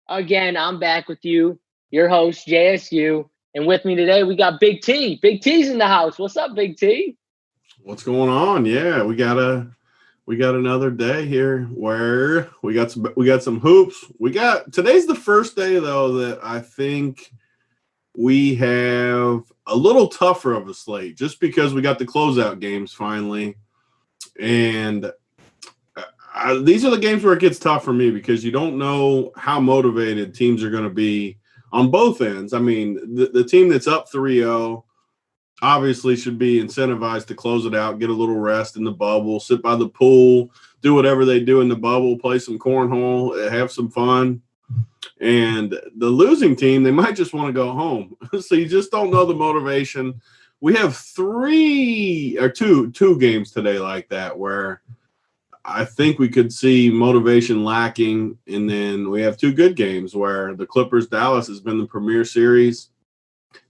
Again, I'm back with you, your host, JSU. And with me today, we got Big T. Big T's in the house. What's up, Big T? What's going on? Yeah, we got another day here where we got some hoops. Today's the first day though that I think we have a little tougher of a slate just because we got the closeout games finally. And these are the games where it gets tough for me because you don't know how motivated teams are going to be on both ends. I mean, the team that's up 3-0 obviously should be incentivized to close it out, get a little rest in the bubble, sit by the pool, do whatever they do in the bubble, play some cornhole, have some fun. And the losing team, they might just want to go home. So you just don't know the motivation. We have two games today like that where I think we could see motivation lacking. And then we have two good games where the Clippers-Dallas has been the premier series.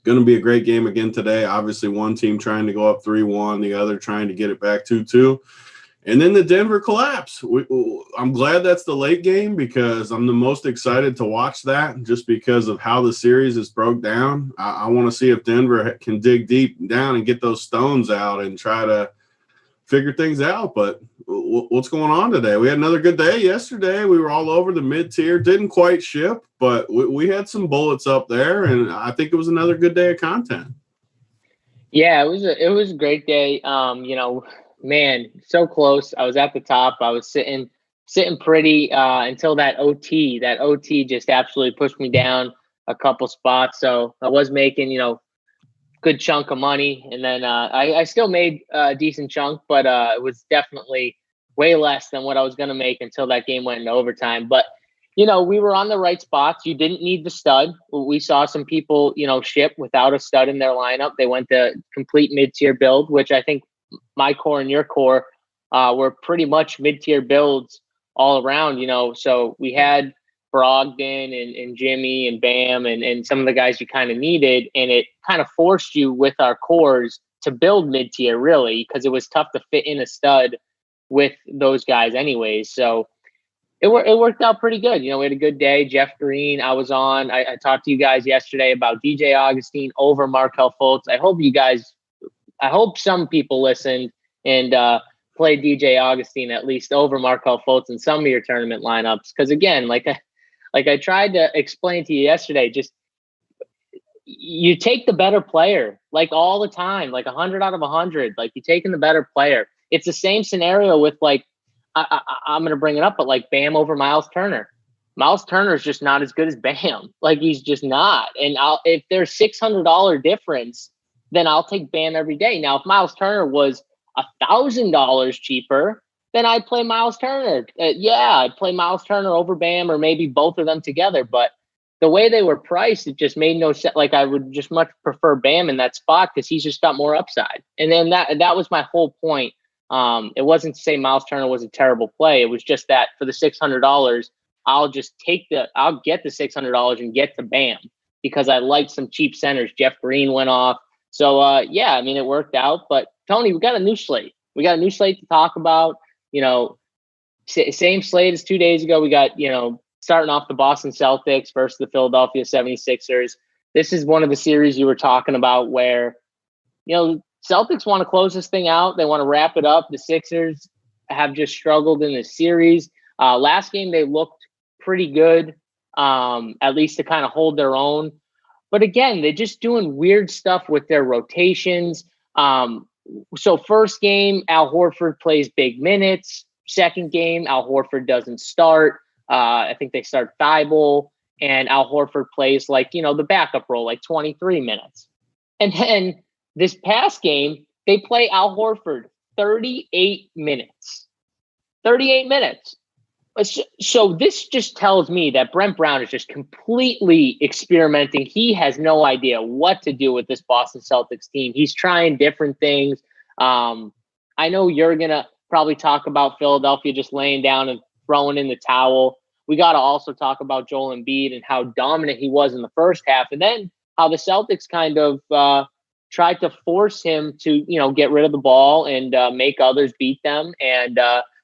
Going to be a great game again today. Obviously, one team trying to go up 3-1, the other trying to get it back 2-2. And then the Denver collapse. I'm glad that's the late game because I'm the most excited to watch that just because of how the series is broke down. I want to see if Denver can dig deep down and get those stones out and try to figure things out. But what's going on today? We had another good day yesterday. We were all over the mid-tier. Didn't quite ship, but we had some bullets up there, and I think it was another good day of content. Yeah, it was a great day. Man, so close. I was at the top. I was sitting pretty until that OT. That OT just absolutely pushed me down a couple spots. So I was making, good chunk of money. And then I still made a decent chunk, but it was definitely way less than what I was going to make until that game went into overtime. But, we were on the right spots. You didn't need the stud. We saw some people, ship without a stud in their lineup. They went to complete mid-tier build, which I think my core and your core were pretty much mid-tier builds all around, So we had Brogdon and Jimmy and Bam and some of the guys you kind of needed. And it kind of forced you with our cores to build mid-tier, really, because it was tough to fit in a stud with those guys anyways. So it worked out pretty good. We had a good day. Jeff Green, I was on. I talked to you guys yesterday about DJ Augustine over Markelle Fultz. I hope some people listened and played DJ Augustine at least over Markelle Fultz in some of your tournament lineups. Because again, like I tried to explain to you yesterday, just you take the better player, like all the time, like 100 out of 100. Like you're taking the better player. It's the same scenario with I'm going to bring it up, but like Bam over Miles Turner. Miles Turner is just not as good as Bam. Like he's just not. And if there's $600 difference, then I'll take Bam every day. Now, if Miles Turner was $1,000 cheaper, then I'd play Miles Turner. I'd play Miles Turner over Bam or maybe both of them together. But the way they were priced, it just made no sense. Like I would just much prefer Bam in that spot because he's just got more upside. And then that was my whole point. It wasn't to say Miles Turner was a terrible play. It was just that for the $600, I'll get the $600 and get to Bam because I like some cheap centers. Jeff Green went off. So, it worked out. But, Tony, we got a new slate. We got a new slate to talk about. Same slate as 2 days ago. We got, starting off the Boston Celtics versus the Philadelphia 76ers. This is one of the series you were talking about where, Celtics want to close this thing out. They want to wrap it up. The Sixers have just struggled in this series. Last game, they looked pretty good, at least to kind of hold their own. But again, they're just doing weird stuff with their rotations. So first game, Al Horford plays big minutes. Second game, Al Horford doesn't start. I think they start Thibault, and Al Horford plays the backup role, 23 minutes. And then this past game, they play Al Horford 38 minutes. 38 minutes. So this just tells me that Brent Brown is just completely experimenting. He has no idea what to do with this Boston Celtics team. He's trying different things. I know you're going to probably talk about Philadelphia just laying down and throwing in the towel. We got to also talk about Joel Embiid and how dominant he was in the first half, and then how the Celtics kind of tried to force him to, get rid of the ball and make others beat them. And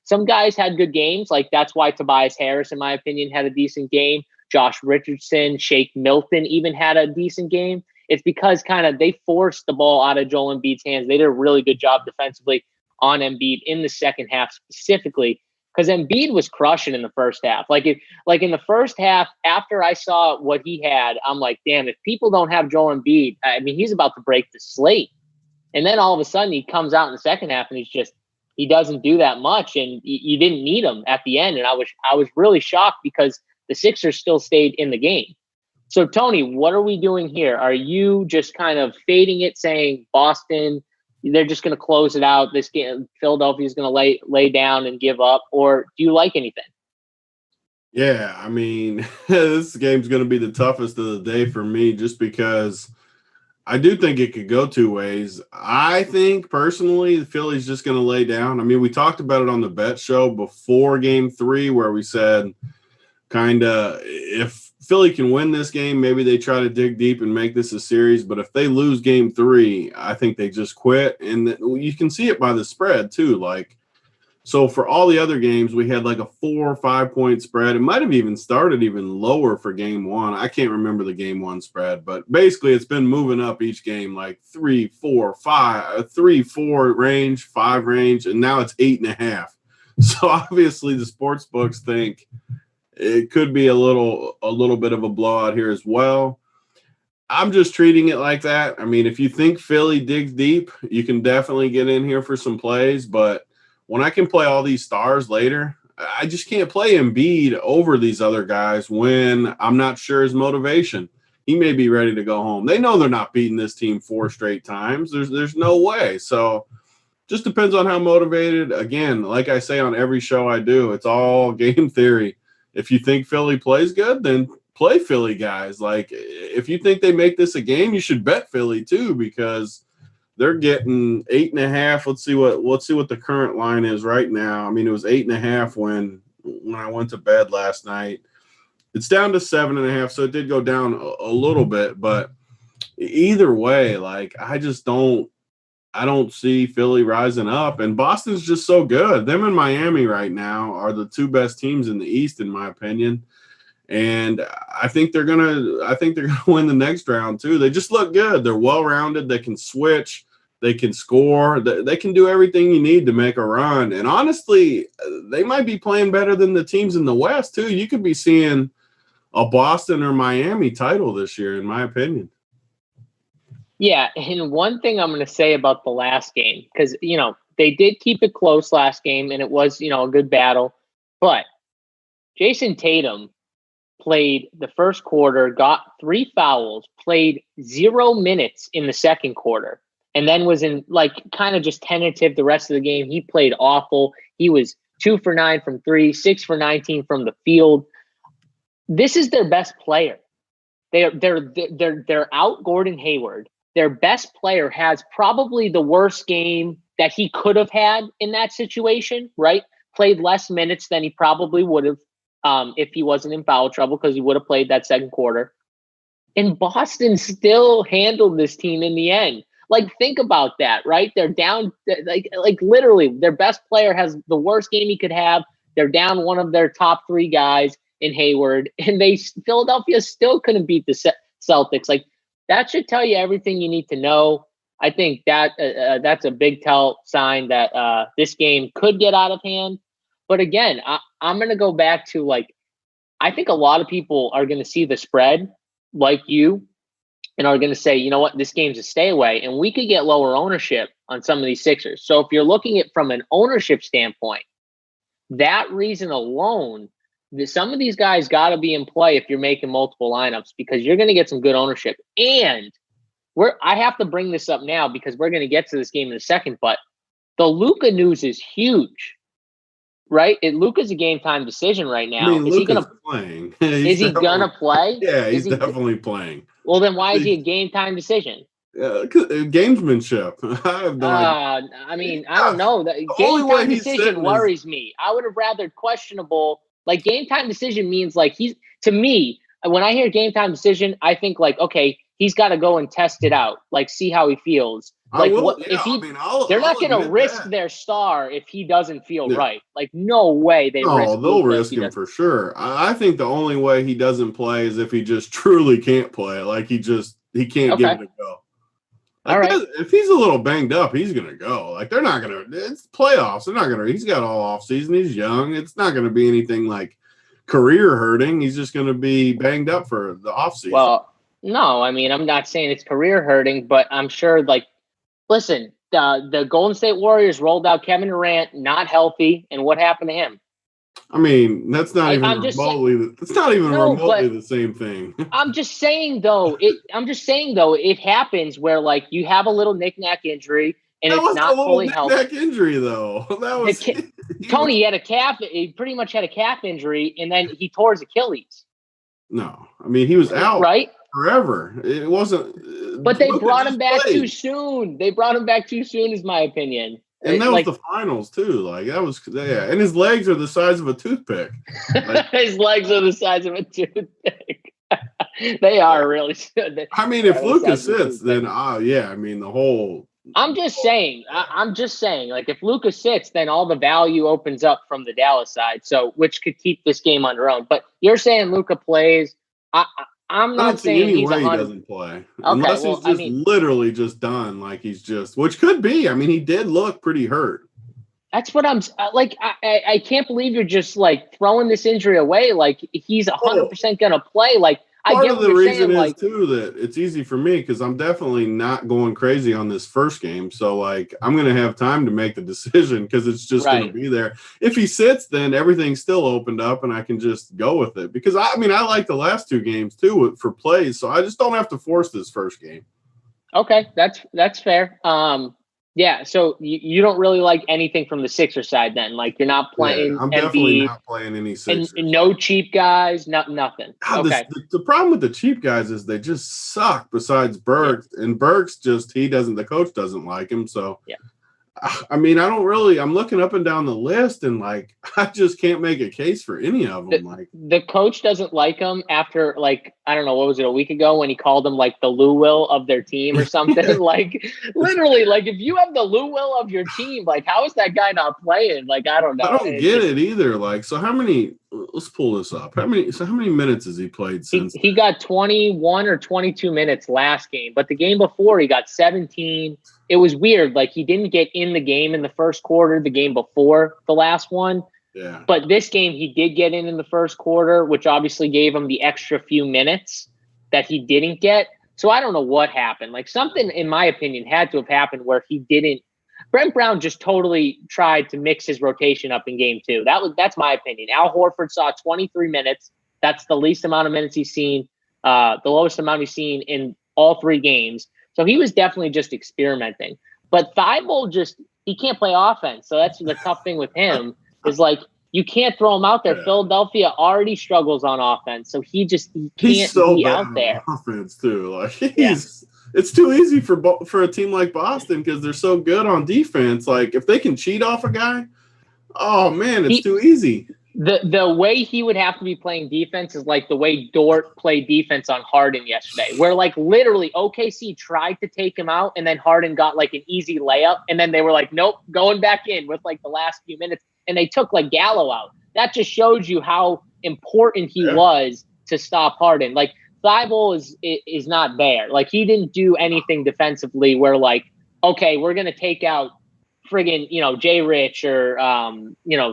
some guys had good games. Like that's why Tobias Harris, in my opinion, had a decent game. Josh Richardson, Shake Milton even had a decent game. It's because kind of they forced the ball out of Joel Embiid's hands. They did a really good job defensively on Embiid in the second half specifically, because Embiid was crushing in the first half. Like in the first half, after I saw what he had, I'm like, damn, if people don't have Joel Embiid, I mean, he's about to break the slate. And then all of a sudden he comes out in the second half and he doesn't do that much, and you didn't need him at the end. And I was really shocked because the Sixers still stayed in the game. So Tony, what are we doing here? Are you just kind of fading it, saying Boston, they're just going to close it out? This game, Philadelphia is going to lay down and give up, or do you like anything? Yeah, I mean, this game's going to be the toughest of the day for me, just because I do think it could go two ways. I think personally, the Philly's just going to lay down. I mean, we talked about it on the bet show before Game 3, where we said kind of if Philly can win this game, maybe they try to dig deep and make this a series. But if they lose Game 3, I think they just quit. And you can see it by the spread too. Like, so for all the other games, we had like a 4 or 5 point spread. It might have even started even lower for Game 1. I can't remember the Game 1 spread, but basically it's been moving up each game, like 3, 4, 5, 3, 4 range, 5 range, and now it's 8.5. So obviously the sports books think it could be a little bit of a blowout here as well. I'm just treating it like that. I mean, if you think Philly digs deep, you can definitely get in here for some plays. But when I can play all these stars later, I just can't play Embiid over these other guys when I'm not sure his motivation. He may be ready to go home. They know they're not beating this team 4 straight times. There's no way. So just depends on how motivated. Again, like I say on every show I do, it's all game theory. If you think Philly plays good, then play Philly guys. Like, if you think they make this a game, you should bet Philly too, because they're getting 8.5. Let's see what the current line is right now. I mean, it was 8.5 when I went to bed last night. It's down to 7.5, so it did go down a little bit. But either way, like, I don't see Philly rising up, and Boston's just so good. Them and Miami right now are the 2 best teams in the East, in my opinion. And I think they're gonna win the next round too. They just look good. They're well-rounded. They can switch. They can score. They can do everything you need to make a run. And honestly, they might be playing better than the teams in the West too. You could be seeing a Boston or Miami title this year, in my opinion. Yeah, and one thing I'm going to say about the last game, because, they did keep it close last game, and it was, a good battle. But Jason Tatum played the first quarter, got 3 fouls, played 0 minutes in the second quarter, and then was in, kind of just tentative the rest of the game. He played awful. He was 2 for 9 from 3, 6 for 19 from the field. This is their best player. They're out Gordon Hayward. Their best player has probably the worst game that he could have had in that situation, right? Played less minutes than he probably would have if he wasn't in foul trouble, because he would have played that second quarter. And Boston still handled this team in the end. Like, think about that, right? They're down, like literally, their best player has the worst game he could have. They're down one of their top 3 guys in Hayward, and Philadelphia still couldn't beat the Celtics. Like, that should tell you everything you need to know. I think that that's a big sign that this game could get out of hand. But again, I'm going to go back to, I think a lot of people are going to see the spread like you and are going to say, you know what, this game's a stay away, and we could get lower ownership on some of these Sixers. So if you're looking at it from an ownership standpoint, that reason alone, some of these guys got to be in play if you're making multiple lineups, because you're going to get some good ownership. And I have to bring this up now because we're going to get to this game in a second, but the Luka news is huge, right? Luka's a game time decision right now. I mean, Luka's playing. Is he going to play? Yeah, he's definitely playing. Well, then why is he a game time decision? Gamesmanship. I have no idea. I mean, I don't know. The game time decision worries me. I would have rather questionable. Like, game time decision means to me, when I hear game time decision, I think okay, he's got to go and test it out, see how he feels. I Like, will. what Yeah, if he? I mean, They're I'll not going to admit risk that. their star if he doesn't feel Yeah. right. Like, no way they No, risk they'll Luka if risk he him does. for sure. I think the only way he doesn't play is if he just truly can't play. Like he can't give Okay, it a go. all Like right. that, if he's a little banged up, he's gonna go. Like they're not gonna. It's playoffs. They're not gonna. He's got all off season. He's young. It's not gonna be anything like career hurting. He's just gonna be banged up for the off season. Well, no, I mean, I'm not saying it's career hurting, but I'm sure. Like, listen, the Golden State Warriors rolled out Kevin Durant not healthy, and what happened to him? I mean, that's not even I'm just saying. remotely. It's not even No, remotely but the same thing. I'm just saying though. It happens where like you have a little knick-knack injury and That it's wasn't a not little fully healthy. knick-knack injury, though. That The was ki- he Tony was, he had a calf. He pretty much had a calf injury, and then he tore his Achilles. no. I mean, he was out Right? forever. It wasn't. But they Luka brought him just back too played, soon. They brought him back too soon, is my opinion. and that was Like the finals too. Like that was and his legs are the size of a toothpick. Like, his legs are the size of a toothpick. They are really. I mean, They if are the Luka size of a sits, toothpick. then yeah. I mean, the whole. I'm just saying. I'm just saying. Like, if Luka sits, then all the value opens up from the Dallas side. So, which could keep this game on their own. But you're saying Luka plays. I'm I don't not see saying any he's way he 100. doesn't play Okay, unless he's well, I just mean, literally just done. Like he's just, which could be. I mean, he did look pretty hurt. that's what I'm like. I can't believe you're just like throwing this injury away. Like he's Oh, 100% gonna play. Like I part get of what the you're reason saying. is Like too that it's easy for me because I'm definitely not going crazy on this first game. So like I'm gonna have time to make the decision because it's just gonna right. be there. If he sits, then everything's still opened up and I can just go with it. Because I mean I like the last two games too for plays, so I just don't have to force this first game. Okay, that's fair. Yeah. So you don't really like anything from the Sixer side then? Like you're not Yeah, playing I'm definitely Embiid not playing any and Sixers. no cheap guys, nothing. God, Okay. the problem with the cheap guys is they just suck. Besides Yeah. Burks, and Burks just the coach doesn't like him. So Yeah. I mean, I'm looking up and down the list, and like I just can't make a case for any of them. Like The coach doesn't like him after like I don't know what was it a week ago when he called him like the Lou Will of their team or something. Like literally, like if you have the Lou Will of your team, like how is that guy not playing? Like I don't I know. don't It's get just it either. Like, so how many? Let's pull this up. How many minutes has he played since? he got 21 or 22 minutes last game, but the game before he got 17. It was weird. Like he didn't get in the game in the first quarter, the game before the last one. Yeah. But this game, he did get in the first quarter, which obviously gave him the extra few minutes that he didn't get. So I don't know what happened. Like something, in my opinion, had to have happened where he didn't. Brent Brown just totally tried to mix his rotation up in game two. That's my opinion. Al Horford saw 23 minutes. That's the least amount of minutes he's seen, the lowest amount he's seen in all three games. So he was definitely just experimenting. But Thibault he can't play offense. So that's the tough thing with him is like you can't throw him out there. Yeah. Philadelphia already struggles on offense. So he He's can't so be bad out there. on offense too. Like Yeah. it's too easy for a team like Boston because they're so good on defense. Like if they can cheat off a guy, oh man, it's too easy. The way he would have to be playing defense is like the way Dort played defense on Harden yesterday, where like literally OKC tried to take him out and then Harden got like an easy layup and then they were like, nope, going back in with like the last few minutes and they took like Gallo out. That just shows you how important he was to stop Harden. Like Thibault is not there. Like he didn't do anything defensively where like, okay, we're going to take out friggin', Jay Rich or,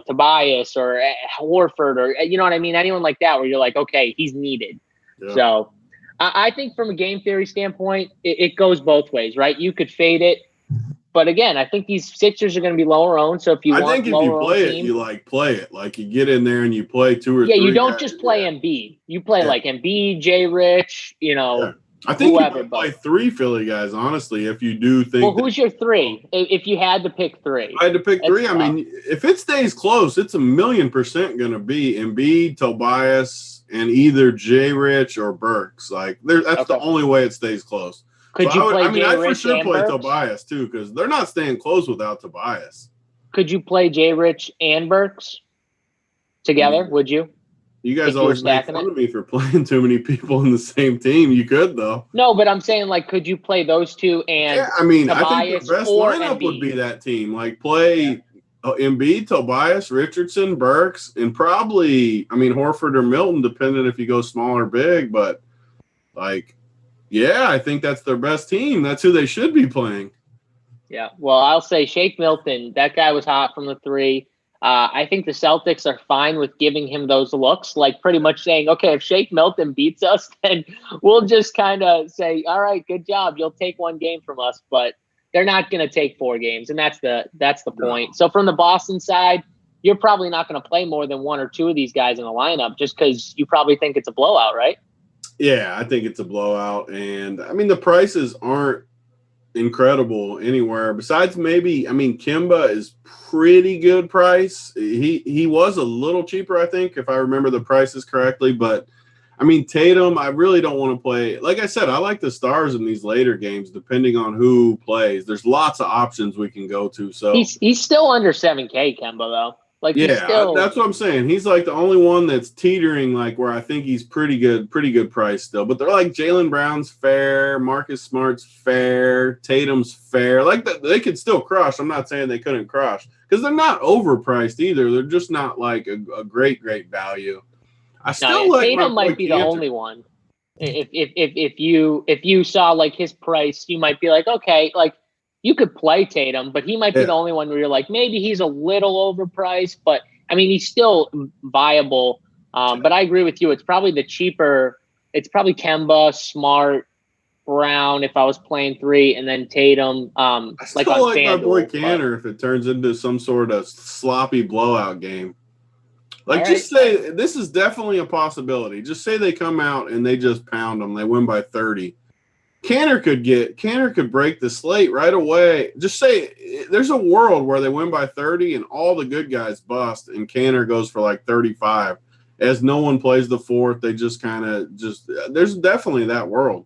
Tobias or Horford or, you know what I mean? Anyone like that where you're like, okay, he's needed. Yeah. So I think from a game theory standpoint, it goes both ways, right? You could fade it. But again, I think these Sixers are going to be lower owned. So if you play it, you play it. Like you get in there and you play two or three. Yeah, you don't just play Embiid. You play like Embiid, Jay Rich, Yeah. I think whoever, you play three Philly guys, honestly, if you do think. Well, who's your three? If you had to pick three. I had to pick three. I mean, if it stays close, it's 1,000,000% going to be Embiid, Tobias, and either Jay Rich or Burks. Like, that's the only way it stays close. Could you play Jay I'd Rich for sure and play Burks? Tobias, too, because they're not staying close without Tobias. Could you play Jay Rich and Burks together? Would you? You guys if you were always make stacking fun it? of me for playing too many people in the same team. You could, though. No, but I'm saying, like, could you play those two Yeah, and I mean, I think the Tobias best or lineup would Embiid? be that team. Like, Yeah. play Embiid, Tobias, Richardson, Burks, and probably, I mean, Horford or Milton, depending if you go small or big. But, like, yeah, I think that's their best team. That's who they should be playing. Yeah. Well, I'll say Shake Milton. That guy was hot from the three. I think the Celtics are fine with giving him those looks, like pretty much saying, okay, if Shake Milton beats us, then we'll just kind of say, all right, good job. You'll take one game from us, but they're not going to take 4 games. And that's the point. So from the Boston side, you're probably not going to play more than 1 or 2 of these guys in the lineup just because you probably think it's a blowout, right? Yeah, I think it's a blowout. And, I mean, the prices aren't incredible anywhere besides maybe, I mean, Kemba is pretty good price. He was a little cheaper, I think, if I remember the prices correctly. But I mean, Tatum, I really don't want to play. Like I said, I like the stars in these later games, depending on who plays. There's lots of options we can go to. So he's still under 7K, Kemba, though. Like, he's yeah, still, that's what I'm saying. He's like the only one that's teetering, like where I think he's pretty good price still. But they're like Jaylen Brown's fair, Marcus Smart's fair, Tatum's fair. Like they could still crush. I'm not saying they couldn't crush because they're not overpriced either. They're just not like a great value. I still like Tatum my boy might be the Cantor. only one. If you saw like his price, you might be like, okay, like you could play Tatum, but he might be the only one where you're like, maybe he's a little overpriced, but I mean, he's still viable. But I agree with you. It's probably the cheaper. It's probably Kemba, Smart, Brown if I was playing 3, and then Tatum. I still like on like FanDuel, my boy Cantor if it turns into some sort of sloppy blowout game. Like, just say this is definitely a possibility. Just say they come out and they just pound them. They win by 30. Cantor could break the slate right away. Just say there's a world where they win by 30 and all the good guys bust and Cantor goes for like 35. As no one plays the fourth, they just there's definitely that world.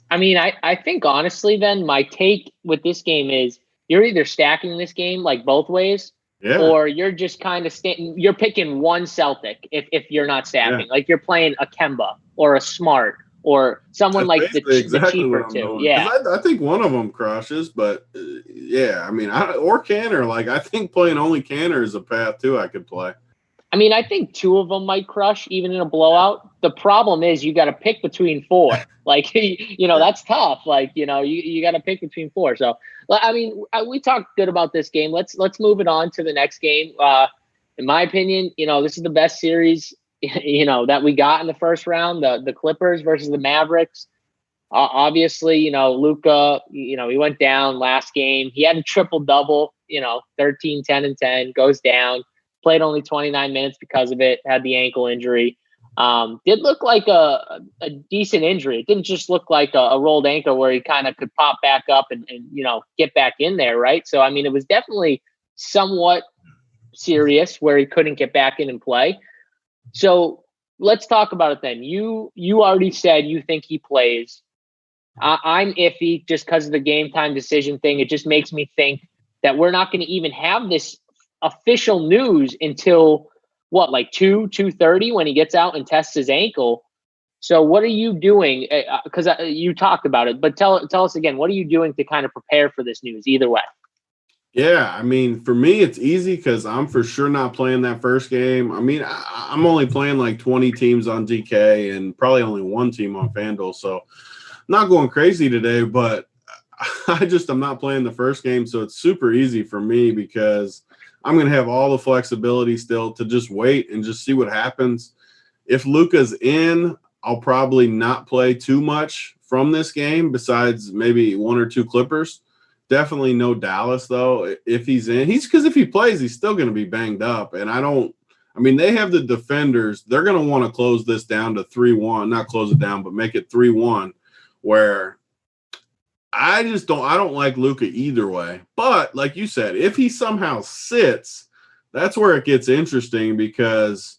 I mean, I think honestly then my take with this game is you're either stacking this game like both ways. Yeah. Or you're just kind of you're picking one Celtic if you're not stacking. Like you're playing a Kemba or a Smart or someone like the cheaper two. Yeah. I think one of them crushes, but yeah, I mean, or Cantor. Like I think playing only Cantor is a path too I could play. I mean, I think 2 of them might crush even in a blowout. The problem is you got to pick between 4. Like, that's tough. Like, you got to pick between 4. So, I mean, we talked good about this game. Let's move it on to the next game. In my opinion, this is the best series, that we got in the first round, the Clippers versus the Mavericks. Obviously, Luka, he went down last game. He had a triple-double, 13, 10, and 10, goes down. Played only 29 minutes because of it, had the ankle injury. Did look like a decent injury. It didn't just look like a rolled ankle where he kind of could pop back up and get back in there, right? So, I mean, it was definitely somewhat serious where he couldn't get back in and play. So let's talk about it then. You already said you think he plays. I'm iffy just because of the game time decision thing. It just makes me think that we're not going to even have this official news until like 2:30 when he gets out and tests his ankle. So what are you doing? Because you talked about it, but tell us again, what are you doing to kind of prepare for this news either way? Yeah, I mean, for me, it's easy because I'm for sure not playing that first game. I mean, I'm only playing like 20 teams on DK and probably only 1 team on FanDuel. So I'm not going crazy today, but I'm not playing the first game. So it's super easy for me because I'm going to have all the flexibility still to just wait and just see what happens. If Luka's in, I'll probably not play too much from this game besides maybe 1 or 2 Clippers. Definitely no Dallas, though, if he's in. Because if he plays, he's still going to be banged up. And they have the defenders. They're going to want to close this down to 3-1. Not close it down, but make it 3-1, where I don't like Luka either way. But like you said, if he somehow sits, that's where it gets interesting because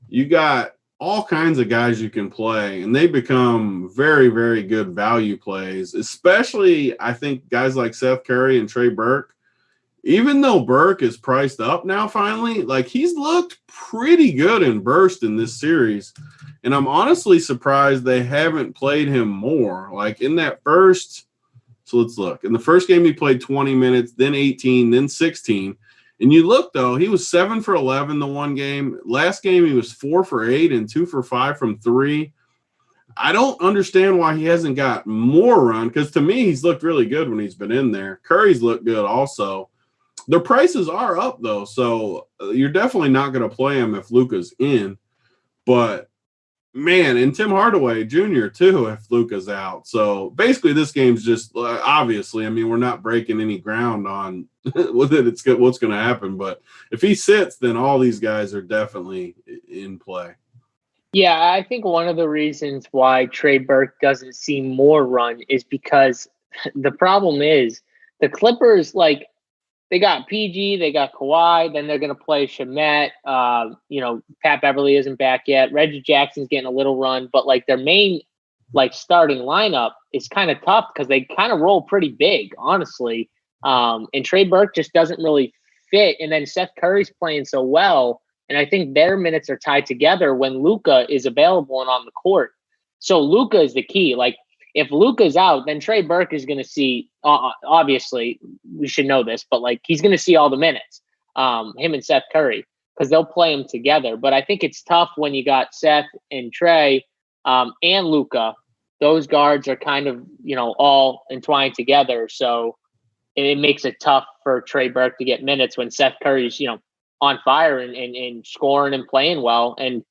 you got all kinds of guys you can play, and they become very, very good value plays, especially I think guys like Seth Curry and Trey Burke. even though Burke is priced up now finally, like he's looked pretty good in burst in this series. And I'm honestly surprised they haven't played him more. Like in that first, so let's look. In the first game, he played 20 minutes, then 18, then 16. And you look, though, he was 7 for 11 the one game. Last game, he was 4 for 8 and 2 for 5 from 3. I don't understand why he hasn't got more run, because to me, he's looked really good when he's been in there. Curry's looked good also. Their prices are up, though, so you're definitely not going to play him if Luka's in. But, man, and Tim Hardaway Jr., too, if Luka's out. So, basically, this game's just obviously, I mean, we're not breaking any ground on with it. It's good, what's going to happen. But if he sits, then all these guys are definitely in play. Yeah, I think one of the reasons why Trey Burke doesn't see more run is because the problem is the Clippers, like, they got PG, they got Kawhi, then they're going to play Shamet. Pat Beverly isn't back yet. Reggie Jackson's getting a little run, but like their main starting lineup is kind of tough because they kind of roll pretty big, honestly. And Trey Burke just doesn't really fit. And then Seth Curry's playing so well, and I think their minutes are tied together when Luka is available and on the court. So Luka is the key. Like, if Luka's out, then Trey Burke is going to see, obviously, we should know this, but like he's going to see all the minutes, him and Seth Curry, because they'll play them together. But I think it's tough when you got Seth and Trey and Luka. Those guards are kind of, all entwined together. So it makes it tough for Trey Burke to get minutes when Seth Curry's, on fire and scoring and playing well. And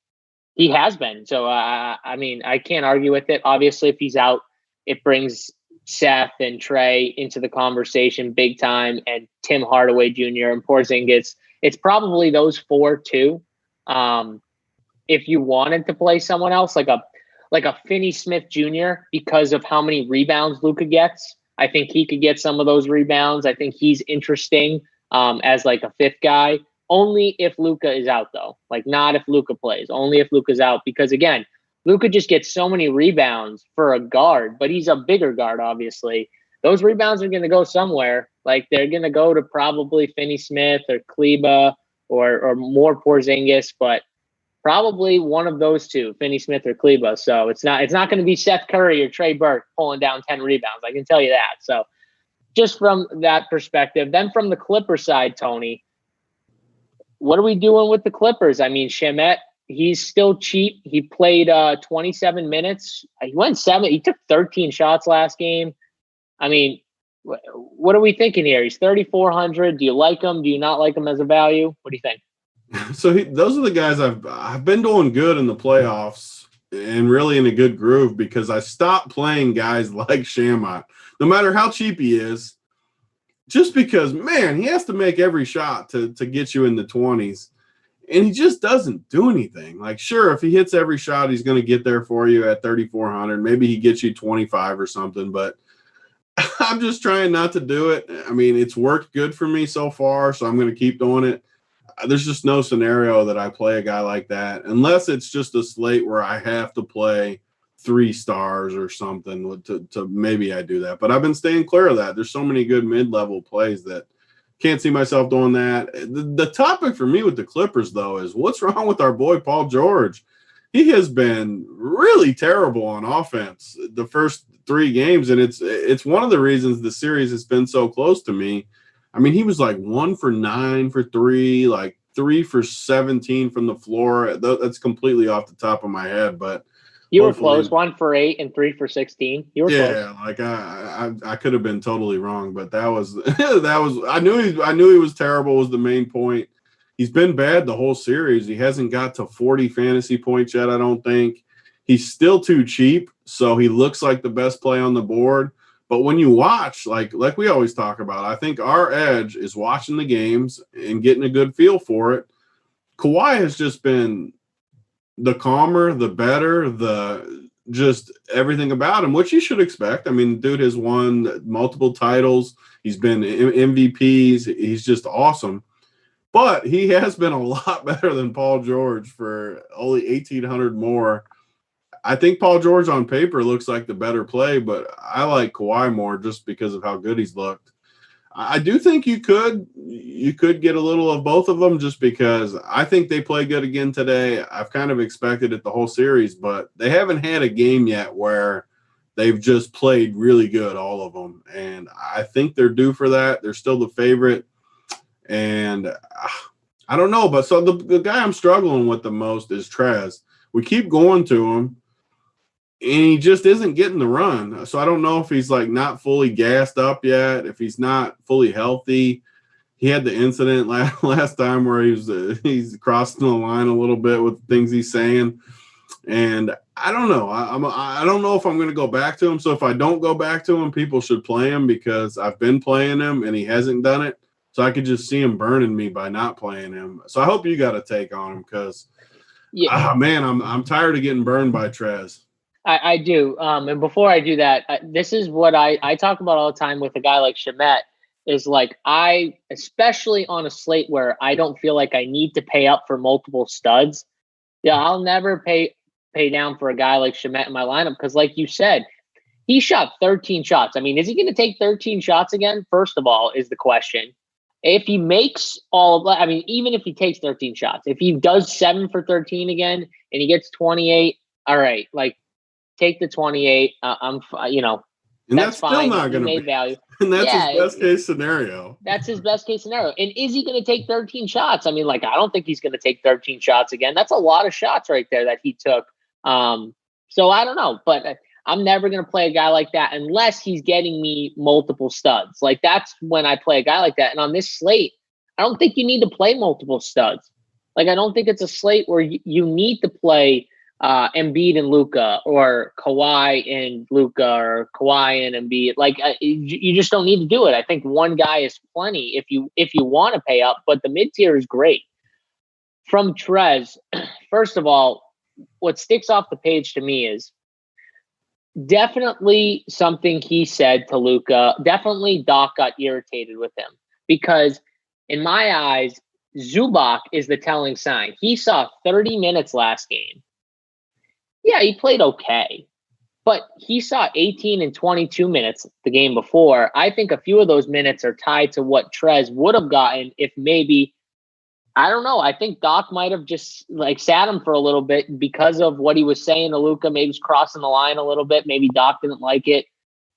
he has been. So, I mean, I can't argue with it. Obviously, if he's out, it brings Seth and Trey into the conversation big time, and Tim Hardaway Jr. and Porzingis. It's probably those 4 too. If you wanted to play someone else, like a Finney Smith Jr., because of how many rebounds Luka gets, I think he could get some of those rebounds. I think he's interesting as like a fifth guy. Only if Luka is out, though. Like, not if Luka plays. Only if Luka's out. Because, again, Luka just gets so many rebounds for a guard, but he's a bigger guard, obviously. Those rebounds are going to go somewhere. Like, they're going to go to probably Finney Smith or Kleba or more Porzingis, but probably one of those two, Finney Smith or Kleba. So it's not going to be Seth Curry or Trey Burke pulling down 10 rebounds. I can tell you that. So just from that perspective. Then from the Clipper side, Tony, what are we doing with the Clippers? I mean, Shamet, he's still cheap. He played 27 minutes. He went 7. He took 13 shots last game. I mean, what are we thinking here? He's 3,400. Do you like him? Do you not like him as a value? What do you think? So those are the guys I've been doing good in the playoffs and really in a good groove because I stopped playing guys like Shamet, no matter how cheap he is. Just because, man, he has to make every shot to get you in the 20s, and he just doesn't do anything. Like, sure, if he hits every shot, he's going to get there for you at 3,400. Maybe he gets you 25 or something, but I'm just trying not to do it. I mean, it's worked good for me so far, so I'm going to keep doing it. There's just no scenario that I play a guy like that, unless it's just a slate where I have to play 3 stars or something to maybe I do that. But I've been staying clear of that. There's so many good mid-level plays that can't see myself doing that. The topic for me with the Clippers, though, is what's wrong with our boy Paul George? He has been really terrible on offense the first 3 games, and it's one of the reasons the series has been so close to me. I mean, he was like 1 for 9 for 3, like 3 for 17 from the floor. That's completely off the top of my head, but you were close. 1 for 8 and 3 for 16. You were close. Yeah, like I could have been totally wrong, but that was I knew he was terrible was the main point. He's been bad the whole series. He hasn't got to 40 fantasy points yet, I don't think. He's still too cheap, so he looks like the best play on the board. But when you watch, like we always talk about, I think our edge is watching the games and getting a good feel for it. Kawhi has just been the calmer, the better, the just everything about him, which you should expect. I mean, dude has won multiple titles. He's been MVPs. He's just awesome. But he has been a lot better than Paul George for only 1,800 more. I think Paul George on paper looks like the better play, but I like Kawhi more just because of how good he's looked. I do think you could get a little of both of them just because I think they play good again today. I've kind of expected it the whole series, but they haven't had a game yet where they've just played really good, all of them. And I think they're due for that. They're still the favorite. And I don't know, but so the guy I'm struggling with the most is Trez. We keep going to him, and he just isn't getting the run. So I don't know if he's like not fully gassed up yet, if he's not fully healthy. He had the incident last time where he's crossing the line a little bit with things he's saying, and I don't know. I don't know if I'm going to go back to him. So if I don't go back to him, people should play him because I've been playing him and he hasn't done it. So I could just see him burning me by not playing him. So I hope you got a take on him because, man, I'm tired of getting burned by Trez. I do. And before I do that, this is what I talk about all the time with a guy like Shamet is like especially on a slate where I don't feel like I need to pay up for multiple studs. Yeah, I'll never pay down for a guy like Shamet in my lineup because, like you said, he shot 13 shots. I mean, is he going to take 13 shots again? First of all, is the question. If he makes even if he takes 13 shots, if he does 7 for 13 again and he gets 28, all right, like take the 28. And that's fine. Still not going to be value. And that's his best case scenario. That's his best case scenario. And is he going to take 13 shots? I mean, like, I don't think he's going to take 13 shots again. That's a lot of shots right there that he took. So I don't know, but I'm never going to play a guy like that unless he's getting me multiple studs. Like, that's when I play a guy like that. And on this slate, I don't think you need to play multiple studs. Like, I don't think it's a slate where you need to play Embiid and Luka or Kawhi and Luka or Kawhi and Embiid. Like, you just don't need to do it. I think one guy is plenty if you want to pay up, but the mid-tier is great. From Trez, first of all, what sticks off the page to me is definitely something he said to Luka. Definitely Doc got irritated with him because in my eyes, Zubac is the telling sign. He saw 30 minutes last game. Yeah, he played okay, but he saw 18 and 22 minutes the game before. I think a few of those minutes are tied to what Trez would have gotten if maybe, I don't know. I think Doc might have just like sat him for a little bit because of what he was saying to Luka. Maybe he's crossing the line a little bit. Maybe Doc didn't like it.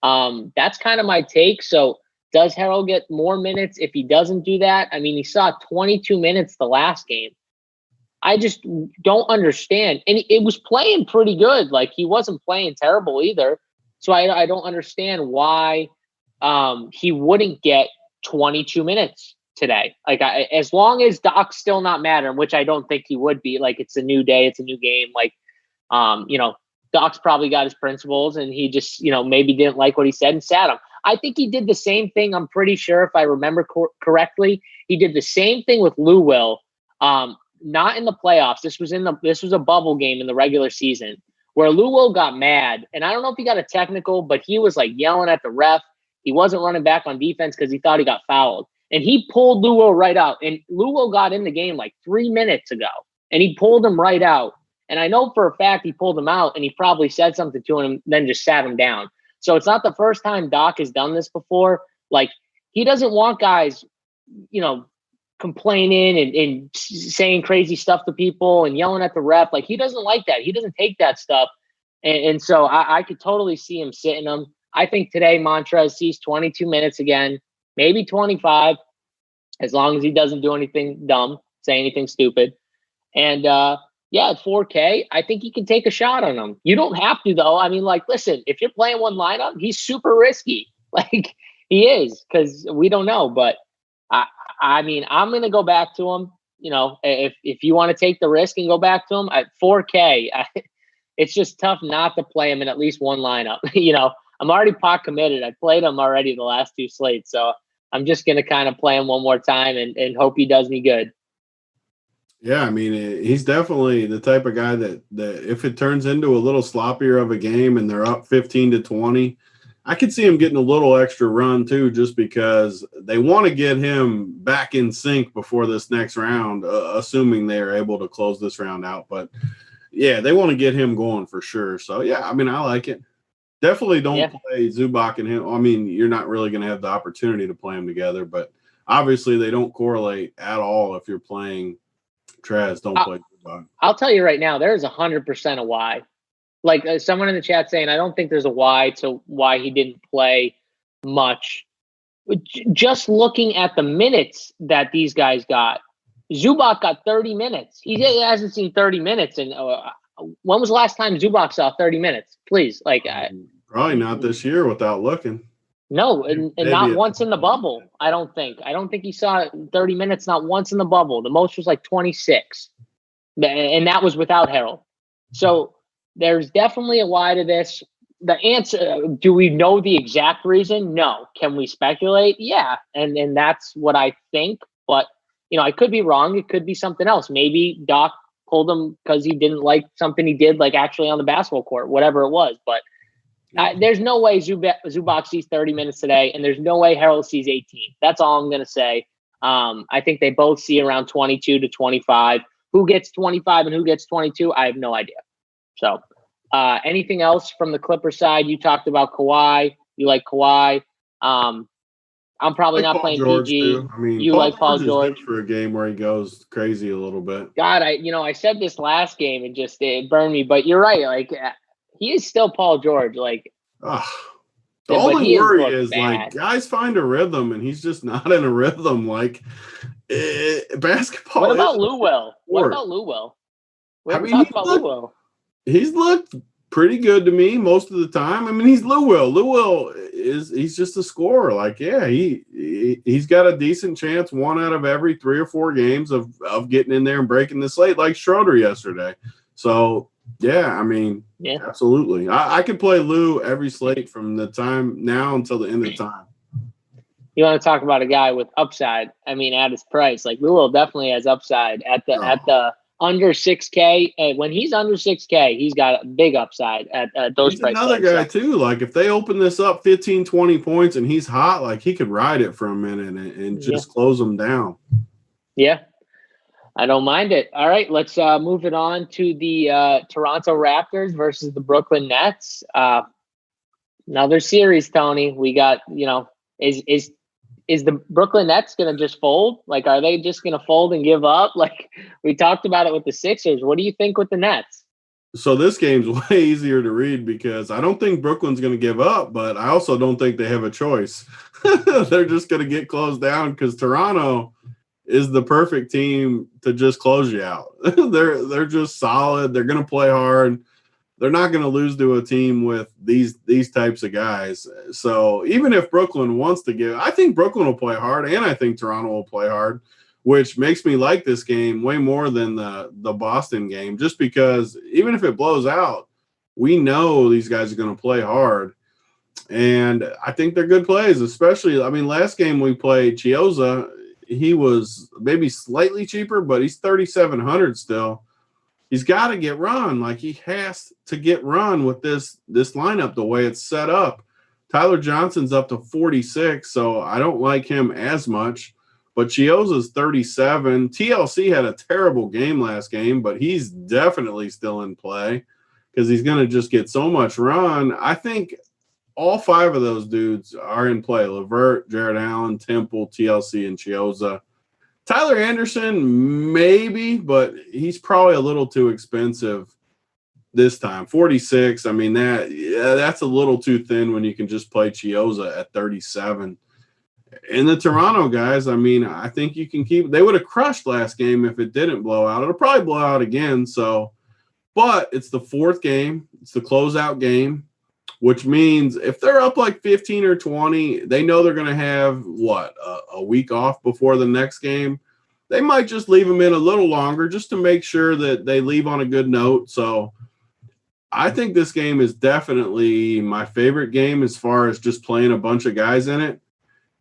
That's kind of my take. So does Harrell get more minutes if he doesn't do that? I mean, he saw 22 minutes the last game. I just don't understand. And it was playing pretty good. Like, he wasn't playing terrible either. So I don't understand why he wouldn't get 22 minutes today. Like, as long as Doc's still not mattering, which I don't think he would be. Like, it's a new day. It's a new game. Like, Doc's probably got his principles and he just, maybe didn't like what he said and sat him. I think he did the same thing. I'm pretty sure if I remember correctly, he did the same thing with Lou Will. Not in the playoffs. This was a bubble game in the regular season where Lou Will got mad. And I don't know if he got a technical, but he was like yelling at the ref. He wasn't running back on defense because he thought he got fouled. And he pulled Lou Will right out. And Lou Will got in the game like 3 minutes ago. And he pulled him right out. And I know for a fact he pulled him out and he probably said something to him and then just sat him down. So it's not the first time Doc has done this before. Like, he doesn't want guys, complaining and saying crazy stuff to people and yelling at the ref. Like, he doesn't like that. He doesn't take that stuff. And so I could totally see him sitting him. I think today Montrez sees 22 minutes again, maybe 25, as long as he doesn't do anything dumb, say anything stupid. And at 4K, I think you can take a shot on him. You don't have to, though. I mean, like, listen, if you're playing one lineup, he's super risky. Like, he is, because we don't know. But I mean, I'm going to go back to him. If you want to take the risk and go back to him at 4K, it's just tough not to play him in at least one lineup. I'm already pot committed. I played him already the last 2 slates. So I'm just going to kind of play him one more time and hope he does me good. Yeah, I mean, he's definitely the type of guy that if it turns into a little sloppier of a game and they're up 15-20, I could see him getting a little extra run too, just because they want to get him back in sync before this next round, assuming they are able to close this round out. But yeah, they want to get him going for sure. So yeah, I mean, I like it. Definitely don't play Zubac and him. I mean, you're not really going to have the opportunity to play them together, but obviously they don't correlate at all. If you're playing Trez, don't play Zubac. I'll tell you right now, there is 100% a why. Like someone in the chat saying, I don't think there's a why to why he didn't play much. Just looking at the minutes that these guys got, Zubac got 30 minutes. He hasn't seen 30 minutes. And when was the last time Zubac saw 30 minutes? Please. Probably not this year without looking. No, and not once in the bubble, I don't think. I don't think he saw 30 minutes, not once in the bubble. The most was like 26. And that was without Harold. So there's definitely a why to this. The answer, do we know the exact reason? No. Can we speculate? Yeah. And that's what I think. But, I could be wrong. It could be something else. Maybe Doc pulled him because he didn't like something he did, like actually on the basketball court, whatever it was. But there's no way Zubac sees 30 minutes today, and there's no way Harold sees 18. That's all I'm going to say. I think they both see around 22 to 25. Who gets 25 and who gets 22, I have no idea. So anything else from the Clipper side? You talked about Kawhi. You like Kawhi. I'm probably not playing PG. I mean, you like Paul George for a game where he goes crazy a little bit. God, I said this last game and just it burned me, but you're right. Like he is still Paul George. Like the only worry is like guys find a rhythm and he's just not in a rhythm. Like basketball. What about Lou Will? We haven't talked about Lou Will. He's looked pretty good to me most of the time. I mean, he's Lou Will. Lou Will he's just a scorer. Like, yeah, he's got a decent chance 1 out of every 3 or 4 games of getting in there and breaking the slate like Schroeder yesterday. So yeah, I mean, absolutely. I could play Lou every slate from the time now until the end of time. You want to talk about a guy with upside? I mean, at his price, like Lou Will definitely has upside at the under 6K. And when he's under 6K, he's got a big upside at those he's price another guy too. Like if they open this up 15, 20 points and he's hot, like he could ride it for a minute and just close them down. Yeah, I don't mind it. All right, let's move it on to the Toronto Raptors versus the Brooklyn Nets. Another series, Tony. We got, is the Brooklyn Nets going to just fold? Like, are they just going to fold and give up? Like, we talked about it with the Sixers. What do you think with the Nets? So this game's way easier to read because I don't think Brooklyn's going to give up, but I also don't think they have a choice. They're just going to get closed down because Toronto is the perfect team to just close you out. They're just solid. They're going to play hard. They're not going to lose to a team with these types of guys. So even if Brooklyn wants to give, I think Brooklyn will play hard, and I think Toronto will play hard, which makes me like this game way more than the Boston game, just because even if it blows out, we know these guys are going to play hard. And I think they're good plays, especially, I mean, last game we played Chiozza, he was maybe slightly cheaper, but he's 3,700 still. He's got to get run. Like he has to get run with this lineup the way it's set up. Tyler Johnson's up to 46, so I don't like him as much. But Chiozza's 37. TLC had a terrible game last game, but he's definitely still in play because he's going to just get so much run. I think all 5 of those dudes are in play. LeVert, Jared Allen, Temple, TLC, and Chiozza. Tyler Anderson, maybe, but he's probably a little too expensive this time. 46, I mean, that's a little too thin when you can just play Chiozza at 37. And the Toronto guys, I mean, I think you can keep – they would have crushed last game if it didn't blow out. It'll probably blow out again. So, but it's the 4th game. It's the closeout game, which means if they're up like 15 or 20, they know they're going to have, a week off before the next game. They might just leave them in a little longer just to make sure that they leave on a good note. So I think this game is definitely my favorite game as far as just playing a bunch of guys in it.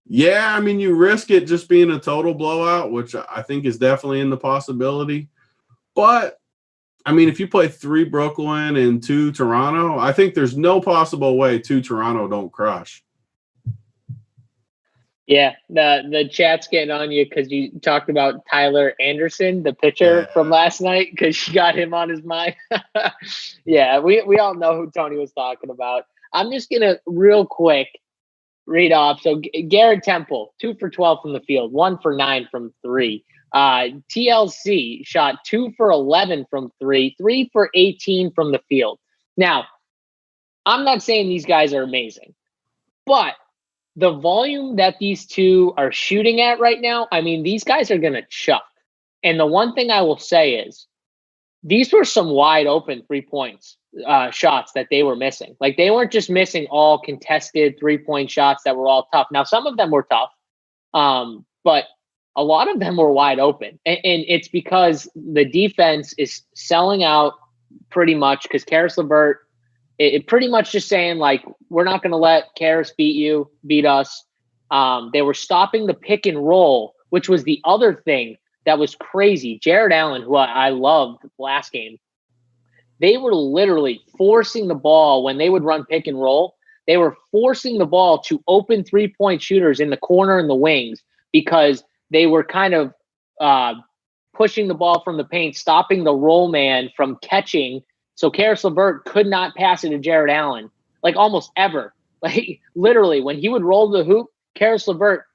Yeah, I mean, you risk it just being a total blowout, which I think is definitely in the possibility. But, I mean, if you play 3 Brooklyn and 2 Toronto, I think there's no possible way 2 Toronto don't crush. Yeah, the chat's getting on you because you talked about Tyler Anderson, the pitcher from last night, because you got him on his mind. Yeah, we all know who Tony was talking about. I'm just going to real quick read off. So Garrett Temple, 2 for 12 from the field, 1 for 9 from 3. TLC shot 2 for 11 from 3, 3 for 18 from the field. Now, I'm not saying these guys are amazing, but the volume that these two are shooting at right now, I mean, these guys are going to chuck. And the one thing I will say is these were some wide open 3-point shots that they were missing. Like, they weren't just missing all contested 3-point shots that were all tough. Now, some of them were tough, but a lot of them were wide open. And it's because the defense is selling out pretty much because Karis LeVert, it pretty much just saying, like, we're not going to let Karis beat us. They were stopping the pick and roll, which was the other thing that was crazy. Jared Allen, who I loved last game, they were literally forcing the ball when they would run pick and roll. They were forcing the ball to open 3-point shooters in the corner and the wings because they were kind of pushing the ball from the paint, stopping the roll man from catching. So Karis LeVert could not pass it to Jared Allen, like, almost ever. Like, literally, when he would roll the hoop, Karis LeVert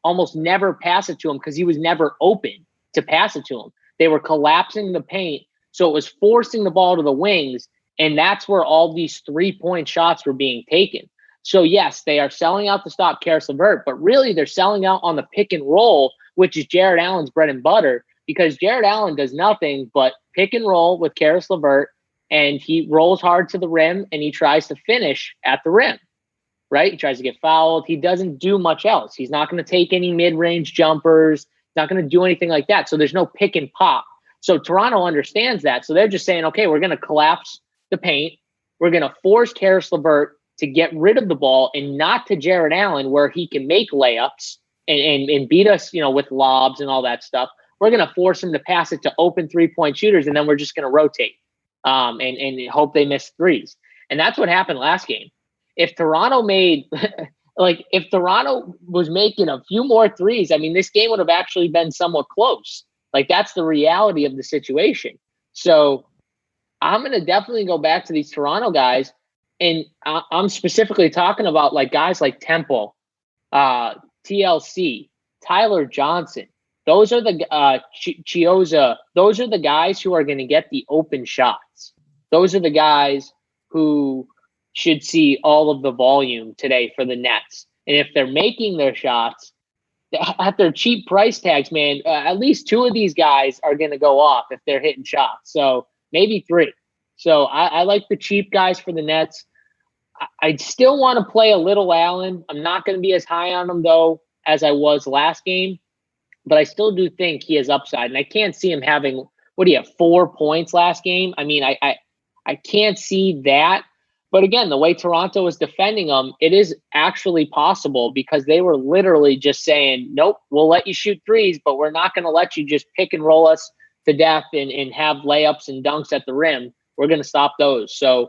almost never pass it to him because he was never open to pass it to him. They were collapsing the paint, so it was forcing the ball to the wings, and that's where all these 3-point shots were being taken. So, yes, they are selling out to stop Karis LeVert, but really they're selling out on the pick and roll, which is Jared Allen's bread and butter, because Jared Allen does nothing but pick and roll with Karis LeVert, and he rolls hard to the rim, and he tries to finish at the rim, right? He tries to get fouled. He doesn't do much else. He's not going to take any mid-range jumpers. He's not going to do anything like that. So there's no pick and pop. So Toronto understands that. So they're just saying, okay, we're going to collapse the paint. We're going to force Karis LeVert to get rid of the ball and not to Jared Allen where he can make layups and beat us, with lobs and all that stuff. We're going to force him to pass it to open 3-point shooters, and then we're just going to rotate. And hope they miss threes. And that's what happened last game. If Toronto made, if Toronto was making a few more threes, I mean, this game would have actually been somewhat close. Like, that's the reality of the situation. So I'm going to definitely go back to these Toronto guys. And I'm specifically talking about, like, guys like Temple, TLC, Tyler Johnson. Those are the Chioza. Those are the guys who are going to get the open shots. Those are the guys who should see all of the volume today for the Nets. And if they're making their shots at their cheap price tags, man, at least 2 of these guys are going to go off if they're hitting shots. So maybe 3. So I like the cheap guys for the Nets. I still want to play a little Allen. I'm not going to be as high on him, though, as I was last game. But I still do think he has upside. And I can't see him having, 4 points last game? I mean, I can't see that. But again, the way Toronto was defending him, it is actually possible because they were literally just saying, nope, we'll let you shoot threes, but we're not going to let you just pick and roll us to death and have layups and dunks at the rim. We're going to stop those. So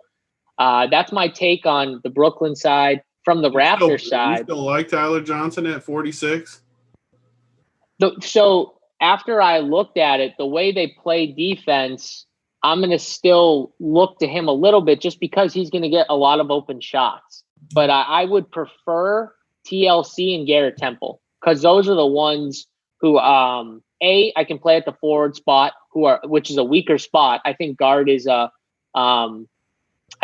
that's my take on the Brooklyn side. From the Raptors side. You still like Tyler Johnson at 46? So after I looked at it, the way they play defense, I'm going to still look to him a little bit just because he's going to get a lot of open shots. But I would prefer TLC and Garrett Temple because those are the ones who, I can play at the forward spot, which is a weaker spot. I think guard is I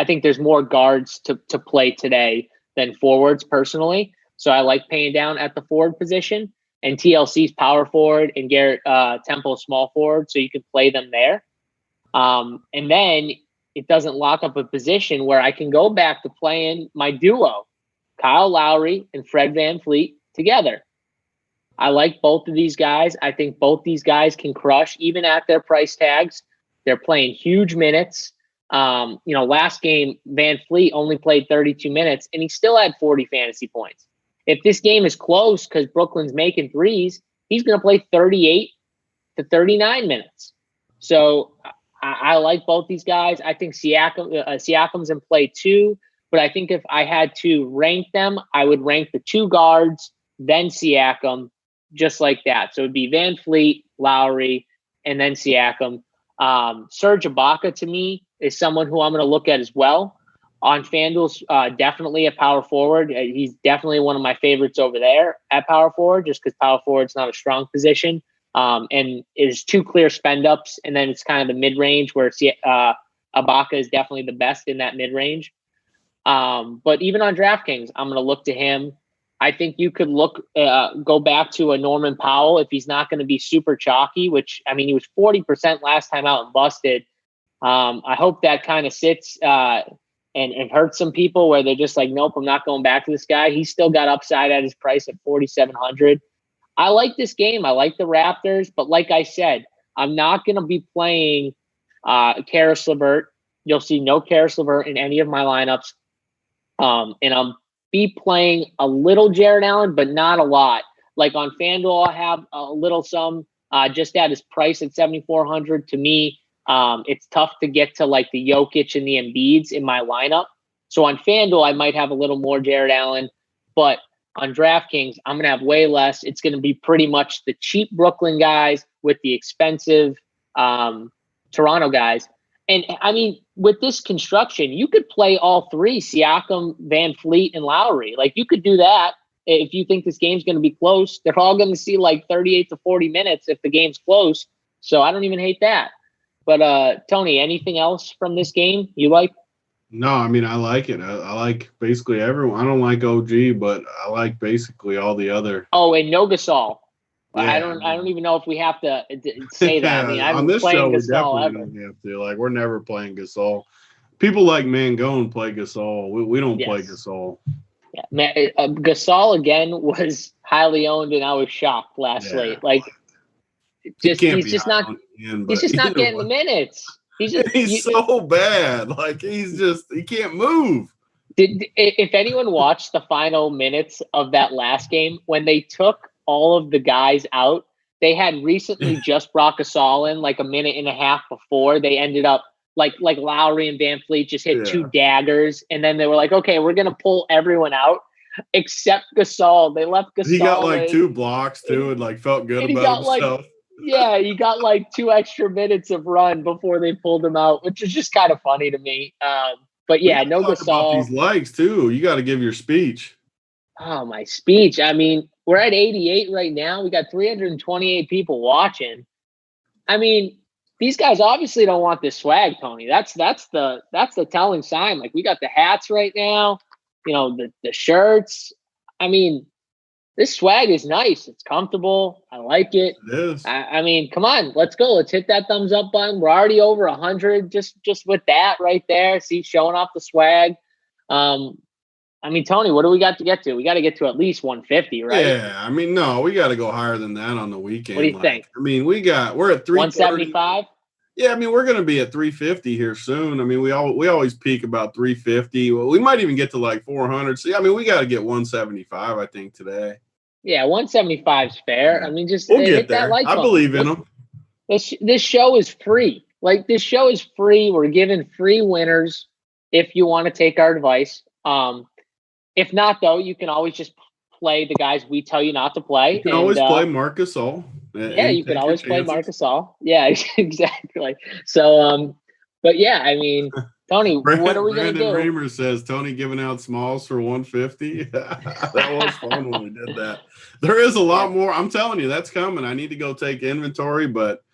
think there's more guards to play today than forwards personally. So I like paying down at the forward position. And TLC's power forward and Garrett Temple small forward, so you can play them there. And then it doesn't lock up a position where I can go back to playing my duo, Kyle Lowry and Fred VanVleet together. I like both of these guys. I think both these guys can crush even at their price tags. They're playing huge minutes. Last game, VanVleet only played 32 minutes, and he still had 40 fantasy points. If this game is close because Brooklyn's making threes, he's going to play 38 to 39 minutes. So I like both these guys. I think Siakam's in play too, but I think if I had to rank them, I would rank the 2 guards, then Siakam, just like that. So it'd be VanVleet, Lowry, and then Siakam. Serge Ibaka to me is someone who I'm going to look at as well. on FanDuel's definitely a power forward. He's definitely one of my favorites over there at power forward, just because power forward's not a strong position. And there's 2 clear spend ups, and then it's kind of the mid range where Ibaka is definitely the best in that mid range. But even on DraftKings, I'm going to look to him. I think you could go back to a Norman Powell if he's not going to be super chalky, which, I mean, he was 40% last time out and busted. I hope that kind of sits and hurts some people where they're just like, nope, I'm not going back to this guy. He's still got upside at his price at 4,700. I like this game. I like the Raptors, but like I said, I'm not going to be playing Karis LeVert. You'll see no Karis LeVert in any of my lineups. And I'll be playing a little Jared Allen, but not a lot. Like on FanDuel, I have a little some just at his price at 7,400. To me, it's tough to get to like the Jokic and the Embiids in my lineup. So on FanDuel, I might have a little more Jared Allen, but on DraftKings, I'm going to have way less. It's going to be pretty much the cheap Brooklyn guys with the expensive Toronto guys. And I mean, with this construction, you could play all 3, Siakam, Van Fleet, and Lowry. Like, you could do that if you think this game's going to be close. They're all going to see like 38 to 40 minutes if the game's close. So I don't even hate that. But Tony, anything else from this game you like? No, I mean, I like it. I like basically everyone. I don't like OG, but I like basically all the other. Oh, and no Gasol. Yeah, I don't even know if we have to say that. I mean, on this show, we definitely ever. don't have to. Like, we're never playing Gasol. People like Mangone play Gasol. We don't play Gasol. Yeah, Gasol again was highly owned, and I was shocked last slate. Like, he's just not getting the minutes. He's so bad. Like, he can't move. If anyone watched the final minutes of that last game, when they took all of the guys out, they had recently just brought Gasol in like a minute and a half before. They ended up like Lowry and Van Fleet just hit 2 daggers, and then they were like, okay, we're gonna pull everyone out except Gasol. They left Gasol. He got like 2 blocks too, and like felt good about himself. He got like 2 extra minutes of run before they pulled him out, which is just kind of funny to me. But yeah, no Gasol. About these likes too. You got to give your speech. Oh, my speech. I mean, we're at 88 right now. We got 328 people watching. I mean, these guys obviously don't want this swag, Tony. That's the telling sign. Like, we got the hats right now, the shirts. I mean, this swag is nice. It's comfortable. I like it. It is. I mean, come on, let's go. Let's hit that thumbs up button. We're already over 100 just with that right there. See, showing off the swag. I mean, Tony, what do we got to get to? We got to get to at least 150, right? Yeah, I mean, no, we got to go higher than that on the weekend. What do you think? I mean, we're at 175. Yeah, I mean, we're going to be at 350 here soon. I mean, we always peak about 350. Well, we might even get to like 400. So, I mean, we got to get 175, I think, today. Yeah, 175 is fair. Yeah. I mean, just we'll get there. I believe in them. This show is free. Like, this show is free. We're giving free winners if you want to take our advice. If not, though, you can always just play the guys we tell you not to play. You can always play Marc Gasol. Yeah, you can always play Marc Gasol. Yeah, exactly. So, but yeah, I mean, Tony, what are we going to do? Brandon Reamer says, Tony giving out smalls for 150. That was fun when we did that. There is a lot more. I'm telling you, that's coming. I need to go take inventory, but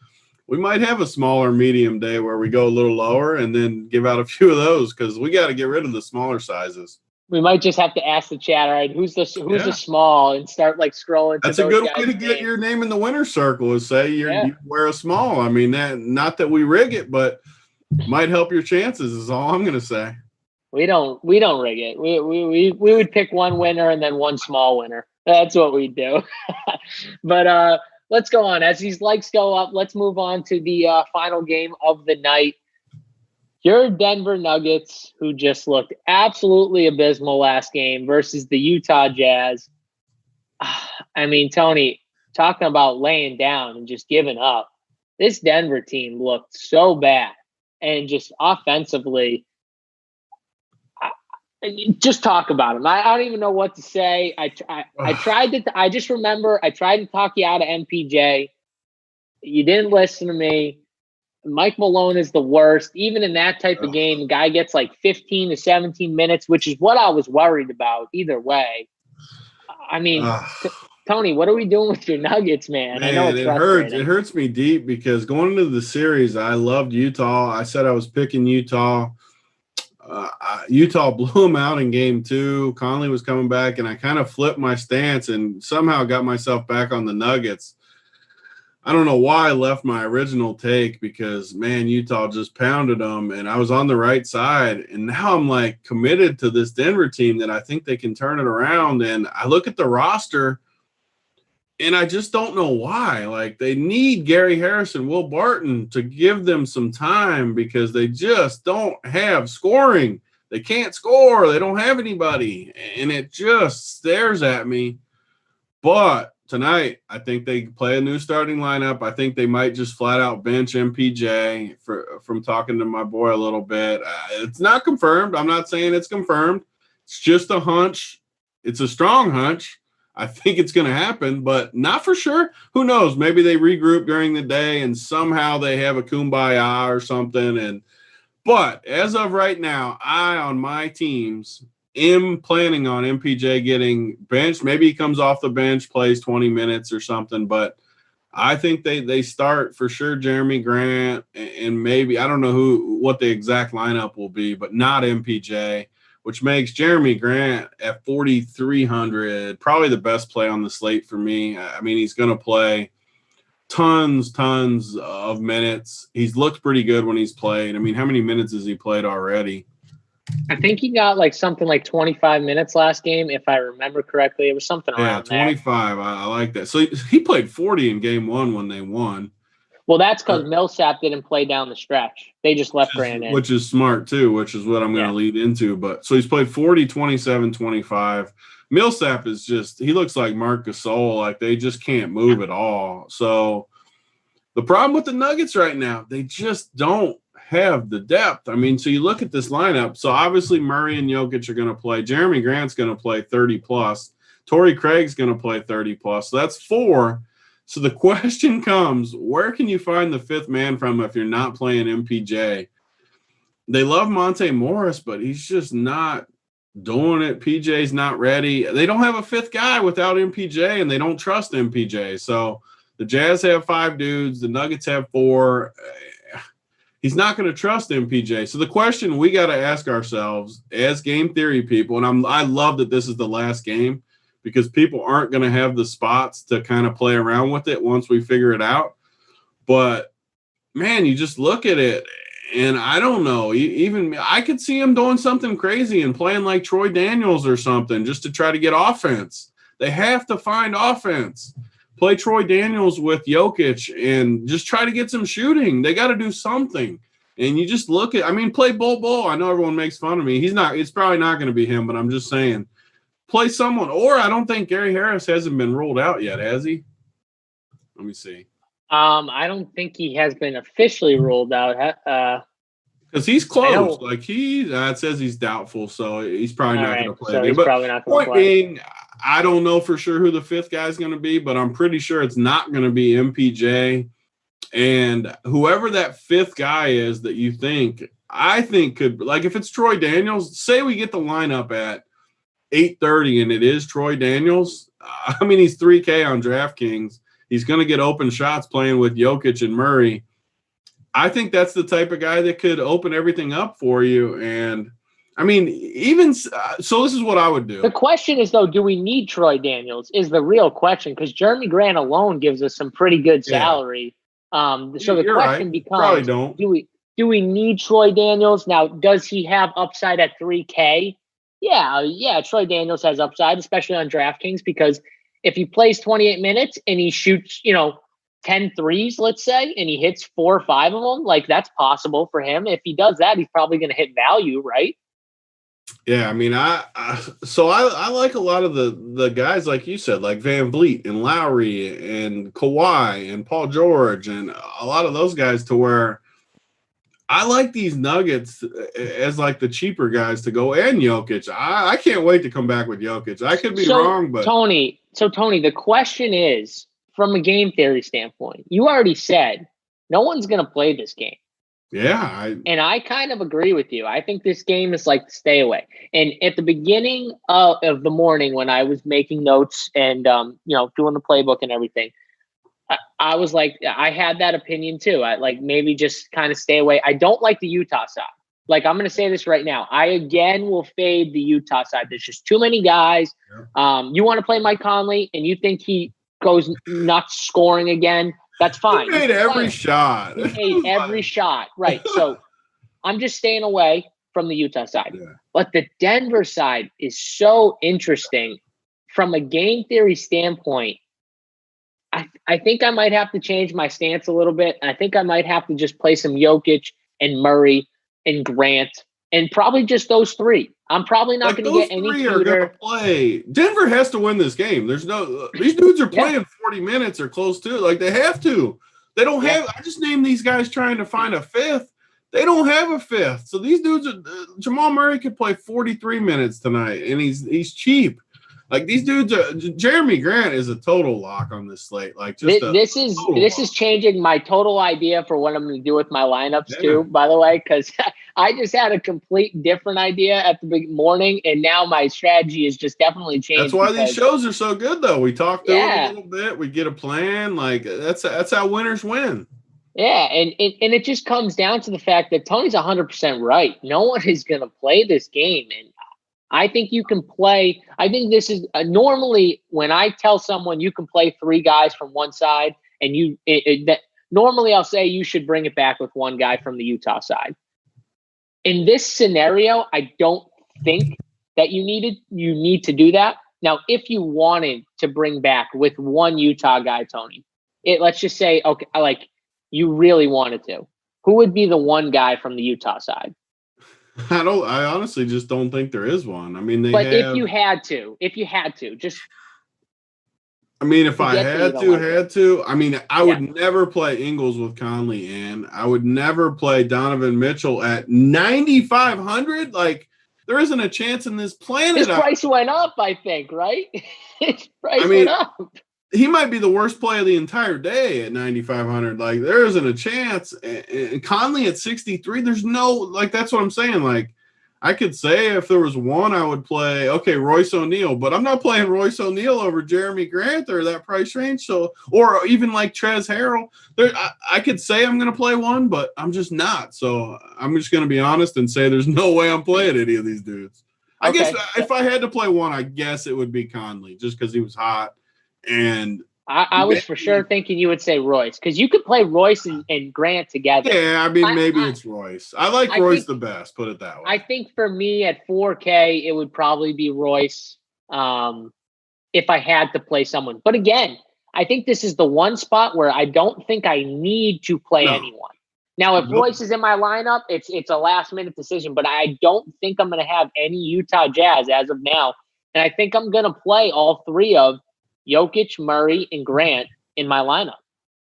we might have a smaller medium day where we go a little lower and then give out a few of those because we got to get rid of the smaller sizes. We might just have to ask the chat, all right, who's the small, and start like scrolling. That's a good way to get your name in the winner's circle is say you wear a small. I mean, not that we rig it, but might help your chances is all I'm going to say. We don't rig it. We would pick one winner and then one small winner. That's what we do. But let's go on. As these likes go up, let's move on to the final game of the night. Your Denver Nuggets, who just looked absolutely abysmal last game, versus the Utah Jazz. I mean, Tony, talking about laying down and just giving up. This Denver team looked so bad. And just offensively, just talk about them. I don't even know what to say. I just remember I tried to talk you out of MPJ. You didn't listen to me. Mike Malone is the worst. Even in that type of game, the guy gets like 15 to 17 minutes, which is what I was worried about either way. I mean, Tony, what are we doing with your Nuggets, man? I know it's frustrating. It hurts me deep because going into the series, I loved Utah. I said I was picking Utah. Utah blew them out in game 2. Conley was coming back, and I kind of flipped my stance and somehow got myself back on the Nuggets. I don't know why I left my original take because, man, Utah just pounded them, and I was on the right side. And now I'm, like, committed to this Denver team that I think they can turn it around. And I look at the roster, and I just don't know why. Like, they need Gary Harris and Will Barton to give them some time because they just don't have scoring. They can't score. They don't have anybody. And it just stares at me. But tonight, I think they play a new starting lineup. I think they might just flat out bench MPJ from talking to my boy a little bit. It's not confirmed. I'm not saying it's confirmed. It's just a hunch. It's a strong hunch. I think it's going to happen, but not for sure. Who knows? Maybe they regroup during the day and somehow they have a kumbaya or something. But as of right now, I, on my teams, am planning on MPJ getting benched. Maybe he comes off the bench, plays 20 minutes or something, but I think they start for sure Jeremy Grant and maybe, I don't know what the exact lineup will be, but not MPJ, which makes Jeremy Grant at 4,300 probably the best play on the slate for me. I mean, he's going to play tons of minutes. He's looked pretty good when he's played. I mean, how many minutes has he played already? I think he got like something like 25 minutes last game, if I remember correctly. It was something around 25. There. I like that. So he played 40 in game 1 when they won. Well, that's because Millsap didn't play down the stretch. They just left Grant in. Which is smart, too, which is what I'm going to lead into. But so he's played 40, 27, 25. Millsap is just – he looks like Marc Gasol. Like, they just can't move at all. So the problem with the Nuggets right now, they just don't have the depth. I mean, so you look at this lineup. So obviously Murray and Jokic are going to play. Jeremy Grant's going to play 30-plus. Torrey Craig's going to play 30-plus. So that's 4. So the question comes, where can you find the 5th man from if you're not playing MPJ? They love Monte Morris, but he's just not doing it. PJ's not ready. They don't have a 5th guy without MPJ, and they don't trust MPJ. So the Jazz have 5 dudes. The Nuggets have 4. He's not going to trust MPJ. So the question we got to ask ourselves as game theory people, and I love that this is the last game, because people aren't going to have the spots to kind of play around with it once we figure it out. But, man, you just look at it, and I don't know. Even I could see him doing something crazy and playing like Troy Daniels or something just to try to get offense. They have to find offense. Play Troy Daniels with Jokic and just try to get some shooting. They got to do something. And you just look at – I mean, play Bol. I know everyone makes fun of me. It's probably not going to be him, but I'm just saying – play someone, or I don't think Gary Harris hasn't been ruled out yet, has he? Let me see. I don't think he has been officially ruled out. Because he's close. Like it says he's doubtful, so he's probably not going to play. So he's probably not going to play. Point being, I don't know for sure who the 5th guy is going to be, but I'm pretty sure it's not going to be MPJ. And whoever that 5th guy is that you think, I think could, like if it's Troy Daniels, say we get the lineup at 8:30 and it is Troy Daniels. I mean, he's 3K on Draftkings. He's going to get open shots playing with Jokic and Murray. I think that's the type of guy that could open everything up for you. And I mean, even so, this is what I would do. The question is, though, do we need Troy Daniels is the real question, because Jeremy Grant alone gives us some pretty good salary. So the question becomes, probably don't. Do we need Troy Daniels? Now, does he have upside at 3K? Yeah, Troy Daniels has upside, especially on DraftKings, because if he plays 28 minutes and he shoots, 10 threes, let's say, and he hits 4 or 5 of them, like that's possible for him. If he does that, he's probably going to hit value, right? Yeah, I mean, I like a lot of the guys, like you said, like Van Vliet and Lowry and Kawhi and Paul George and a lot of those guys, to where I like these Nuggets as like the cheaper guys to go, and Jokic. I can't wait to come back with Jokic. I could be wrong, but Tony, the question is, from a game theory standpoint, you already said no one's going to play this game. Yeah. And I kind of agree with you. I think this game is like stay away. And at the beginning of the morning when I was making notes and, doing the playbook and everything, I was like, I had that opinion too. I like maybe just kind of stay away. I don't like the Utah side. Like, I'm going to say this right now. I, again, will fade the Utah side. There's just too many guys. Yeah. You want to play Mike Conley and you think he goes nuts scoring again, that's fine. He made every shot. He made every shot. Right. So I'm just staying away from the Utah side. Yeah. But the Denver side is so interesting. From a game theory standpoint, I think I might have to change my stance a little bit. I think I might have to just play some Jokic and Murray and Grant and probably just those three. I'm probably not going to get any cuter. Are going to play. Denver has to win this game. There's no these dudes are playing 40 minutes or close to it. Like, they have to. They don't have. I just named these guys trying to find a fifth. They don't have a fifth. So these dudes Jamal Murray could play 43 minutes tonight, and he's cheap. Like, these dudes Jeremy Grant is a total lock on this slate. Like, just this is changing my total idea for what I'm going to do with my lineups too, by the way, because I just had a complete different idea at the morning, and now my strategy is just definitely changed. That's why these shows are so good, though. We talk through it a little bit. We get a plan. Like, that's how winners win. Yeah, and it just comes down to the fact that Tony's 100% right. No one is going to play this game, and I think you can play. I think this is normally when I tell someone you can play three guys from one side, and normally I'll say you should bring it back with one guy from the Utah side. In this scenario, I don't think that you need to do that. Now, if you wanted to bring back with one Utah guy, Tony, let's just say, okay, like you really wanted to, who would be the one guy from the Utah side? I honestly just don't think there is one. I mean, if you had to, just. I mean, if I had to, I mean, I would never play Ingles with Conley in. I would never play Donovan Mitchell at 9,500. Like, there isn't a chance in this planet. His price went up, I think, right? His price went up. He might be the worst play of the entire day at 9,500. Like, there isn't a chance. And Conley at 63, there's no, like, that's what I'm saying. Like, I could say if there was one, I would play, Royce O'Neal, but I'm not playing Royce O'Neal over Jeremy Grant or that price range. So, or even like Trez Harrell. I could say I'm going to play one, but I'm just not. So I'm just going to be honest and say there's no way I'm playing any of these dudes. I guess if I had to play one, I guess it would be Conley just because he was hot. And I was for sure thinking you would say Royce because you could play Royce and Grant together. Yeah, I mean, maybe it's Royce. I like Royce the best, put it that way. I think for me at 4K, it would probably be Royce if I had to play someone. But again, I think this is the one spot where I don't think I need to play anyone. Now, if Royce is in my lineup, it's a last-minute decision, but I don't think I'm going to have any Utah Jazz as of now. And I think I'm going to play all three of Jokic, Murray, and Grant in my lineup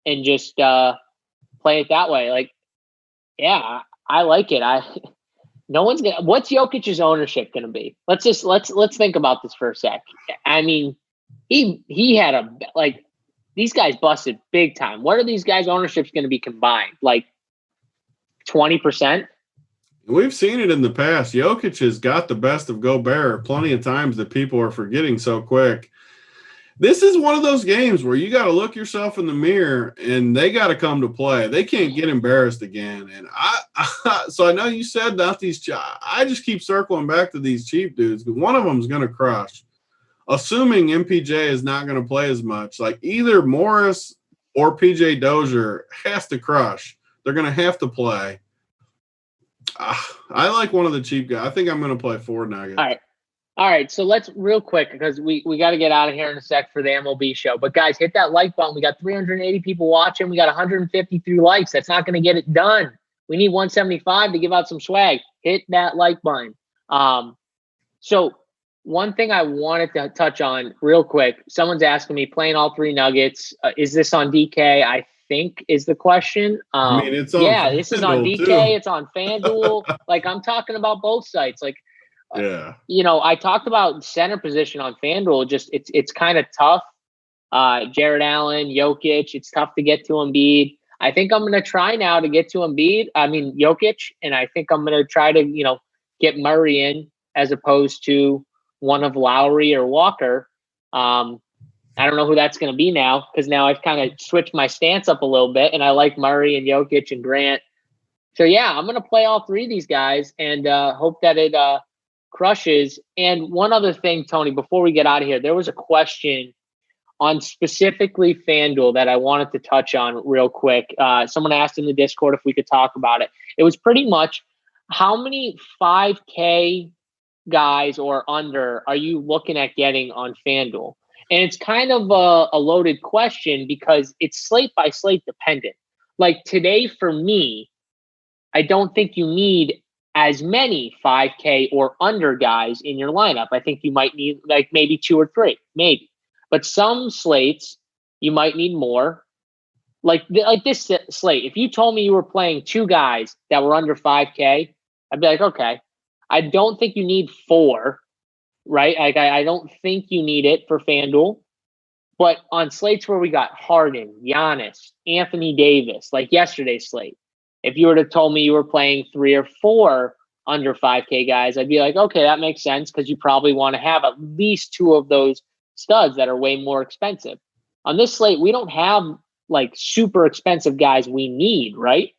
and just play it that way. Like, yeah, I like it. What's Jokic's ownership going to be? Let's think about this for a sec. I mean, he had these guys busted big time. What are these guys' ownerships going to be combined? Like 20%? We've seen it in the past. Jokic has got the best of Gobert plenty of times that people are forgetting so quick. This is one of those games where you got to look yourself in the mirror and they got to come to play. They can't get embarrassed again. And so I know you said not these. I just keep circling back to these cheap dudes. One of them is going to crush. Assuming MPJ is not going to play as much, like either Morris or PJ Dozier has to crush. They're going to have to play. I like one of the cheap guys. I think I'm going to play 4 Nuggets. All right, so let's real quick because we got to get out of here in a sec for the MLB show. But guys, hit that like button. We got 380 people watching. We got 153 likes. That's not going to get it done. We need 175 to give out some swag. Hit that like button. So one thing I wanted to touch on real quick. Someone's asking me playing all 3 Nuggets. Is this on DK? I think is the question. I mean, it's on this is on DK. Too. It's on FanDuel. Like I'm talking about both sites. Like. Yeah. I talked about center position on FanDuel. Just it's kind of tough. Jared Allen, Jokic, it's tough to get to Embiid. I think I'm going to try now to get to Jokic, and I think I'm going to try to, get Murray in as opposed to one of Lowry or Walker. I don't know who that's going to be now, because now I've kind of switched my stance up a little bit, and I like Murray and Jokic and Grant. So, yeah, I'm going to play all three of these guys and hope that it crushes. And one other thing, Tony, before we get out of here, there was a question on specifically FanDuel that I wanted to touch on real quick. Someone asked in the Discord if we could talk about it. It was pretty much, how many 5K guys or under are you looking at getting on FanDuel? And it's kind of a loaded question because it's slate by slate dependent. Like today for me, I don't think you need as many 5K or under guys in your lineup. I think you might need like maybe 2 or 3, maybe. But some slates, you might need more. Like this slate, if you told me you were playing 2 guys that were under 5K, I'd be like, okay. I don't think you need 4, right? Like I don't think you need it for FanDuel. But on slates where we got Harden, Giannis, Anthony Davis, like yesterday's slate, if you were to told me you were playing 3 or 4 under 5K guys, I'd be like, okay, that makes sense, because you probably want to have at least 2 of those studs that are way more expensive. On this slate, we don't have like super expensive guys we need, right?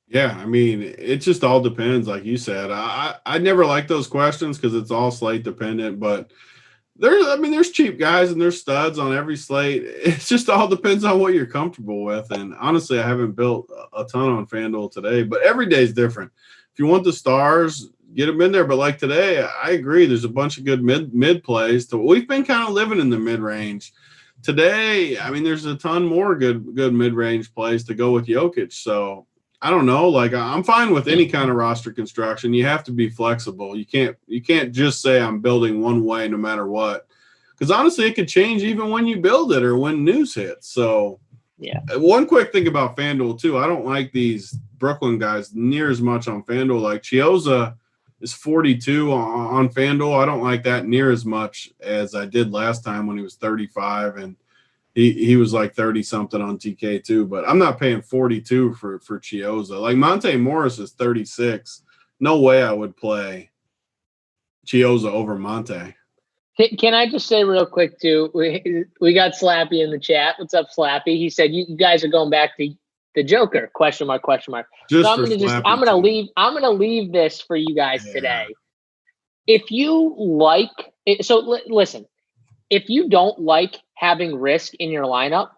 Yeah, I mean, it just all depends, like you said. I never like those questions because it's all slate dependent, but there's cheap guys and there's studs on every slate. It just all depends on what you're comfortable with. And honestly, I haven't built a ton on FanDuel today, but every day is different. If you want the stars, get them in there. But like today, I agree. There's a bunch of good mid plays. We've been kind of living in the mid range. Today, I mean, there's a ton more good mid range plays to go with Jokic. So I don't know. Like I'm fine with any kind of roster construction. You have to be flexible. You can't just say I'm building one way no matter what. Because honestly, it could change even when you build it or when news hits. So yeah. One quick thing about FanDuel too. I don't like these Brooklyn guys near as much on FanDuel. Like Chioza is 42 on FanDuel. I don't like that near as much as I did last time when he was 35 and he was like 30 something on TK too, but I'm not paying 42 for Chioza. Like Monte Morris is 36. No way I would play Chioza over Monte. Can I just say real quick too? We got Slappy in the chat. What's up, Slappy? He said you guys are going back to the Joker? Question mark? Just so I'm gonna leave this for you guys today. If you like, listen. If you don't like having risk in your lineup,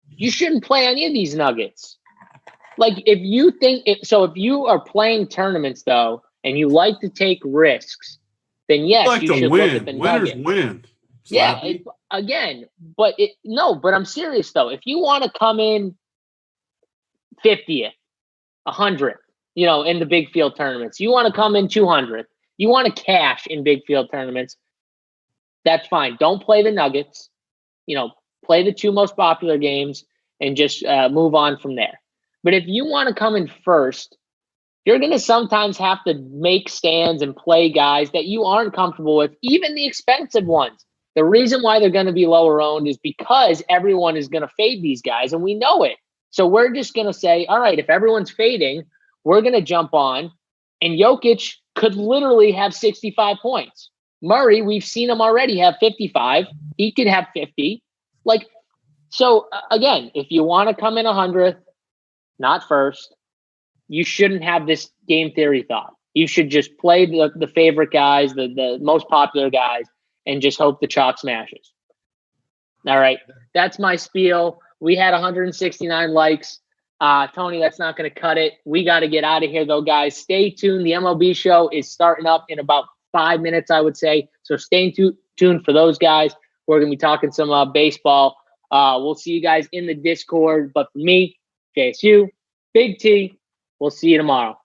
you shouldn't play any of these Nuggets. Like if you if you are playing tournaments though, and you like to take risks, then yes, you should look at the Winners Nuggets. win. Yeah, but I'm serious though. If you want to come in 50th, 100th, in the big field tournaments, you want to come in 200th, you want to cash in big field tournaments, that's fine. Don't play the Nuggets. Play the 2 most popular games and just move on from there. But if you want to come in first, you're going to sometimes have to make stands and play guys that you aren't comfortable with, even the expensive ones. The reason why they're going to be lower owned is because everyone is going to fade these guys, and we know it. So we're just going to say, all right, if everyone's fading, we're going to jump on, and Jokic could literally have 65 points. Murray, we've seen him already have 55. He could have 50. Again, if you want to come in 100th, not first, you shouldn't have this game theory thought. You should just play the favorite guys, the most popular guys, and just hope the chalk smashes. All right. That's my spiel. We had 169 likes. Tony, that's not going to cut it. We got to get out of here, though, guys. Stay tuned. The MLB show is starting up in about 5 minutes, I would say. So stay tuned for those guys. We're going to be talking some baseball. We'll see you guys in the Discord. But for me, JSU, Big T, we'll see you tomorrow.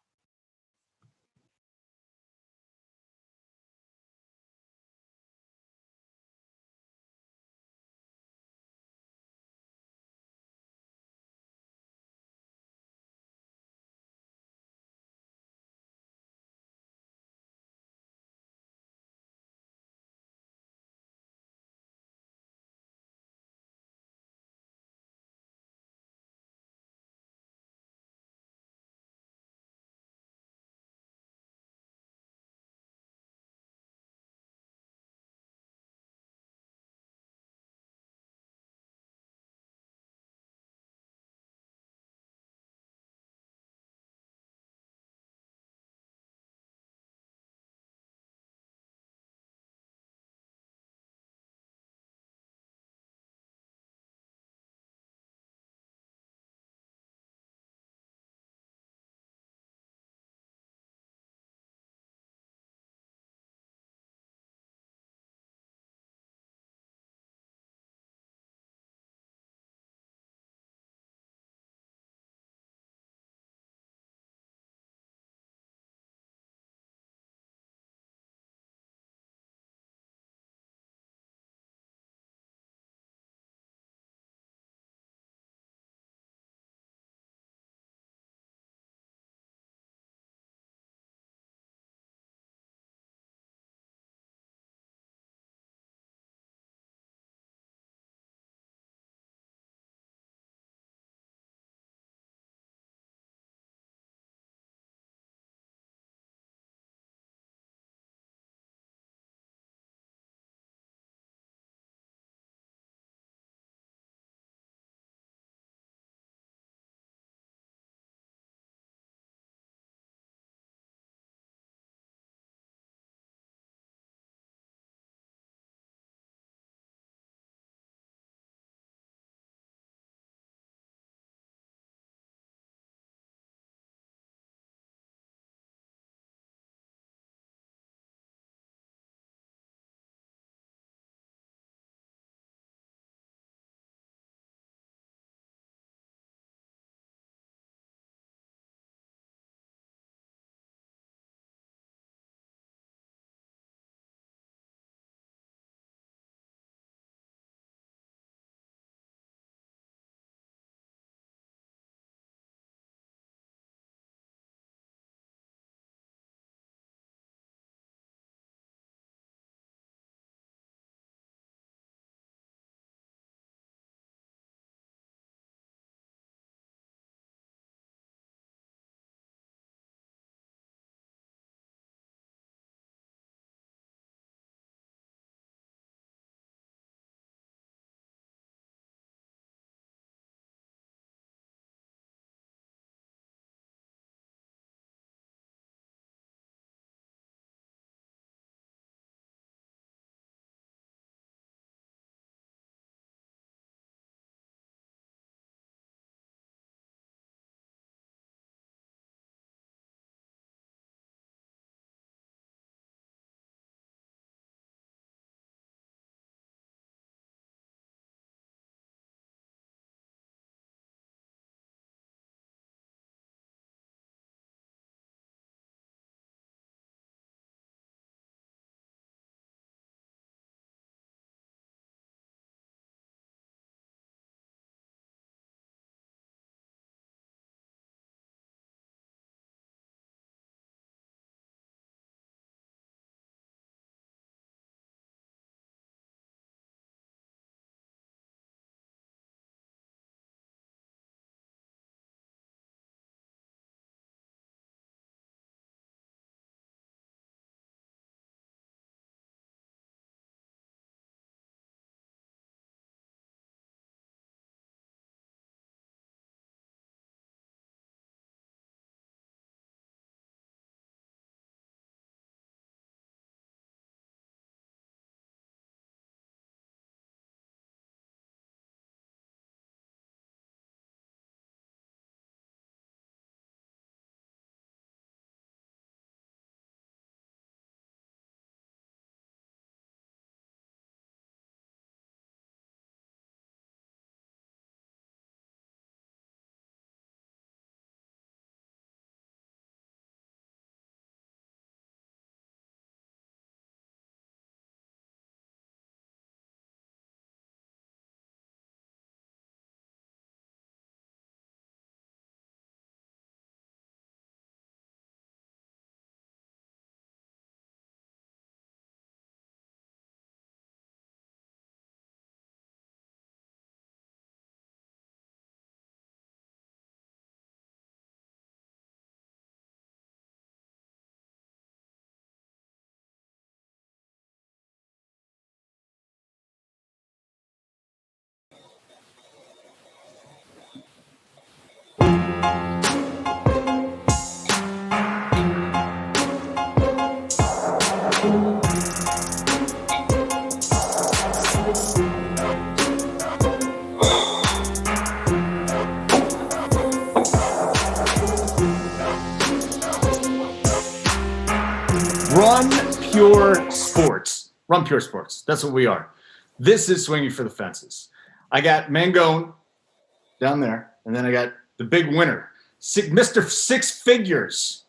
Run Pure Sports. Run Pure Sports. That's what we are. This is Swinging for the Fences. I got Mangone down there, and then I got the big winner, Mr. Six Figures,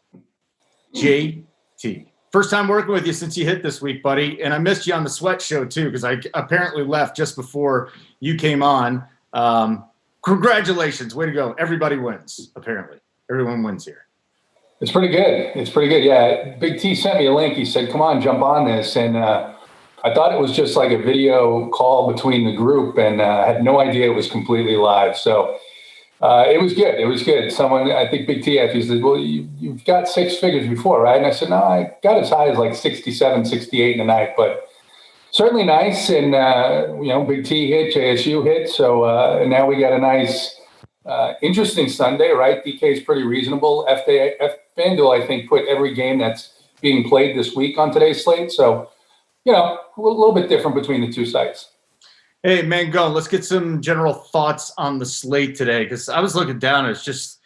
JT. First time working with you since you hit this week, buddy, and I missed you on the Sweat Show too because I apparently left just before you came on. Congratulations. Way to go. Everybody wins, apparently. Everyone wins here. It's pretty good. It's pretty good. Yeah. Big T sent me a link. He said, come on, jump on this. And I thought it was just like a video call between the group and I had no idea it was completely live. So it was good. It was good. Someone, I think Big T asked, he said, well, you've got six figures before, right? And I said, no, I got as high as like 67, 68 in the night, but certainly nice. And, Big T hit, JSU hit. So now we got a nice, interesting Sunday, right? DK is pretty reasonable. FanDuel, I think, put every game that's being played this week on today's slate. So, a little bit different between the two sites. Hey, Mangone, let's get some general thoughts on the slate today because I was looking down. It's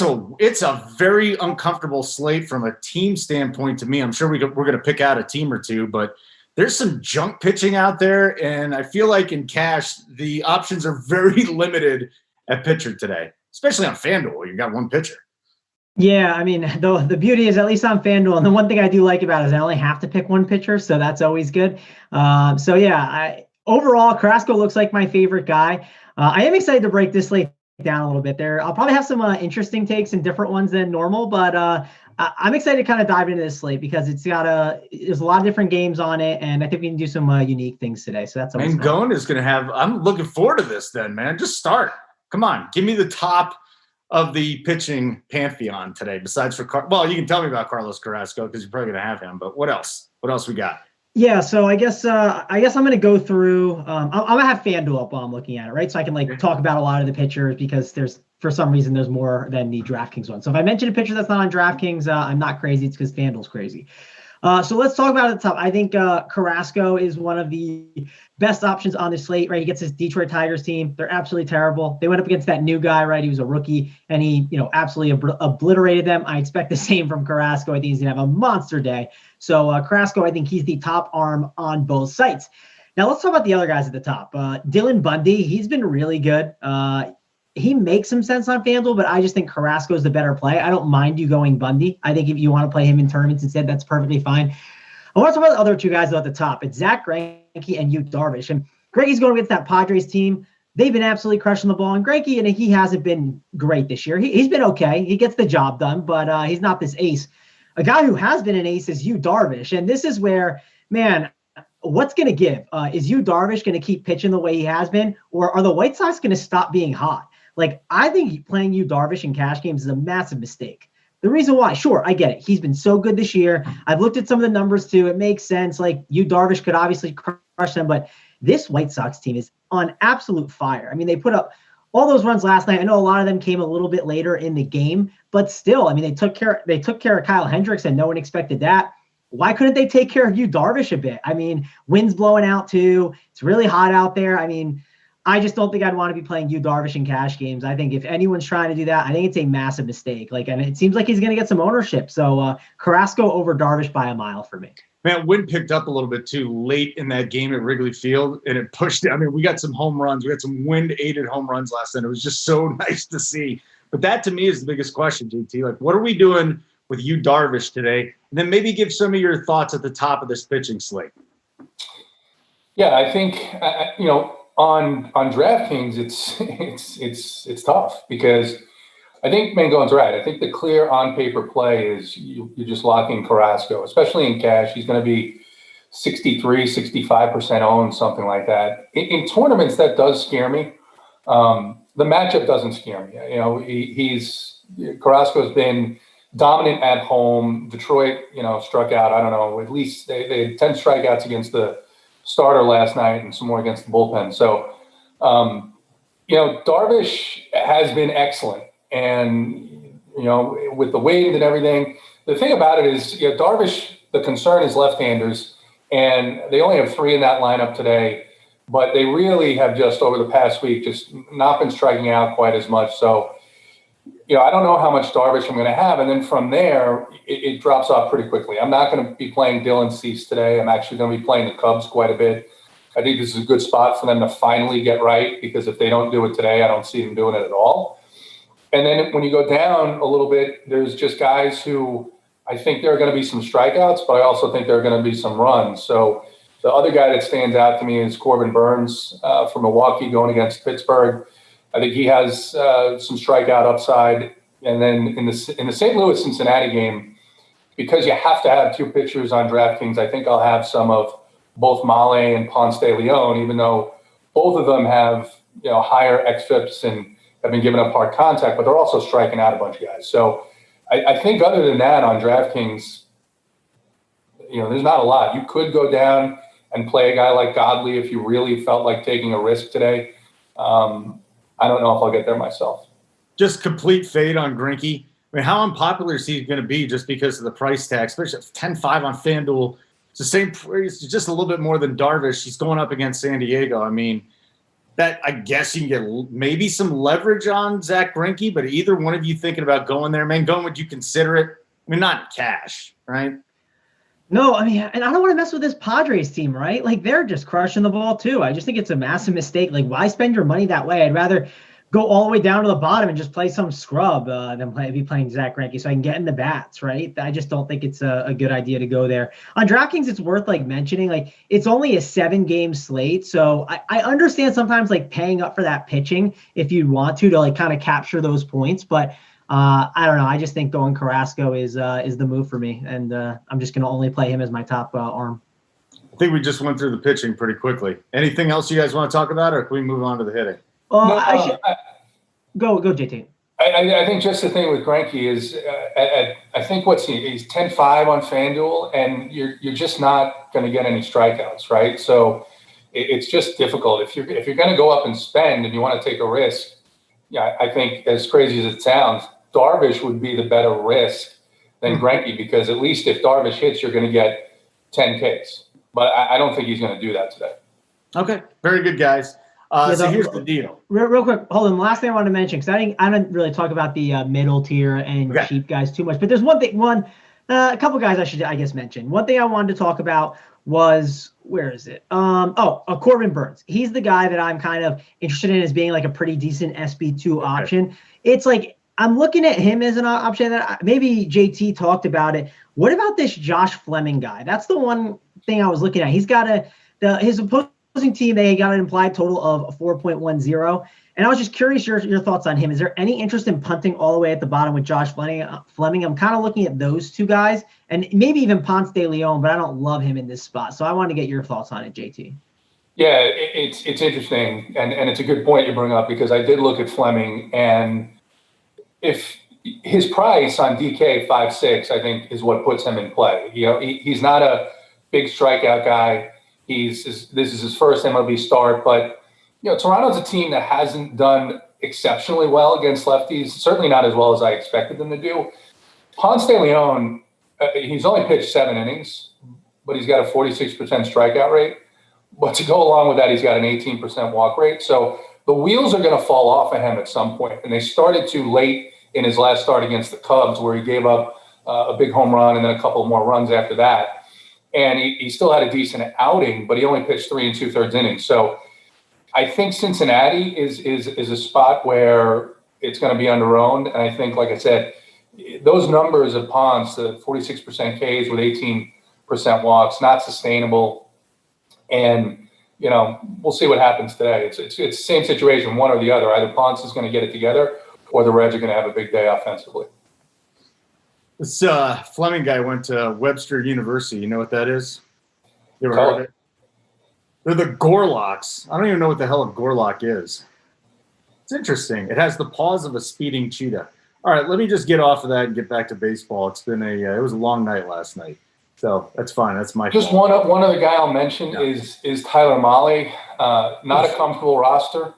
a very uncomfortable slate from a team standpoint to me. I'm sure we're going to pick out a team or two, but there's some junk pitching out there, and I feel like in cash, the options are very limited at pitcher today, especially on FanDuel. You got one pitcher. Yeah, I mean, the beauty is at least on FanDuel, and the one thing I do like about it is I only have to pick one pitcher, so that's always good. Overall, Carrasco looks like my favorite guy. I am excited to break this slate down a little bit there. I'll probably have some interesting takes and different ones than normal, but I'm excited to kind of dive into this slate because there's a lot of different games on it, and I think we can do some unique things today. So that's Mangone is going to have. I'm looking forward to this. Then, man, just start. Come on, give me the top of the pitching pantheon today. Besides for you can tell me about Carlos Carrasco because you're probably going to have him. But what else? What else we got? Yeah, so I guess I'm going to go through. I'm going to have FanDuel up while I'm looking at it, right? So I can talk about a lot of the pitchers because for some reason there's more than the DraftKings one. So if I mention a pitcher that's not on DraftKings, I'm not crazy. It's because FanDuel's crazy. So let's talk about it at the top. I think Carrasco is one of the best options on the slate, right? He gets his Detroit Tigers team. They're absolutely terrible. They went up against that new guy, right? He was a rookie, and he, absolutely obliterated them. I expect the same from Carrasco. I think he's going to have a monster day. So Carrasco, I think he's the top arm on both sites. Now let's talk about the other guys at the top. Dylan Bundy, he's been really good. He makes some sense on FanDuel, but I just think Carrasco is the better play. I don't mind you going Bundy. I think if you want to play him in tournaments instead, that's perfectly fine. I want to talk about the other two guys at the top. It's Zach Greinke and Yu Darvish. And Greinke's going against that Padres team. They've been absolutely crushing the ball. And Greinke, and he hasn't been great this year. He's been okay. He gets the job done, but he's not this ace. A guy who has been an ace is Yu Darvish. And this is where, man, what's going to give? Is Yu Darvish going to keep pitching the way he has been? Or are the White Sox going to stop being hot? I think playing Yu Darvish in cash games is a massive mistake. The reason why, sure, I get it. He's been so good this year. I've looked at some of the numbers too. It makes sense. Yu Darvish could obviously crush them, but this White Sox team is on absolute fire. I mean, they put up all those runs last night. I know a lot of them came a little bit later in the game, but still, I mean, they took care of Kyle Hendricks, and no one expected that. Why couldn't they take care of Yu Darvish a bit? I mean, wind's blowing out too. It's really hot out there. I mean, I just don't think I'd want to be playing Yu Darvish in cash games. I think if anyone's trying to do that, I think it's a massive mistake. And it seems like he's going to get some ownership. So Carrasco over Darvish by a mile for me. Man, wind picked up a little bit too late in that game at Wrigley Field, and it pushed. I mean, we got some home runs. We had some wind-aided home runs last night. It was just so nice to see. But that, to me, is the biggest question, JT. What are we doing with Yu Darvish today? And then maybe give some of your thoughts at the top of this pitching slate. Yeah, I think on DraftKings, it's tough because I think Mangone's right. I think the clear on-paper play is you're just locking Carrasco, especially in cash. He's going to be 63, 65% owned, something like that. In tournaments, that does scare me. The matchup doesn't scare me. Carrasco's been dominant at home. Detroit, struck out, I don't know, at least they had 10 strikeouts against the starter last night and some more against the bullpen. So, Darvish has been excellent. And, with the wind and everything, the thing about it is, Darvish, the concern is left-handers, and they only have 3 in that lineup today, but they really have just over the past week just not been striking out quite as much. So, I don't know how much Darvish I'm going to have. And then from there, it drops off pretty quickly. I'm not going to be playing Dylan Cease today. I'm actually going to be playing the Cubs quite a bit. I think this is a good spot for them to finally get right, because if they don't do it today, I don't see them doing it at all. And then when you go down a little bit, there's just guys who I think there are going to be some strikeouts, but I also think there are going to be some runs. So the other guy that stands out to me is Corbin Burns from Milwaukee going against Pittsburgh. I think he has some strikeout upside. And then in the St. Louis-Cincinnati game, because you have to have two pitchers on DraftKings, I think I'll have some of both Mlb and Ponce de Leon, even though both of them have higher xFIPs and have been giving up hard contact, but they're also striking out a bunch of guys. So I think other than that on DraftKings, there's not a lot. You could go down and play a guy like Godley if you really felt like taking a risk today. I don't know if I'll get there myself. Just complete fade on Greinke. I mean, how unpopular is he going to be just because of the price tag, especially 10-5 on FanDuel? It's the same price, just a little bit more than Darvish. He's going up against San Diego. I mean, that I guess you can get maybe some leverage on Zach Greinke, but either one of you thinking about going there, Mangone, would you consider it? I mean, not cash, right? No, I mean, and I don't want to mess with this Padres team, right? Like, they're just crushing the ball too. I just think it's a massive mistake. Like, why spend your money that way? I'd rather go all the way down to the bottom and just play some scrub than be playing Zach Greinke so I can get in the bats, right? I just don't think it's a good idea to go there. On DraftKings, it's worth mentioning, it's only a 7-game slate. So I understand sometimes paying up for that pitching if you want to kind of capture those points. But I don't know. I just think going Carrasco is the move for me. And I'm just going to only play him as my top arm. I think we just went through the pitching pretty quickly. Anything else you guys want to talk about, or can we move on to the hitting? Go, JT. I think just the thing with Greinke is I think he's 10-5 on FanDuel, and you're just not going to get any strikeouts, right? So it's just difficult. If you're going to go up and spend and you want to take a risk, I think, as crazy as it sounds, Darvish would be the better risk than Greinke, because at least if Darvish hits, you're going to get 10 Ks. But I don't think he's going to do that today. Okay, very good, guys. So here's the deal. Real quick, Holden, the last thing I wanted to mention, because I didn't really talk about the middle tier and cheap guys too much, but there's a couple guys I should, I guess, mention. One thing I wanted to talk about was, where is it? Corbin Burns. He's the guy that I'm kind of interested in as being a pretty decent SB2 option. It's I'm looking at him as an option that maybe JT talked about it. What about this Josh Fleming guy? That's the one thing I was looking at. He's got his opposing team, they got an implied total of 4.10. And I was just curious your thoughts on him. Is there any interest in punting all the way at the bottom with Josh Fleming? I'm kind of looking at those two guys and maybe even Ponce de Leon, but I don't love him in this spot. So I want to get your thoughts on it, JT. Yeah, it's interesting. And it's a good point you bring up, because I did look at Fleming, and if his price on DK 5.6, I think, is what puts him in play. He's not a big strikeout guy. This is his first MLB start, but Toronto's a team that hasn't done exceptionally well against lefties. Certainly not as well as I expected them to do. Ponce de Leon, he's only pitched 7 innings, but he's got a 46% strikeout rate. But to go along with that, he's got an 18% walk rate. So the wheels are going to fall off of him at some point. And they started too late in his last start against the Cubs, where he gave up a big home run and then a couple more runs after that. And he still had a decent outing, but he only pitched 3 2/3 innings. So I think Cincinnati is a spot where it's going to be underowned. And I think, like I said, those numbers of Ponce, the 46% Ks with 18% walks, not sustainable. And, we'll see what happens today. It's the same situation, one or the other. Either Ponce is going to get it together, or the Reds are going to have a big day offensively. This Fleming guy went to Webster University. You know what that is? You ever heard of it? They're the Gorlocks. I don't even know what the hell a Gorlock is. It's interesting. It has the paws of a speeding cheetah. All right, let me just get off of that and get back to baseball. It's been it was a long night last night. So that's fine. That's my just fault. One other guy I'll mention is Tyler Mahle. Not a comfortable roster.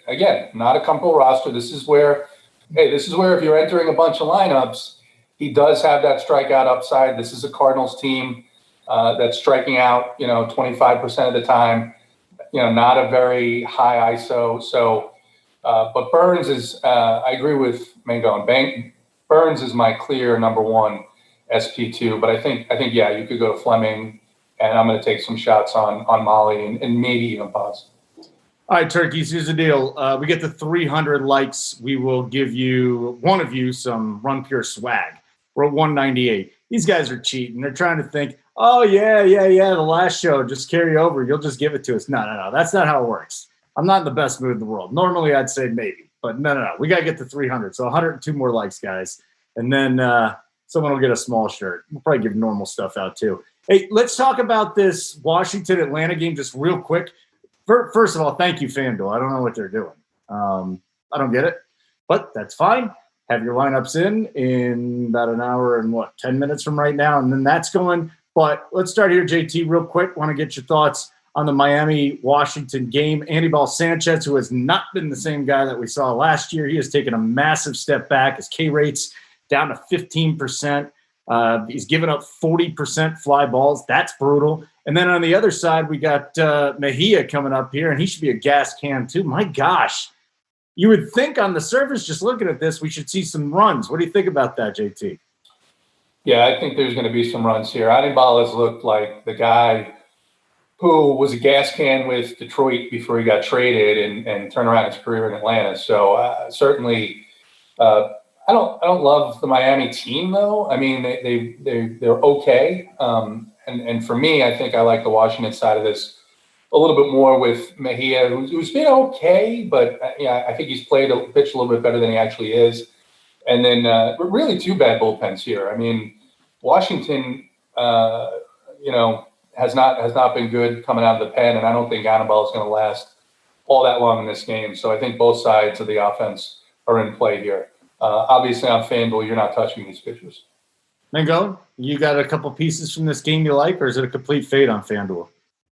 Again, not a comfortable roster. This is where if you're entering a bunch of lineups, he does have that strikeout upside. This is a Cardinals team that's striking out, 25% of the time. Not a very high ISO. So, but Burns is. I agree with Mangone. Burns is my clear number one SP2, but I think yeah, you could go to Fleming, and I'm going to take some shots on Molly and maybe even Pods. All right, turkeys, here's the deal. We get to 300 likes. We will give one of you some Run Pure swag. We're at 198. These guys are cheating. They're trying to think, oh, yeah, the last show, just carry over. You'll just give it to us. No. That's not how it works. I'm not in the best mood in the world. Normally, I'd say maybe. But no. We got to get to 300. So 102 more likes, guys. And then someone will get a small shirt. We'll probably give normal stuff out, too. Hey, let's talk about this Washington-Atlanta game just real quick. First of all, thank you, FanDuel. I don't know what they're doing. I don't get it. But that's fine. Have your lineups in about an hour and 10 minutes from right now, and then that's going. But let's start here, JT, real quick. Want to get your thoughts on the Miami-Washington game. Anibal Sanchez, who has not been the same guy that we saw last year. He has taken a massive step back. His K rate's down to 15%. He's given up 40% fly balls. That's brutal. And then on the other side, we got Mejia coming up here, and he should be a gas can too. My gosh. You would think on the surface, just looking at this, we should see some runs. What do you think about that, JT? Yeah, I think there's going to be some runs here. Anibal has looked like the guy who was a gas can with Detroit before he got traded and turned around his career in Atlanta. So certainly, I don't love the Miami team though. I mean, they're okay. And for me, I think I like the Washington side of this a little bit more with Mejia, who's been okay, but I think he's pitched a little bit better than he actually is. And then really two bad bullpens here. I mean, Washington, has not been good coming out of the pen, and I don't think Anibal is going to last all that long in this game. So I think both sides of the offense are in play here. Obviously, on FanDuel, you're not touching these pitchers. Mangone, you got a couple pieces from this game you like, or is it a complete fade on FanDuel?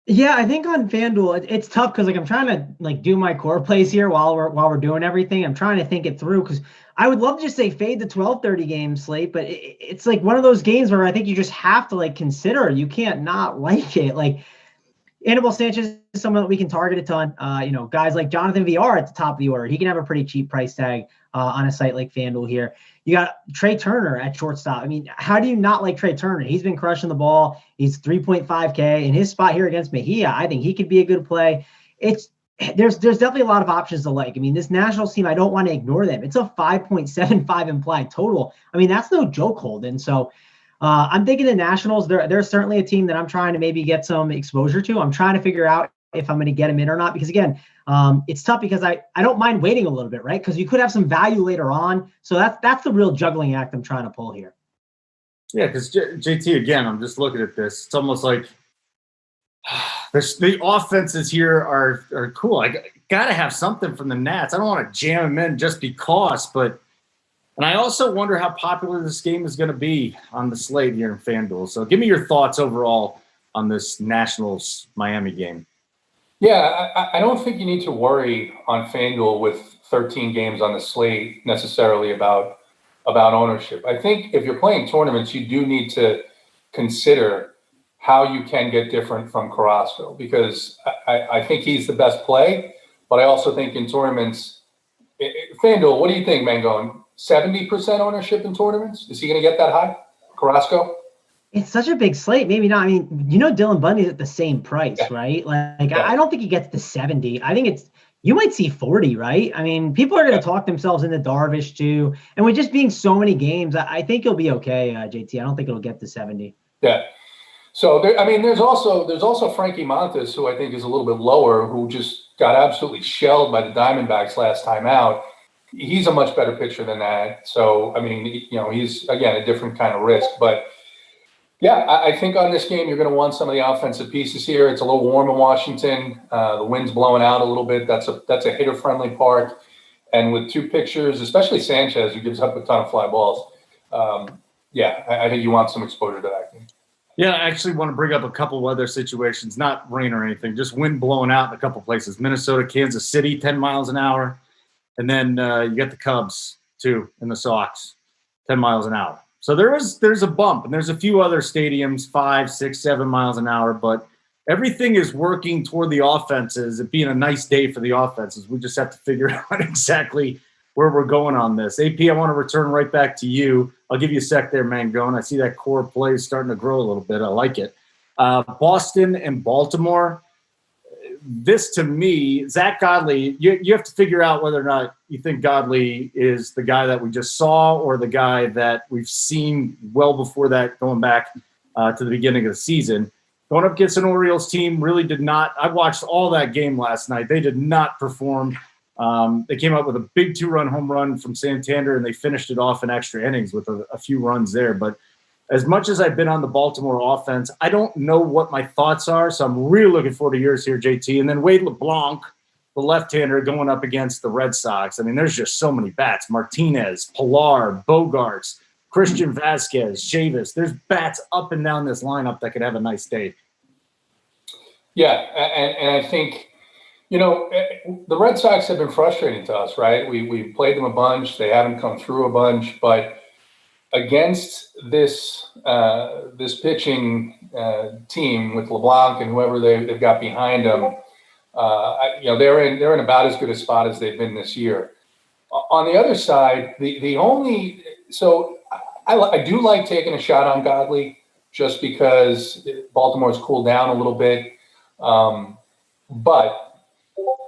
Yeah, I think on FanDuel it's tough because I'm trying to do my core plays here while we're doing everything. I'm trying to think it through because I would love to just say fade the 12:30 game slate, but it's like one of those games where I think you just have to consider. You can't not like it. Anibal Sanchez is someone that we can target a ton. Guys like Jonathan VR at the top of the order. He can have a pretty cheap price tag on a site like FanDuel here. You got Trey Turner at shortstop. I mean, how do you not like Trey Turner? He's been crushing the ball. He's 3.5K in his spot here against Mejia. I think he could be a good play. There's definitely a lot of options to like. I mean, this Nationals team, I don't want to ignore them. It's a 5.75 implied total. I mean, that's no joke, Holden. So I'm thinking the Nationals, they're certainly a team that I'm trying to maybe get some exposure to. I'm trying to figure out if I'm going to get them in or not, because again, it's tough because I don't mind waiting a little bit, right? Because you could have some value later on. So that's the real juggling act I'm trying to pull here. Yeah, because JT, again, I'm just looking at this. It's almost like the offenses here are cool. I got to have something from the Nats. I don't want to jam them in just because, and I also wonder how popular this game is going to be on the slate here in FanDuel. So give me your thoughts overall on this Nationals-Miami game. Yeah, I don't think you need to worry on FanDuel with 13 games on the slate necessarily about ownership. I think if you're playing tournaments, you do need to consider how you can get different from Carrasco, because I think he's the best play, but I also think in tournaments, FanDuel, what do you think, Mangone? 70% ownership in tournaments? Is he going to get that high, Carrasco? It's such a big slate. Maybe not. I mean, Dylan Bundy's at the same price, right? I don't think he gets to 70. I think you might see 40, right? I mean, people are going to talk themselves into Darvish too. And with just being so many games, I think he'll be okay, JT. I don't think it'll get to 70. Yeah. So, there's also Frankie Montas, who I think is a little bit lower, who just got absolutely shelled by the Diamondbacks last time out. He's a much better pitcher than that. So, he's, again, a different kind of risk. But, yeah, I think on this game you're going to want some of the offensive pieces here. It's a little warm in Washington. The wind's blowing out a little bit. That's a hitter-friendly park. And with two pitchers, especially Sanchez, who gives up a ton of fly balls, I think you want some exposure to that game. Yeah, I actually want to bring up a couple of other situations, not rain or anything, just wind blowing out in a couple places. Minnesota, Kansas City, 10 miles an hour. And then you get the Cubs, too, and the Sox, 10 miles an hour. So there's a bump, and there's a few other stadiums, 5, 6, 7 miles an hour, but everything is working toward the offenses. It being a nice day for the offenses. We just have to figure out exactly where we're going on this. AP, I want to return right back to you. I'll give you a sec there, Mangone. I see that core play starting to grow a little bit. I like it. Boston and Baltimore. This, to me, Zach Godley, you have to figure out whether or not you think Godley is the guy that we just saw or the guy that we've seen well before that, going back to the beginning of the season. Going up against an Orioles team really did not – I watched all that game last night. They did not perform. They came up with a big 2-run home run from Santander, and they finished it off in extra innings with a few runs there. But as much as I've been on the Baltimore offense, I don't know what my thoughts are, so I'm really looking forward to yours here, JT. And then Wade LeBlanc, the left-hander, going up against the Red Sox. I mean, there's just so many bats. Martinez, Pilar, Bogarts, Christian Vasquez, Chavis. There's bats up and down this lineup that could have a nice day. Yeah, and I think, the Red Sox have been frustrating to us, right? We've played them a bunch. They haven't come through a bunch, but against this pitching team with LeBlanc and whoever they've got behind them, they're in about as good a spot as they've been this year. On the other side, I do like taking a shot on Godley just because Baltimore's cooled down a little bit, but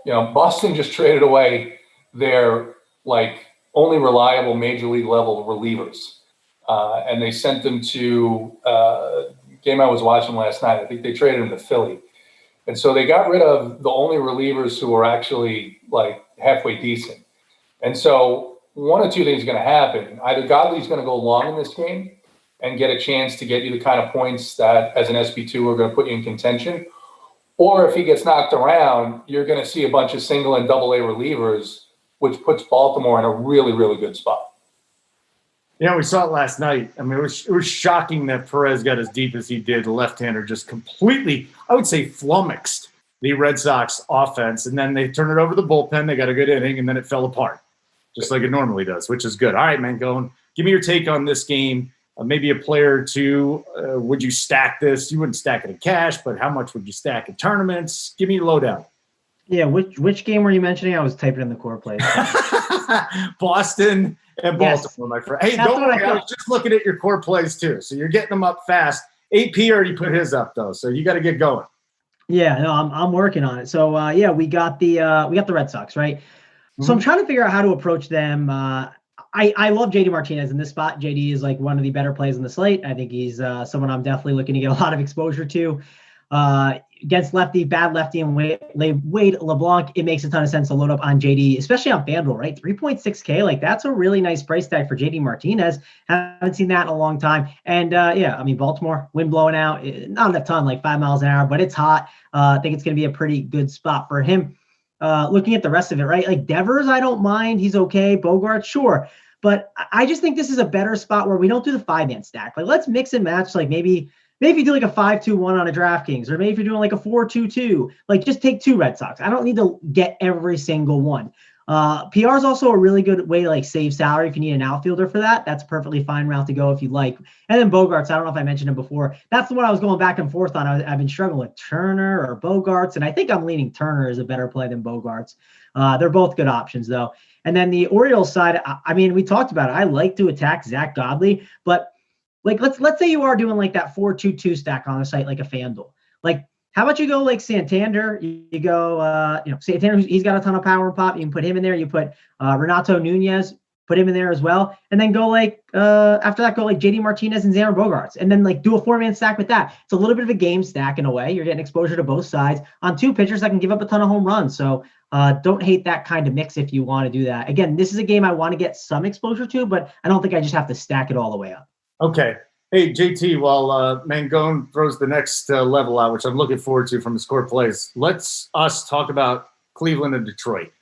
Boston just traded away their only reliable major league level relievers. And they sent them to game I was watching last night. I think they traded them to Philly. And so they got rid of the only relievers who were actually halfway decent. And so one of two things is going to happen. Either Godley's going to go long in this game and get a chance to get you the kind of points that as an SP2 are going to put you in contention. Or if he gets knocked around, you're going to see a bunch of single and double A relievers, which puts Baltimore in a really, really good spot. Yeah, we saw it last night. I mean, it was shocking that Perez got as deep as he did. The left-hander just completely, I would say, flummoxed the Red Sox offense. And then they turned it over to the bullpen. They got a good inning, and then it fell apart, just like it normally does, which is good. All right, Mangone, give me your take on this game. Maybe a player or two. Would you stack this? You wouldn't stack it in cash, but how much would you stack in tournaments? Give me your lowdown. Yeah, which game were you mentioning? I was typing in the core plays. Boston and Baltimore, my friend. Hey, don't worry. I was just looking at your core plays too. So you're getting them up fast. AP already put his up though, so you got to get going. Yeah, no, I'm working on it. So we got the Red Sox, right? Mm-hmm. So I'm trying to figure out how to approach them. I love JD Martinez in this spot. JD is one of the better plays in the slate. I think he's someone I'm definitely looking to get a lot of exposure to. Against bad lefty, and Wade LeBlanc, it makes a ton of sense to load up on JD, especially on FanDuel, right? 3.6K, that's a really nice price tag for JD Martinez. Haven't seen that in a long time. And Baltimore, wind blowing out, not a ton, 5 miles an hour, but it's hot. I think it's going to be a pretty good spot for him. Looking at the rest of it, right? Devers, I don't mind. He's okay. Bogart, sure. But I just think this is a better spot where we don't do the 5-man stack. Let's mix and match, maybe if you do a 5-2-1 on a Draftkings, or maybe if you're doing a 4-2-2, just take 2 Red Sox. I don't need to get every single one. PR is also a really good way to save salary if you need an outfielder for that. That's a perfectly fine route to go if you'd like. And then Bogarts, I don't know if I mentioned him before. That's the one I was going back and forth on. I've been struggling with Turner or Bogarts, and I think I'm leaning Turner as a better play than Bogarts. They're both good options though. And then the Orioles side, we talked about it. I like to attack Zach Godley, but let's say you are doing that 4-2-2 stack on the site, like a FanDuel. How about you go Santander? You go, Santander, he's got a ton of power and pop. You can put him in there. You put Renato Nunez, put him in there as well. And then go after that, go JD Martinez and Xander Bogaerts. And then do a 4-man stack with that. It's a little bit of a game stack in a way. You're getting exposure to both sides on 2 pitchers that can give up a ton of home runs. So don't hate that kind of mix if you want to do that. Again, this is a game I want to get some exposure to, but I don't think I just have to stack it all the way up. Okay. Hey, JT, while Mangone throws the next level out, which I'm looking forward to from his core plays, let's talk about Cleveland and Detroit.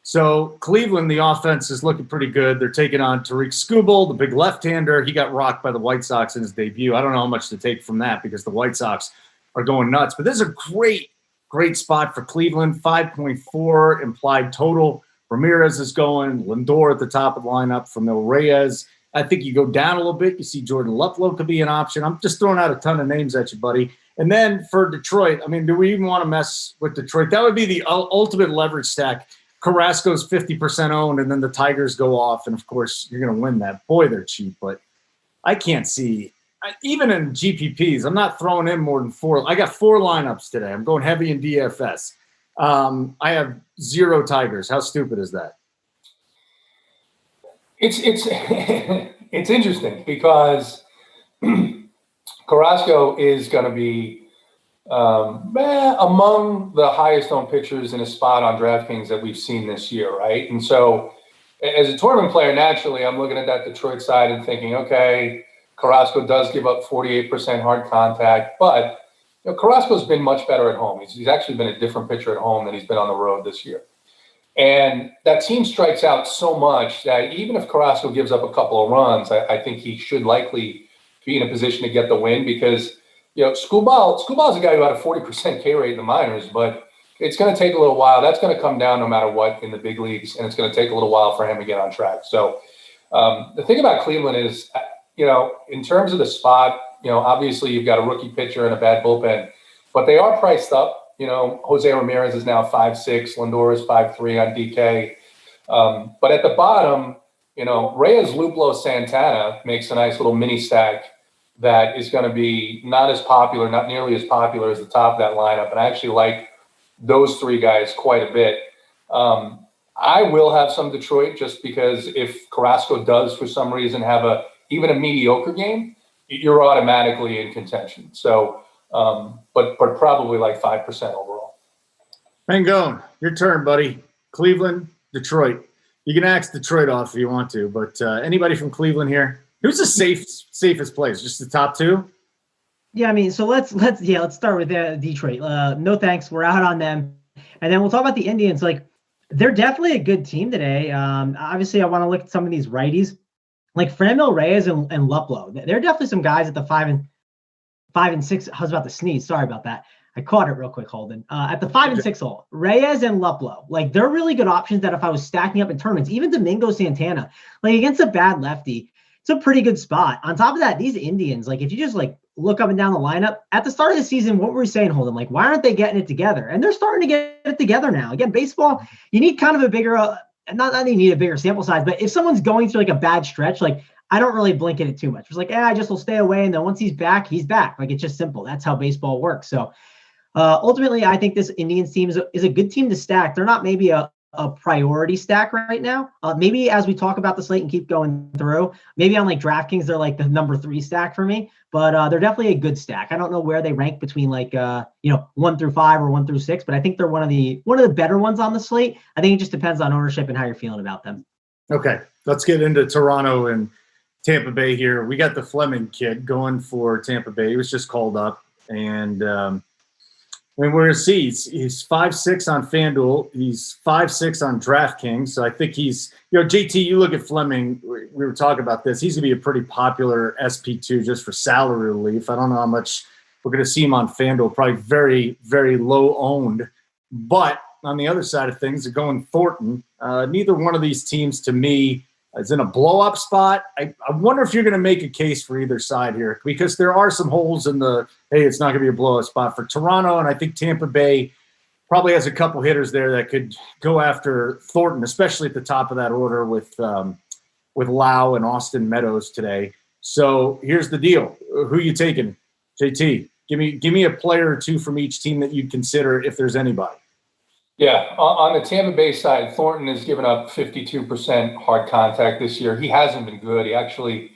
So Cleveland, the offense is looking pretty good. They're taking on Tariq Skubal, the big left-hander. He got rocked by the White Sox in his debut. I don't know how much to take from that because the White Sox are going nuts. But this is a great spot for Cleveland, 5.4 implied total. Ramirez is going. Lindor at the top of the lineup from Reyes. I think you go down a little bit. You see Jordan Luplow could be an option. I'm just throwing out a ton of names at you, buddy. And then for Detroit, do we even want to mess with Detroit? That would be the ultimate leverage stack. Carrasco's 50% owned and then the Tigers go off, and of course you're going to win that. Boy, they're cheap, but I can't see – even in GPPs, I'm not throwing in more than 4. I got 4 lineups today. I'm going heavy in DFS. I have 0 Tigers. How stupid is that? It's it's interesting because Carrasco is going to be among the highest owned pitchers in a spot on Draftkings that we've seen this year, right? And so as a tournament player, naturally, I'm looking at that Detroit side and thinking, okay, Carrasco does give up 48% hard contact, but Carrasco's been much better at home. He's actually been a different pitcher at home than he's been on the road this year. And that team strikes out so much that even if Carrasco gives up a couple of runs, I think he should likely be in a position to get the win because, Skubal's a guy who had a 40% K rate in the minors, but it's going to take a little while. That's going to come down no matter what in the big leagues, and it's going to take a little while for him to get on track. So the thing about Cleveland is, in terms of the spot, obviously you've got a rookie pitcher and a bad bullpen, but they are priced up. Jose Ramirez is now 5'6", Lindor is 5'3" on DK. But at the bottom, Reyes, Luplo, Santana makes a nice little mini stack that is going to be not nearly as popular as the top of that lineup. And I actually like those 3 guys quite a bit. I will have some Detroit just because if Carrasco does for some reason have even a mediocre game, you're automatically in contention. So, but probably like 5% overall. Mangone, your turn, buddy. Cleveland, Detroit. You can axe Detroit off if you want to, but anybody from Cleveland here? Who's the safest place? Just the top 2? Yeah, I mean, so let's start with Detroit. No thanks, we're out on them, and then we'll talk about the Indians. Like, they're definitely a good team today. Obviously, I want to look at some of these righties, like Franmil Reyes and Luplo. They're definitely some guys at the 5 and 6. I was about to sneeze. Sorry about that. I caught it real quick, Holden. At the 5 and 6 hole, Reyes and Luplo, like they're really good options that if I was stacking up in tournaments, even Domingo Santana, like against a bad lefty, it's a pretty good spot. On top of that, these Indians, like if you just like look up and down the lineup at the start of the season, what were we saying, Holden? Like, why aren't they getting it together? And they're starting to get it together now. Again, baseball, you need kind of a bigger, not that you need a bigger sample size, but if someone's going through like a bad stretch, like I don't really blink at it too much. It's like, I just will stay away. And then once he's back, he's back. Like, it's just simple. That's how baseball works. So ultimately, I think this Indians team is a good team to stack. They're not maybe a priority stack right now. Maybe as we talk about the slate and keep going through, maybe on like DraftKings, they're like the number 3 stack for me, but they're definitely a good stack. I don't know where they rank between like, 1 through 5 or 1 through 6, but I think they're one of the better ones on the slate. I think it just depends on ownership and how you're feeling about them. Okay, let's get into Toronto and Tampa Bay here. We got the Fleming kid going for Tampa Bay. He was just called up, and we're going to see. He's 5'6" on FanDuel. He's 5'6" on DraftKings. So I think he's, JT, you look at Fleming. We were talking about this. He's going to be a pretty popular SP2 just for salary relief. I don't know how much we're going to see him on FanDuel. Probably very, very low owned. But on the other side of things, they're going Thornton. Neither one of these teams, to me, is in a blow-up spot. I wonder if you're going to make a case for either side here, because there are some holes in the, hey, it's not going to be a blow-up spot for Toronto, and I think Tampa Bay probably has a couple hitters there that could go after Thornton, especially at the top of that order with Lau and Austin Meadows today. So here's the deal. Who you taking, JT? Give me a player or 2 from each team that you'd consider if there's anybody. Yeah, on the Tampa Bay side, Thornton has given up 52% hard contact this year. He hasn't been good. He actually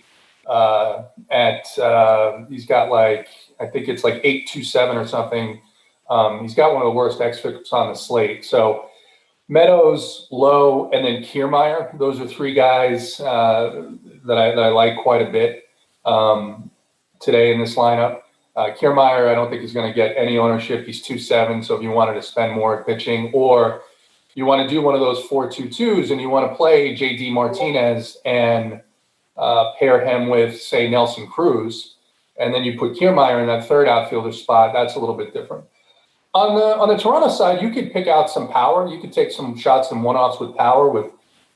he's got like, I think it's like 8.27 or something. He's got one of the worst xFIPs on the slate. So Meadows, Lowe, and then Kiermaier. Those are 3 guys that I like quite a bit today in this lineup. Kiermaier, I don't think he's going to get any ownership. He's 2.7, so if you wanted to spend more at pitching, or you want to do one of those 4-2-2s and you want to play J.D. Martinez and pair him with, say, Nelson Cruz, and then you put Kiermaier in that third outfielder spot, that's a little bit different. On the Toronto side, you could pick out some power. You could take some shots and one-offs with power with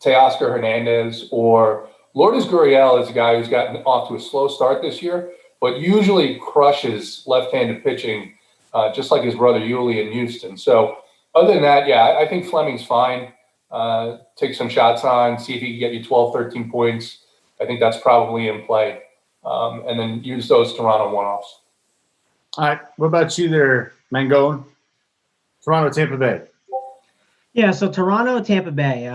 Teoscar Hernandez, or Lourdes Gurriel is a guy who's gotten off to a slow start this year, but usually crushes left-handed pitching, just like his brother Yuli in Houston. So other than that, yeah, I think Fleming's fine. take some shots on, see if he can get you 12, 13 points. I think that's probably in play. And then use those Toronto one-offs. All right. What about you there, Mangone? Toronto, Tampa Bay. Yeah, so Toronto, Tampa Bay.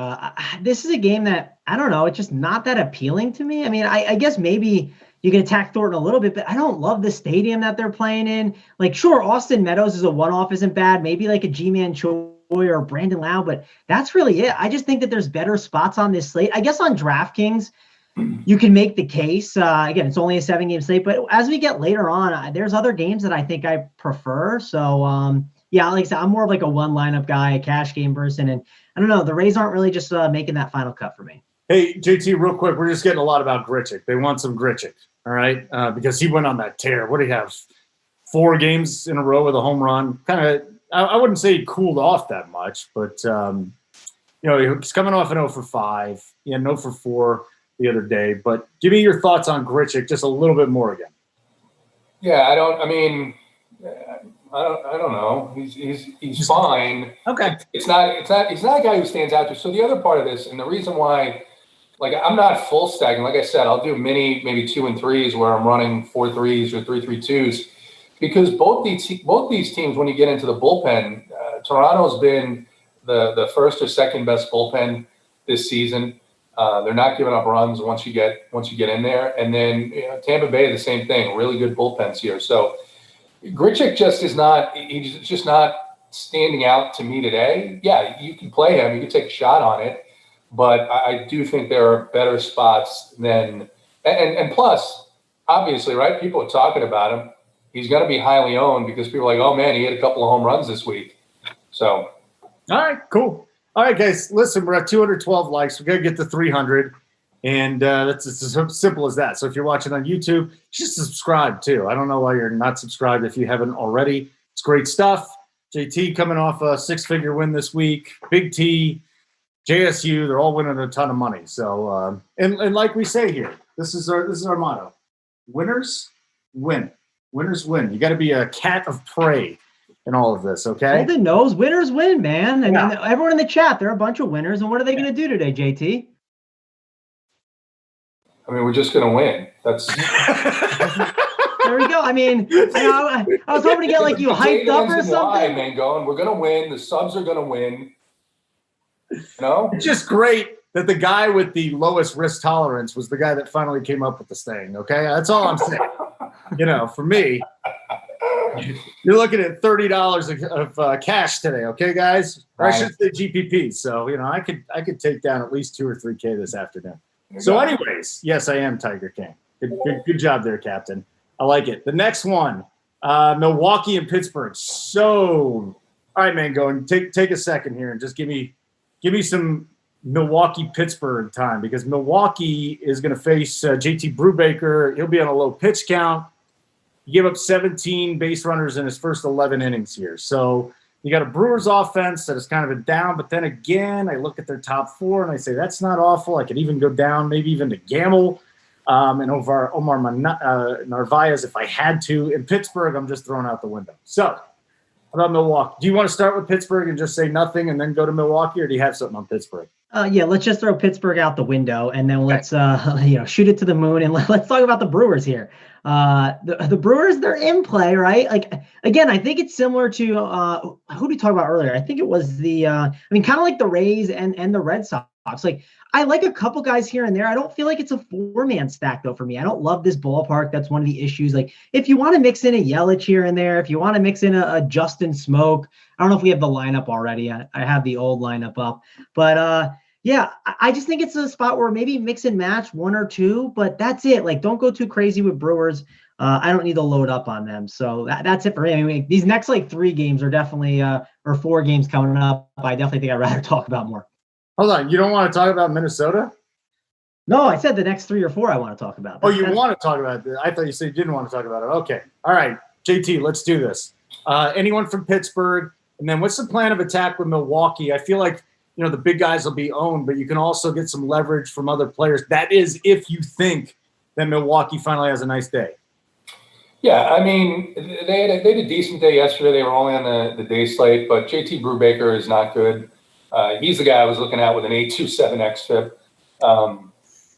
This is a game that, I don't know, it's just not that appealing to me. I mean, I guess maybe you can attack Thornton a little bit, but I don't love the stadium that they're playing in. Like, sure, Austin Meadows is a one-off, isn't bad. Maybe like a G-Man Choi or Brandon Lau, but that's really it. I just think that there's better spots on this slate. I guess on DraftKings, you can make the case. Again, it's only a 7-game slate, but as we get later on, there's other games that I think I prefer. So, yeah, like I said, I'm more of like a one lineup guy, a cash game person. And I don't know, the Rays aren't really just making that final cut for me. Hey, JT, real quick, we're just getting a lot about Grichuk. They want some Grichuk, all right? Because he went on that tear. What do you have? 4 games in a row with a home run. Kind of, I wouldn't say he cooled off that much, but, he's coming off an 0 for 5. He had an 0 for 4 the other day. But give me your thoughts on Grichuk just a little bit more again. Yeah, I don't know. He's fine. Okay. He's not a guy who stands out there. So the other part of this, and the reason why, like, I'm not full stacking. Like I said, I'll do maybe 2 and 3s where I'm running 4 3s or 3 2s, because both these teams, when you get into the bullpen, Toronto's been the first or second best bullpen this season. They're not giving up runs once you get in there, and then Tampa Bay the same thing. Really good bullpens here. So Grichuk he's just not standing out to me today. Yeah, you can play him, you can take a shot on it, but I do think there are better spots than and plus, obviously, right? People are talking about him. He's going to be highly owned because people are like, oh man, he had a couple of home runs this week. So, all right, cool. All right, guys, listen, we're at 212 likes. We got to get to 300, and that's as simple as that. So if you're watching on YouTube, just subscribe too. I don't know why you're not subscribed if you haven't already. It's great stuff. JT coming off a 6-figure win this week. Big T, JSU, they're all winning a ton of money. So and like we say here, this is our motto: winners win. Winners win. You got to be a cat of prey in all of this, okay? Holden knows winners win, man. I mean, everyone in the chat, they're a bunch of winners. And what are they going to do today, JT? I mean, we're just going to win. That's there we go. I mean, I was hoping to get like you hyped up or something. Mangone, we're going to win. The subs are going to win. It's just great that the guy with the lowest risk tolerance was the guy that finally came up with this thing, okay? That's all I'm saying. For me, you're looking at $30 of cash today, okay, guys? Or I should say GPP. So, I could take down at least 2 or 3K this afternoon. So anyways, yes, I am Tiger King. Good job there, Captain. I like it. The next one, Milwaukee and Pittsburgh. So, all right, man, go and take a second here and just give me some Milwaukee-Pittsburgh time, because Milwaukee is going to face JT Brubaker. He'll be on a low pitch count. He gave up 17 base runners in his first 11 innings here. So you got a Brewers offense that is kind of a down, but then again, I look at their top 4 and I say, that's not awful. I could even go down, maybe even to Gamble and over Omar Narvaez if I had to. In Pittsburgh, I'm just throwing out the window. So how about Milwaukee? Do you want to start with Pittsburgh and just say nothing and then go to Milwaukee, or do you have something on Pittsburgh? Yeah, let's just throw Pittsburgh out the window, and then let's shoot it to the moon, and let's talk about the Brewers here. The Brewers, they're in play, right? Like, again, I think it's similar to who did we talk about earlier? I think it was kind of like the Rays and the Red Sox. Like, I like a couple guys here and there. I don't feel like it's a 4-man stack, though, for me. I don't love this ballpark. That's one of the issues. Like, if you want to mix in a Yelich here and there, if you want to mix in a Justin Smoke, I don't know if we have the lineup already. I have the old lineup up. But, yeah, I just think it's a spot where maybe mix and match 1 or 2, but that's it. Like, don't go too crazy with Brewers. I don't need to load up on them. So that's it for me. I mean, these next, 3 games are definitely or 4 games coming up. I definitely think I'd rather talk about more. Hold on. You don't want to talk about Minnesota? No, I said the next 3 or 4 I want to talk about. You want to talk about it? I thought you said you didn't want to talk about it. Okay. All right. JT, let's do this. Anyone from Pittsburgh? And then what's the plan of attack with Milwaukee? I feel like, the big guys will be owned, but you can also get some leverage from other players. That is if you think that Milwaukee finally has a nice day. Yeah, I mean, they had a decent day yesterday. They were only on the day slate, but JT Brubaker is not good. He's the guy I was looking at with an 8.27 xFIP. 10%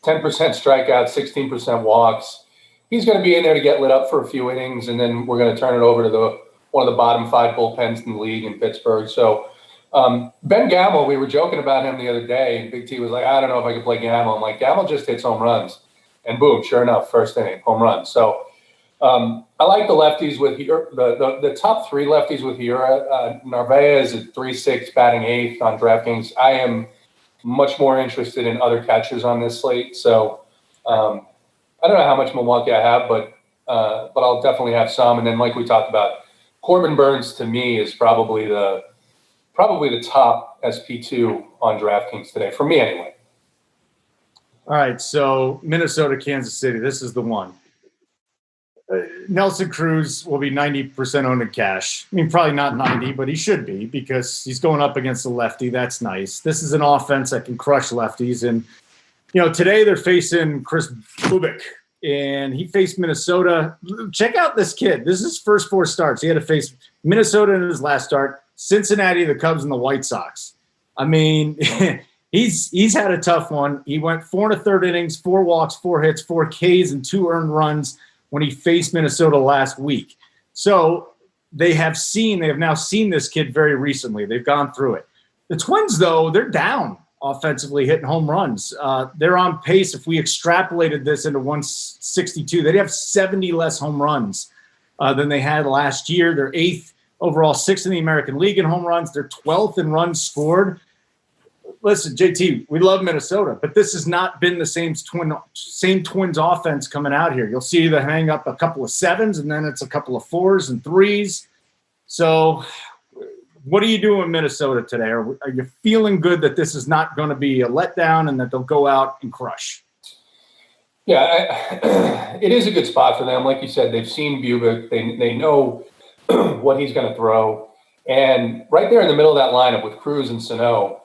strikeouts, 16% walks. He's going to be in there to get lit up for a few innings, and then we're going to turn it over to one of the bottom 5 bullpens in the league in Pittsburgh. So Ben Gamel, we were joking about him the other day. Big T was like, I don't know if I can play Gamel. I'm like, Gamel just hits home runs. And boom, sure enough, first inning, home run. So I like the lefties with the top 3 lefties with Hura. Narvaez is at 3.6, batting 8th on DraftKings. I am much more interested in other catchers on this slate. So I don't know how much Milwaukee I have, but I'll definitely have some. And then, like we talked about, Corbin Burns to me is probably the top SP2 on DraftKings today, for me anyway. All right, so Minnesota, Kansas City, this is the one. Nelson Cruz will be 90% owned in cash. I mean, probably not 90, but he should be because he's going up against a lefty. That's nice. This is an offense that can crush lefties. And, today they're facing Chris Bubik, and he faced Minnesota. Check out this kid. This is his first 4 starts. He had to face Minnesota in his last start, Cincinnati, the Cubs, and the White Sox. I mean, he's had a tough one. He went 4 1/3 innings, 4 walks, 4 hits, 4 Ks, and 2 earned runs when he faced Minnesota last week. So they have now seen this kid very recently. They've gone through it. The Twins, though, they're down offensively, hitting home runs. They're on pace. If we extrapolated this into 162, they'd have 70 less home runs than they had last year. They're 8th overall, 6th in the American League in home runs. They're 12th in runs scored. Listen, JT, we love Minnesota, but this has not been the same Twins offense coming out here. You'll see them hang up a couple of 7s, and then it's a couple of 4s and 3s. So what are you doing in Minnesota today? Are you feeling good that this is not going to be a letdown and that they'll go out and crush? Yeah, it is a good spot for them. Like you said, they've seen Bubik. They know what he's going to throw. And right there in the middle of that lineup with Cruz and Sano,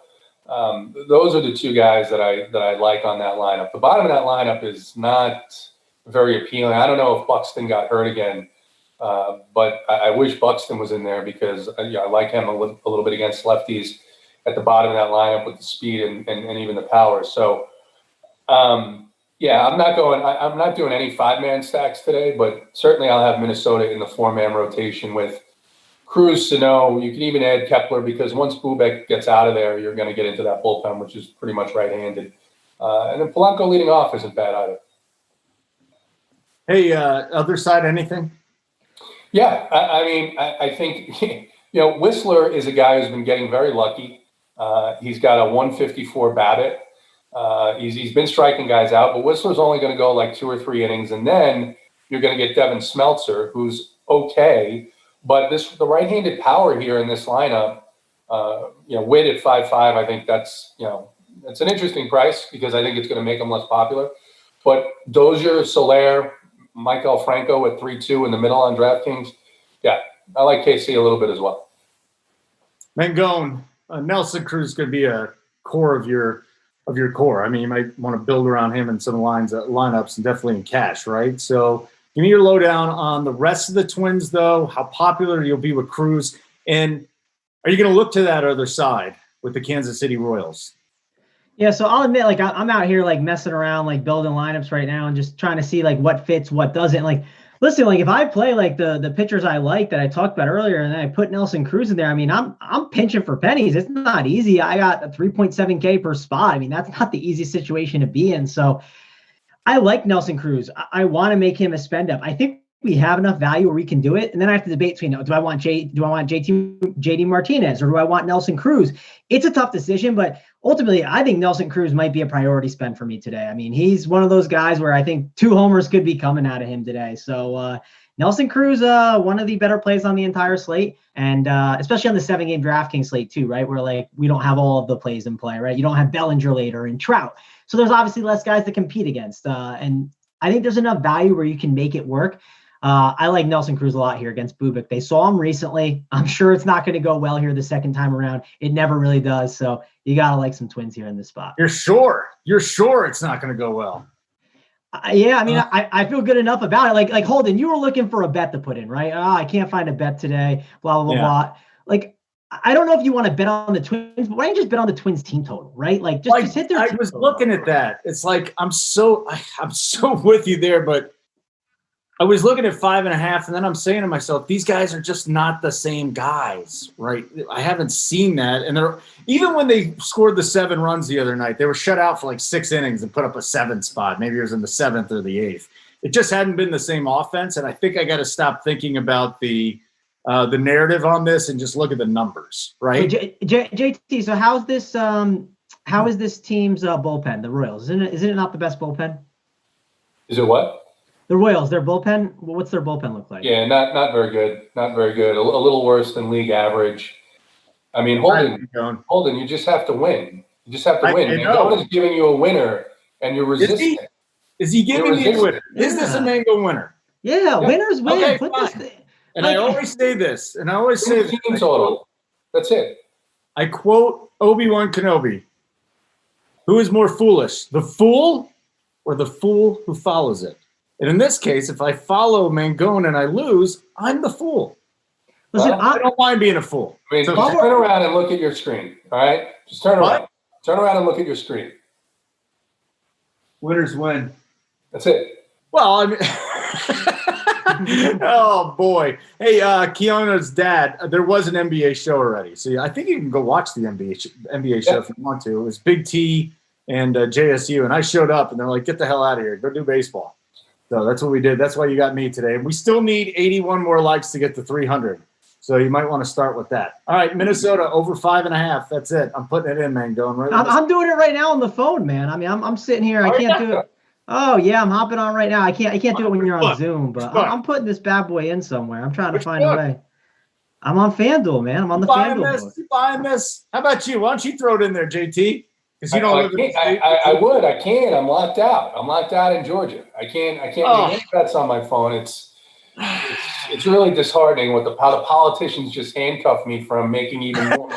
those are the 2 guys that I like on that lineup. The bottom of that lineup is not very appealing. I don't know if Buxton got hurt again, but I wish Buxton was in there because I like him a little bit against lefties at the bottom of that lineup with the speed and even the power. So, I'm not doing any 5-man stacks today, but certainly I'll have Minnesota in the 4-man rotation with Cruz, Sano. You can even add Kepler because once Bubek gets out of there, you're going to get into that bullpen, which is pretty much right-handed. And then Polanco leading off isn't bad either. Hey, other side, anything? Yeah, I think, Whistler is a guy who's been getting very lucky. He's got a 154 BABIP. He's been striking guys out, but Whistler's only going to go like 2 or 3 innings, and then you're going to get Devin Smeltzer, who's okay. But the right-handed power here in this lineup, Witt at 5.5, I think that's an interesting price because I think it's going to make them less popular. But Dozier, Soler, Michael Franco at 3.2 in the middle on DraftKings. Yeah, I like KC a little bit as well. Mangone, Nelson Cruz could be a core of your core. I mean, you might want to build around him in some lineups and definitely in cash, right? So give me your lowdown on the rest of the Twins, though, how popular you'll be with Cruz. And are you going to look to that other side with the Kansas City Royals? Yeah, so I'll admit, I'm out here messing around, building lineups right now and just trying to see what fits, what doesn't. Listen, if I play the pitchers I like that I talked about earlier, and then I put Nelson Cruz in there, I mean, I'm pinching for pennies. It's not easy. I got a 3.7K per spot. I mean, that's not the easiest situation to be in. So I like Nelson Cruz. I want to make him a spend up. I think we have enough value where we can do it. And then I have to debate between, do I want JD Martinez or do I want Nelson Cruz? It's a tough decision, but ultimately I think Nelson Cruz might be a priority spend for me today. I mean, he's one of those guys where I think 2 homers could be coming out of him today. So Nelson Cruz, one of the better plays on the entire slate, and especially on the 7-game DraftKings slate too, right? Where we don't have all of the plays in play, right? You don't have Bellinger later and Trout. So there's obviously less guys to compete against. And I think there's enough value where you can make it work. I like Nelson Cruz a lot here against Bubik. They saw him recently. I'm sure it's not going to go well here the second time around. It never really does. So you got to like some Twins here in this spot. You're sure it's not going to go well? Yeah, I mean, I feel good enough about it. Like Holden, you were looking for a bet to put in, right? I can't find a bet today, blah, blah, blah. I don't know if you want to bet on the Twins, but why don't you just bet on the Twins team total, right? Like just hit their. I was looking at that. It's like I'm so with you there, but I was looking at 5.5, and then I'm saying to myself, these guys are just not the same guys, right? I haven't seen that, and even when they scored the 7 runs the other night, they were shut out for like 6 innings and put up a 7 spot. Maybe it was in the 7th or the 8th. It just hadn't been the same offense, and I think I got to stop thinking about the narrative on this and just look at the numbers, right? JT, so how is this team's bullpen, the Royals? Isn't it not the best bullpen? Is it what? The Royals, their bullpen. What's their bullpen look like? Yeah, not very good. Not very good. A little worse than league average. I mean, Holden, you just have to win. You just have to win. Mangone is giving you a winner, and you're resisting. Is he giving me a winner? Yeah. Is this a Mangone winner? Yeah, winners win. Okay, Put fine. this. And I always say this, and I always say this. Team total. That's it. I quote Obi-Wan Kenobi. Who is more foolish, the fool or the fool who follows it? And in this case, if I follow Mangone and I lose, I'm the fool. Listen, I don't mind being a fool. I mean, So just turn around and look at your screen, all right? Just turn around. What? Turn around and look at your screen. Winners win. That's it. Well, I mean, oh boy. Hey, Keona's dad. There was an NBA show already, so I think you can go watch the NBA show if you want to. It was Big T and JSU, and I showed up, and they're like, "Get the hell out of here! Go do baseball." So that's what we did. That's why you got me today. And we still need 81 more likes to get to 300. So you might want to start with that. All right, Minnesota over 5.5. That's it. I'm putting it in, man. Going right. I'm doing it right now on the phone, man. I mean, I'm sitting here. I can't do it. Oh yeah, I'm hopping on right now. I can't do it when you're on Zoom, but I'm putting this bad boy in somewhere. I'm trying to find a way. I'm on FanDuel, man. I'm on the FanDuel book. You buying this? How about you? Why don't you throw it in there, JT? Because you don't live in the state. I would. I can't. I'm locked out. I'm locked out in Georgia. I can't make any bets on my phone. It's really disheartening how the politicians just handcuff me from making even more.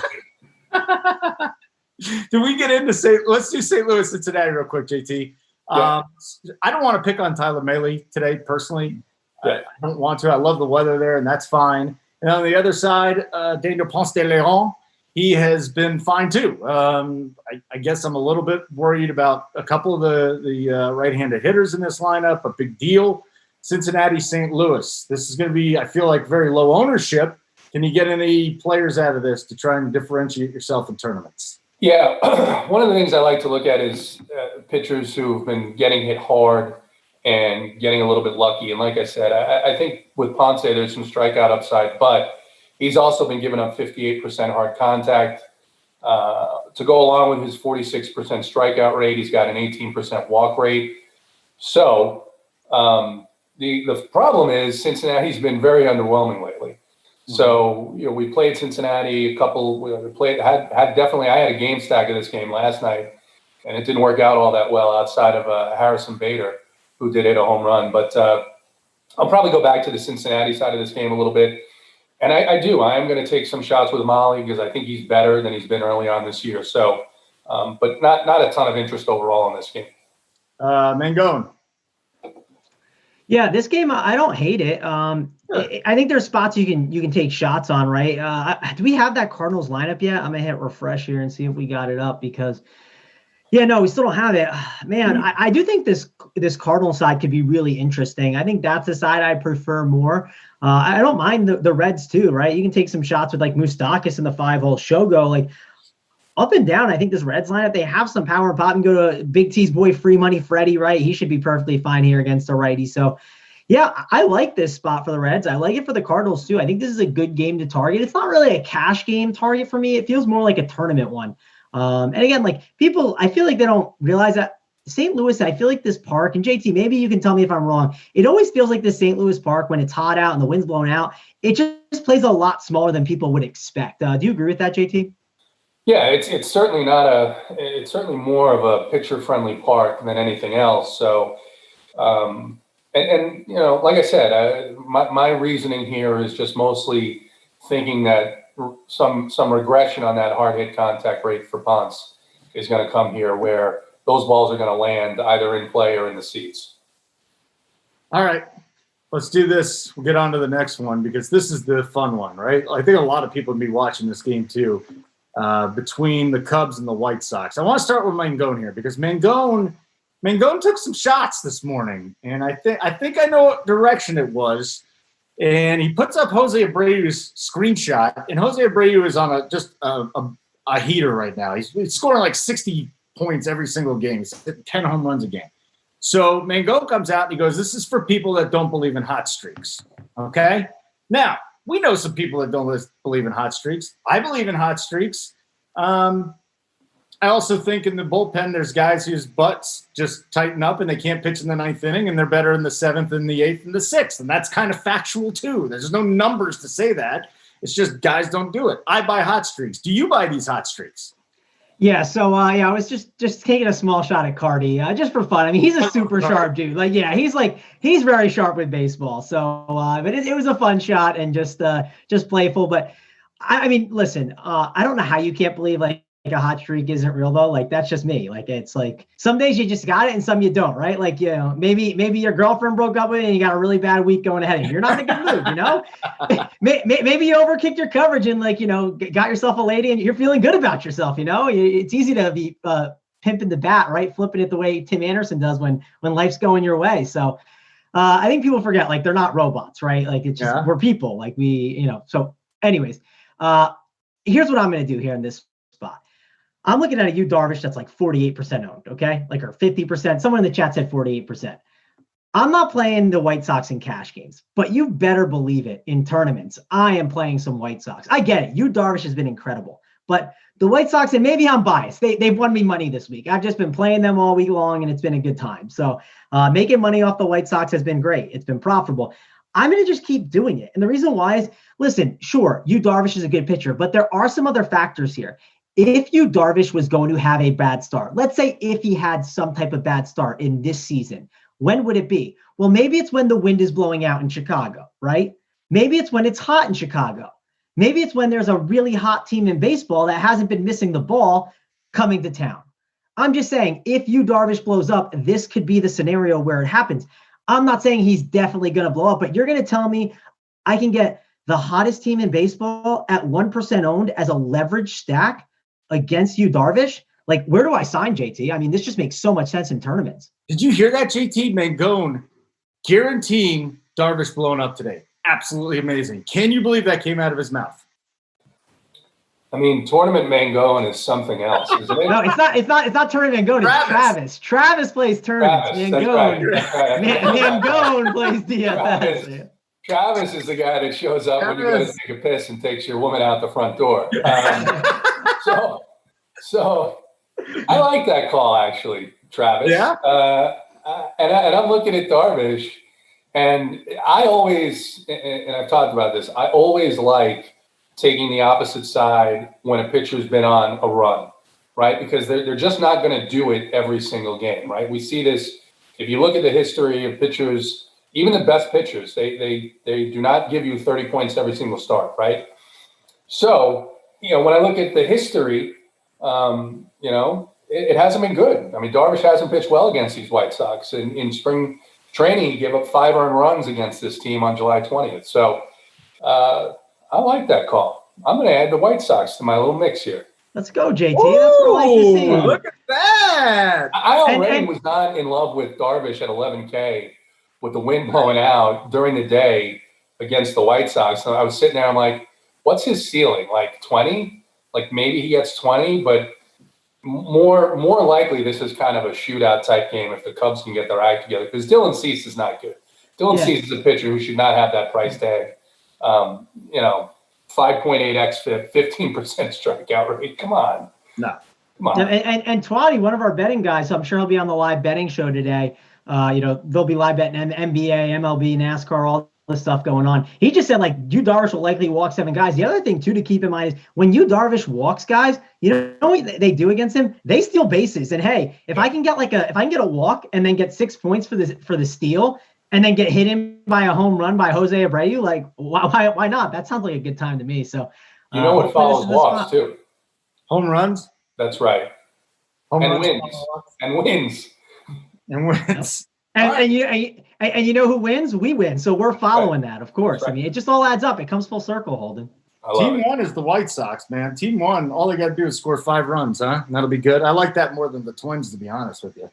Do we get into let's do St. Louis Cincinnati real quick, JT. Yeah. I don't want to pick on Tyler Mahle today personally. Yeah. I don't want to. I love the weather there, and that's fine. And on the other side, Daniel Ponce de Leon, he has been fine too. I guess I'm a little bit worried about a couple of the right-handed hitters in this lineup. A big deal. Cincinnati, St. Louis. This is going to be, I feel like, very low ownership. Can you get any players out of this to try and differentiate yourself in tournaments? Yeah, one of the things I like to look at is pitchers who've been getting hit hard and getting a little bit lucky. And like I said, I think with Ponce, there's some strikeout upside, but he's also been giving up 58% hard contact. To go along with his 46% strikeout rate, he's got an 18% walk rate. So the problem is Cincinnati's been very underwhelming lately. So, we played Cincinnati I had a game stack of this game last night, and it didn't work out all that well outside of Harrison Bader, who did hit a home run. But I'll probably go back to the Cincinnati side of this game a little bit. And I am going to take some shots with Molly because I think he's better than he's been early on this year. So, but not a ton of interest overall in this game. Mangone. Yeah, this game, I don't hate it. I think there's spots you can take shots on, right? Do we have that Cardinals lineup yet? I'm going to hit refresh here and see if we got it up because, we still don't have it. Man, I do think this Cardinal side could be really interesting. I think that's the side I prefer more. I don't mind the Reds too, right? You can take some shots with like Moustakas in the 5-hole Shogo, like up and down. I think this Reds lineup, they have some power and pop and go to Big T's boy, Free Money Freddie, right? He should be perfectly fine here against the righty. So, yeah, I like this spot for the Reds. I like it for the Cardinals too. I think this is a good game to target. It's not really a cash game target for me. It feels more like a tournament one. And again, like people, I feel like they don't realize that St. Louis, I feel like this park, and JT, maybe you can tell me if I'm wrong. It always feels like the St. Louis park when it's hot out and the wind's blowing out, it just plays a lot smaller than people would expect. Do you agree with that, JT? Yeah, it's certainly it's certainly more of a picture-friendly park than anything else. So, and like I said, my reasoning here is just mostly thinking that some regression on that hard hit contact rate for Ponce is going to come here, where those balls are going to land either in play or in the seats. All right. Let's do this. We'll get on to the next one because this is the fun one, right? I think a lot of people will be watching this game too, between the Cubs and the White Sox. I want to start with Mangone here because Mangone took some shots this morning, and I think I know what direction it was. And he puts up Jose Abreu's screenshot, and Jose Abreu is on a heater right now. He's scoring like 60 points every single game. He's hitting 10 home runs a game. So Mangone comes out and he goes, "This is for people that don't believe in hot streaks." Okay? Now, we know some people that don't believe in hot streaks. I believe in hot streaks. I also think in the bullpen, there's guys whose butts just tighten up and they can't pitch in the 9th inning, and they're better in the 7th and the 8th and the 6th. And that's kind of factual too. There's no numbers to say that. It's just guys don't do it. I buy hot streaks. Do you buy these hot streaks? Yeah, so I was just taking a small shot at Cardi, just for fun. I mean, he's a super sharp dude. Like, yeah, he's very sharp with baseball. So, but it was a fun shot and just playful. But I mean, listen, I don't know how you can't believe like a hot streak isn't real though. Like, that's just me. Like, it's like some days you just got it and some you don't, right? Like, you know, maybe your girlfriend broke up with you and you got a really bad week going ahead and you're not in a good mood, you know? Maybe you overkicked your coverage and like, you know, got yourself a lady and you're feeling good about yourself, you know? It's easy to be pimping the bat, right? Flipping it the way Tim Anderson does when life's going your way. So I think people forget, like, they're not robots, right? Like, it's just, we're people, like we, you know. So anyways, here's what I'm going to do here in this spot. I'm looking at a Yu Darvish that's like 48% owned, okay? Like, or 50%. Someone in the chat said 48%. I'm not playing the White Sox in cash games, but you better believe it, in tournaments, I am playing some White Sox. I get it. Yu Darvish has been incredible. But the White Sox, and maybe I'm biased, they've won me money this week. I've just been playing them all week long, and it's been a good time. So making money off the White Sox has been great. It's been profitable. I'm going to just keep doing it. And the reason why is, listen, sure, Yu Darvish is a good pitcher, but there are some other factors here. If Yu Darvish was going to have a bad start, let's say if he had some type of bad start in this season, when would it be? Well, maybe it's when the wind is blowing out in Chicago, right? Maybe it's when it's hot in Chicago. Maybe it's when there's a really hot team in baseball that hasn't been missing the ball coming to town. I'm just saying, if Yu Darvish blows up, this could be the scenario where it happens. I'm not saying he's definitely going to blow up, but you're going to tell me I can get the hottest team in baseball at 1% owned as a leverage stack against Yu Darvish? Like, where do I sign, JT? I mean, this just makes so much sense in tournaments. Did you hear that, JT? Mangone guaranteeing Darvish blowing up today. Absolutely amazing. Can you believe that came out of his mouth? I mean, tournament Mangone is something else, isn't it? No, it's not tournament Mangone. It's Travis. Travis plays tournaments. Mangone. That's right. Mangone plays DFS. Travis is the guy that shows up when you go to take a piss and takes your woman out the front door. So I like that call, actually, Travis. Yeah. And I'm looking at Darvish, and I always, and I've talked about this, I always like taking the opposite side when a pitcher's been on a run, right? Because they're just not going to do it every single game, right? We see this, if you look at the history of pitchers, even the best pitchers, they do not give you 30 points every single start, right? So, you know, when I look at the history, you know, it hasn't been good. I mean, Darvish hasn't pitched well against these White Sox. In spring training, he gave up 5 earned runs against this team on July 20th. So I like that call. I'm going to add the White Sox to my little mix here. Let's go, JT. That's what I like to see. Look at that. I already was not in love with Darvish at 11K with the wind blowing out during the day against the White Sox. So I was sitting there, I'm like, what's his ceiling? Like 20? Like maybe he gets 20, but more likely this is kind of a shootout type game if the Cubs can get their act together, because Dylan Cease is not good. Dylan Cease is a pitcher who should not have that price tag. You know, 5.8 xFIP, 15% strikeout rate. Come on. No. Come on. And Twatty, one of our betting guys, so I'm sure he'll be on the live betting show today. You know, they'll be live betting NBA, MLB, NASCAR, all this stuff going on. He just said, like, Yu Darvish will likely walk 7 guys. The other thing, too, to keep in mind is when Yu Darvish walks guys, you know what they do against him? They steal bases. And hey, if I can get a walk and then get 6 points for the steal and then get hit in by a home run by Jose Abreu, like, why not? That sounds like a good time to me. So you know what follows walks too? Home runs. That's right. And wins. And you know who wins? We win. So we're following that, of course. Right. I mean, it just all adds up. It comes full circle, Holden. Team 1 is the White Sox, man. Team 1, all they got to do is score 5 runs, huh? And that'll be good. I like that more than the Twins, to be honest with you.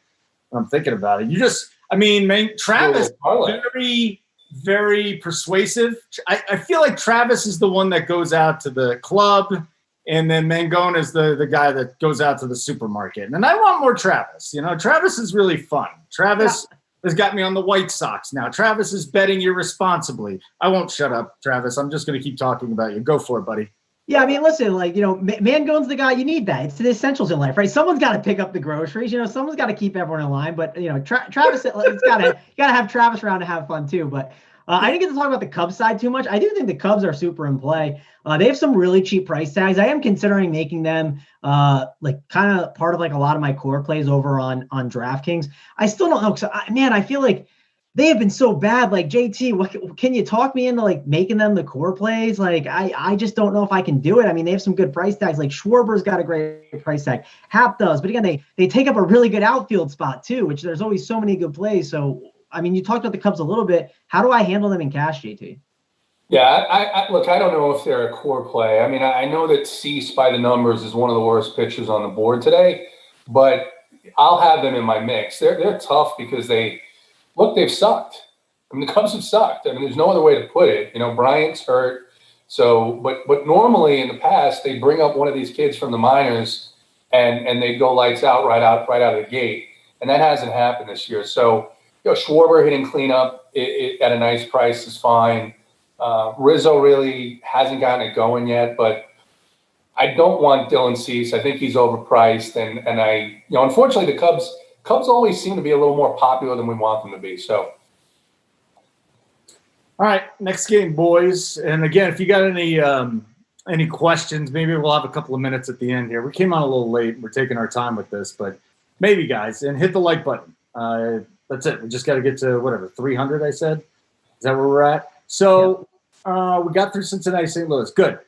I'm thinking about it. Travis, very, very persuasive. I feel like Travis is the one that goes out to the club, and then Mangone is the guy that goes out to the supermarket. And I want more Travis. Travis is really fun. Travis has got me on the White Sox now. Travis is betting irresponsibly. I won't shut up, Travis. I'm just going to keep talking about you. Go for it, buddy. Yeah, I mean, listen, Mangone's the guy. You need that. It's the essentials in life, right? Someone's got to pick up the groceries. Someone's got to keep everyone in line. But Travis, you got to have Travis around to have fun too. But I didn't get to talk about the Cubs side too much. I do think the Cubs are super in play. They have some really cheap price tags. I am considering making them kind of part of a lot of my core plays over on DraftKings. I still don't know. Cause I feel like they have been so bad. Like JT, can you talk me into making them the core plays? I just don't know if I can do it. I mean, they have some good price tags. Like Schwarber's got a great price tag. Hap does, but again, they take up a really good outfield spot too, which there's always so many good plays. So, I mean, you talked about the Cubs a little bit. How do I handle them in cash, JT? Yeah, I look, I don't know if they're a core play. I mean, I know that Cease by the numbers is one of the worst pitchers on the board today, but I'll have them in my mix. They're tough because they've sucked. I mean, the Cubs have sucked. I mean, there's no other way to put it. Bryant's hurt. So, but normally in the past, they bring up one of these kids from the minors and they go lights out right out of the gate. And that hasn't happened this year. So, Schwarber hitting cleanup at a nice price is fine. Rizzo really hasn't gotten it going yet, but I don't want Dylan Cease. I think he's overpriced, and unfortunately, the Cubs always seem to be a little more popular than we want them to be. So, all right, next game, boys. And again, if you got any questions, maybe we'll have a couple of minutes at the end here. We came on a little late. We're taking our time with this, but maybe, guys, and hit the like button. That's it. We just got to get to 300, I said. Is that where we're at? So we got through Cincinnati, St. Louis. Good.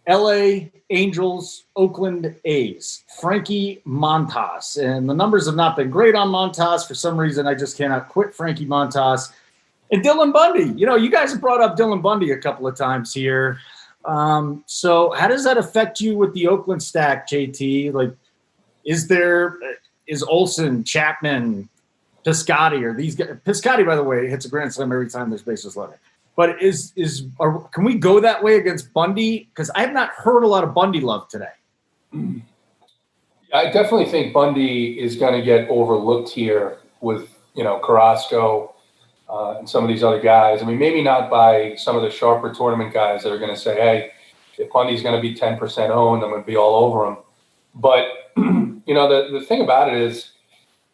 LA Angels, Oakland A's. Frankie Montas. And the numbers have not been great on Montas. For some reason, I just cannot quit Frankie Montas. And Dylan Bundy. You guys have brought up Dylan Bundy a couple of times here. So how does that affect you with the Oakland stack, JT? Is Olsen, Chapman, Piscotty, or these guys? Piscotty, by the way, hits a grand slam every time there's bases loaded. But can we go that way against Bundy? Because I have not heard a lot of Bundy love today. I definitely think Bundy is going to get overlooked here with Carrasco and some of these other guys. I mean, maybe not by some of the sharper tournament guys that are going to say, "Hey, if Bundy's going to be 10% owned, I'm going to be all over him." But the thing about it is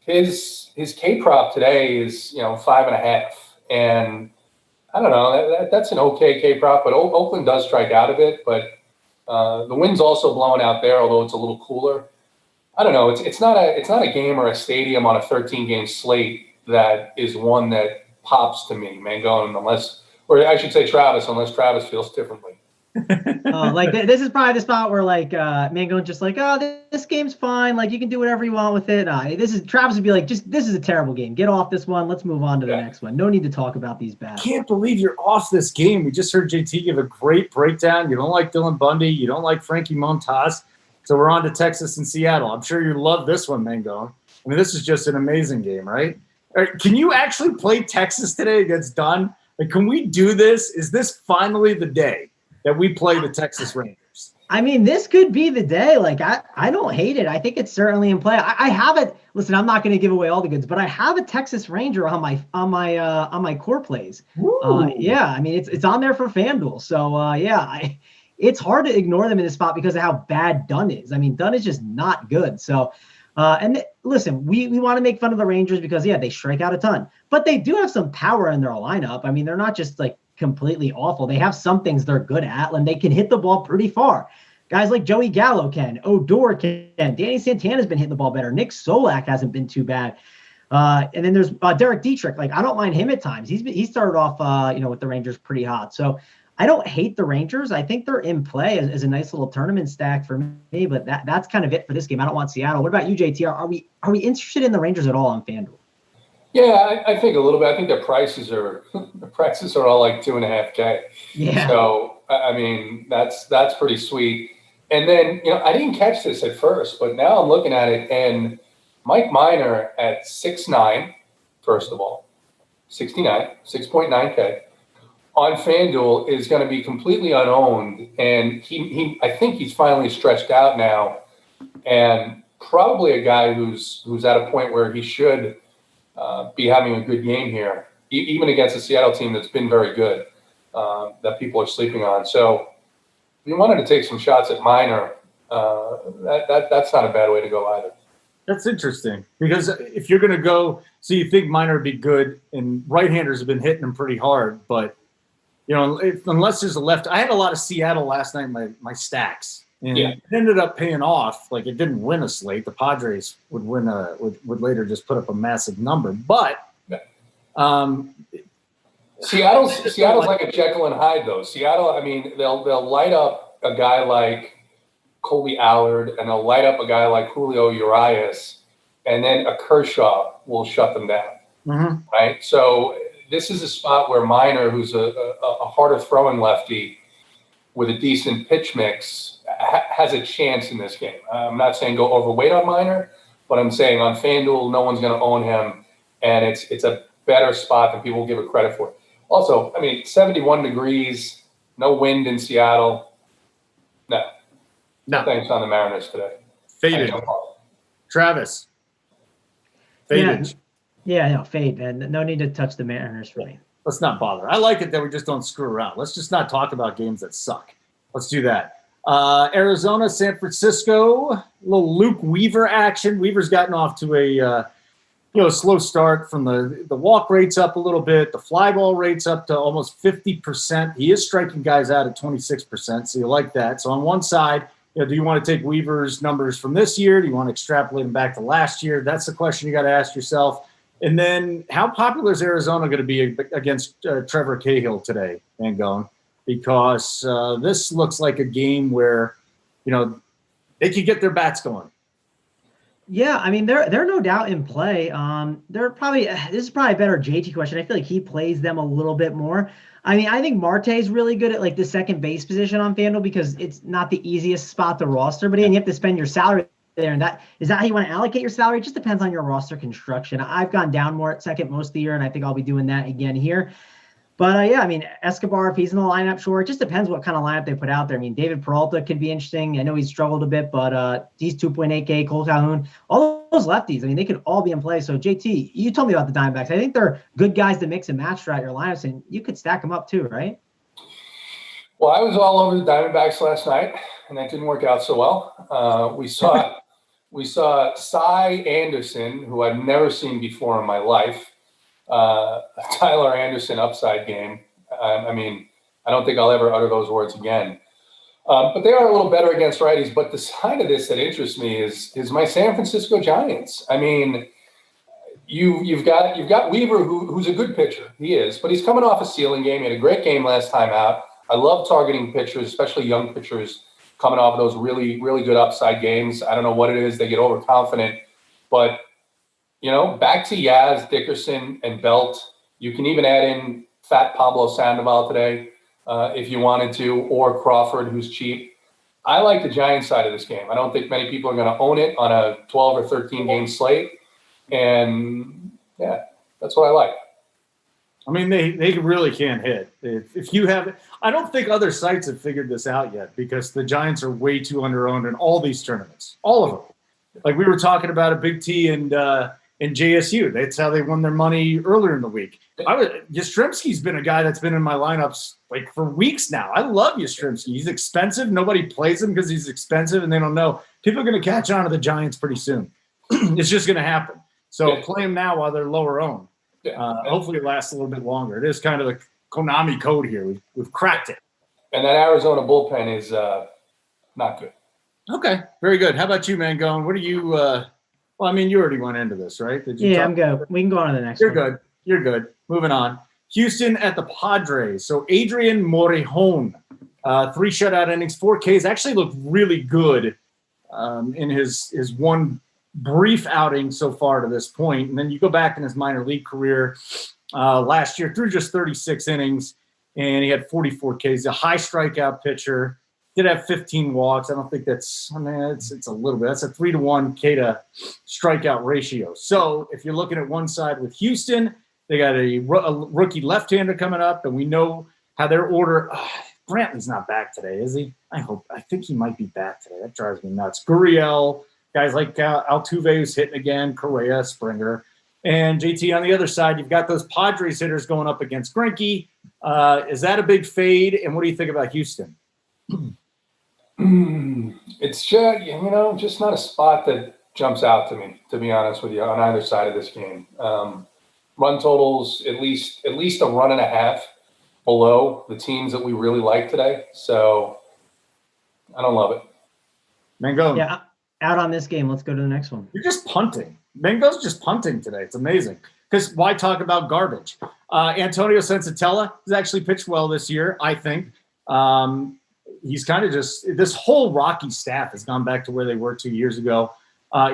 his K prop today is 5.5, and I don't know, that's an okay K prop, but Oakland does strike out a bit, but the wind's also blowing out there, although it's a little cooler. I don't know. It's not a game or a stadium on a 13-game slate that is one that pops to me, Mangone, unless Travis feels differently. This is probably the spot where Mangone's just this game's fine. You can do whatever you want with it. Travis would be this is a terrible game. Get off this one. Let's move on to the next one. No need to talk about these bad. I can't believe you're off this game. We just heard JT give a great breakdown. You don't like Dylan Bundy. You don't like Frankie Montas. So we're on to Texas and Seattle. I'm sure you love this one, Mangone. I mean, this is just an amazing game, right? Can you actually play Texas today against Dunn? Can we do this? Is this finally the day that we play the Texas Rangers? I mean, this could be the day. I don't hate it. I think it's certainly in play. I have it. Listen, I'm not going to give away all the goods, but I have a Texas Ranger on my core plays. Yeah, I mean, it's on there for FanDuel. So it's hard to ignore them in this spot because of how bad Dunn is. I mean, Dunn is just not good. So, listen, we want to make fun of the Rangers because they strike out a ton, but they do have some power in their lineup. I mean, they're not just completely awful. They have some things they're good at, and they can hit the ball pretty far. Guys like Joey Gallo can, Odor can, Danny Santana's been hitting the ball better. Nick Solak hasn't been too bad. And then there's Derek Dietrich. I don't mind him at times. He started off, with the Rangers pretty hot. So I don't hate the Rangers. I think they're in play as a nice little tournament stack for me, but that's kind of it for this game. I don't want Seattle. What about you, JT? Are we interested in the Rangers at all on FanDuel? Yeah, I think a little bit. I think the prices are all like $2.5K. Yeah. So I mean, that's pretty sweet. And then I didn't catch this at first, but now I'm looking at it, and Mike Minor at 6'9", first of all, 6.9K on FanDuel is going to be completely unowned, and I think he's finally stretched out now, and probably a guy who's at a point where he should be having a good game here, even against a Seattle team that's been very good, that people are sleeping on. So if you wanted to take some shots at Minor, that's not a bad way to go either. That's interesting, because if you're going to go, so you think Minor would be good, and right-handers have been hitting him pretty hard, but unless there's a left, I had a lot of Seattle last night in my stacks, and it ended up paying off. Like, it didn't win a slate. The Padres would win would later just put up a massive number, but Seattle's like a Jekyll and Hyde though. Seattle, I mean, they'll light up a guy like Colby Allard, and they'll light up a guy like Julio Urias, and then a Kershaw will shut them down. Mm-hmm. Right? So this is a spot where Minor, who's a harder throwing lefty with a decent pitch mix, has a chance in this game. I'm not saying go overweight on Minor, but I'm saying on FanDuel, no one's going to own him, and it's a better spot than people give it credit for. Also, I mean, 71 degrees, no wind in Seattle. No thanks on the Mariners today. Faded. Travis. Faded. Yeah, no, fade. And no need to touch the Mariners for me. Let's not bother. I like it that we just don't screw around. Let's just not talk about games that suck. Let's do that. Arizona, San Francisco, a little Luke Weaver action. Weaver's gotten off to a slow start. From the walk rate's up a little bit. The fly ball rate's up to almost 50%. He is striking guys out at 26%, so you like that. So on one side, do you want to take Weaver's numbers from this year? Do you want to extrapolate them back to last year? That's the question you got to ask yourself. And then, how popular is Arizona going to be against Trevor Cahill today, Mangone? Because this looks like a game where, they could get their bats going. Yeah, I mean, they're no doubt in play. This is probably a better JT question. I feel like he plays them a little bit more. I mean, I think Marte is really good at like the second base position on FanDuel, because it's not the easiest spot to roster, but you have to spend your salary there. And is that how you want to allocate your salary? It just depends on your roster construction. I've gone down more at second most of the year, and I think I'll be doing that again here. But I mean, Escobar, if he's in the lineup, sure. It just depends what kind of lineup they put out there. I mean, David Peralta could be interesting. I know he's struggled a bit, but he's 2.8K, Cole Calhoun, all those lefties. I mean, they could all be in play. So, JT, you told me about the Diamondbacks. I think they're good guys to mix and match throughout your lineups, and you could stack them up too, right? Well, I was all over the Diamondbacks last night, and that didn't work out so well. We saw Cy Anderson, who I've never seen before in my life. Tyler Anderson upside game. I mean, I don't think I'll ever utter those words again. But they are a little better against righties. But the side of this that interests me is my San Francisco Giants. I mean, you've got Weaver, who's a good pitcher. He is, but he's coming off a ceiling game. He had a great game last time out. I love targeting pitchers, especially young pitchers, coming off of those really, really good upside games. I don't know what it is. They get overconfident, but back to Yaz, Dickerson, and Belt. You can even add in Fat Pablo Sandoval today if you wanted to, or Crawford, who's cheap. I like the Giants side of this game. I don't think many people are going to own it on a 12 or 13 game slate. And, yeah, that's what I like. I mean, they really can't hit. If you have – I don't think other sites have figured this out yet, because the Giants are way too under-owned in all these tournaments, all of them. Like we were talking about a Big T and JSU. That's how they won their money earlier in the week. Yastrzemski's been a guy that's been in my lineups like for weeks now. I love Yastrzemski. He's expensive. Nobody plays him because he's expensive, and they don't know. People are going to catch on to the Giants pretty soon. It's just going to happen. So play them now while they're lower owned. Hopefully it lasts a little bit longer. It is kind of the Konami code here. We've cracked it. And that Arizona bullpen is not good. Okay, very good. How about you, Mangone? What are you well, I mean, you already went into this, right? I'm good. We can go on to the next one. You're good. Moving on. Houston at the Padres. So Adrian Morejon, 3 shutout innings, 4 Ks. Actually looked really good in his one brief outing so far to this point. And then you go back in his minor league career last year through just 36 innings, and he had 44 Ks. He's a high strikeout pitcher. Did have 15 walks. I don't think that's, I mean, it's a little bit. That's a 3-to-1 K to strikeout ratio. So if you're looking at one side with Houston, they got a rookie left-hander coming up, and we know how their order. Brantley's not back today, is he? I think he might be back today. That drives me nuts. Gurriel, guys like Altuve who's hitting again, Correa, Springer, and JT on the other side. You've got those Padres hitters going up against Greinke. Is that a big fade? And what do you think about Houston? It's just, just not a spot that jumps out to me, to be honest with you, on either side of this game. Run totals, at least a run and a half below the teams that we really like today. So I don't love it. Mangone. Yeah, out on this game. Let's go to the next one. You're just punting. Mango's just punting today. It's amazing. Because why talk about garbage? Antonio Sensatella has actually pitched well this year, I think. He's kind of just – this whole Rocky staff has gone back to where they were 2 years ago.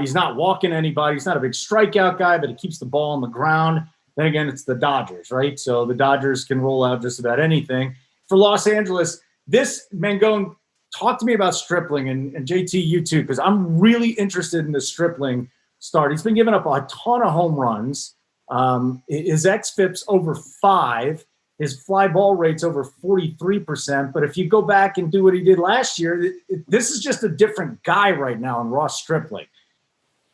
He's not walking anybody. He's not a big strikeout guy, but he keeps the ball on the ground. Then again, it's the Dodgers, right? So the Dodgers can roll out just about anything. For Los Angeles, this – Mangone, talk to me about Stripling, and JT, you too, because I'm really interested in the Stripling start. He's been giving up a ton of home runs. His xFIP's over 5. His fly ball rate's over 43%. But if you go back and do what he did last year, this is just a different guy right now in Ross Stripling.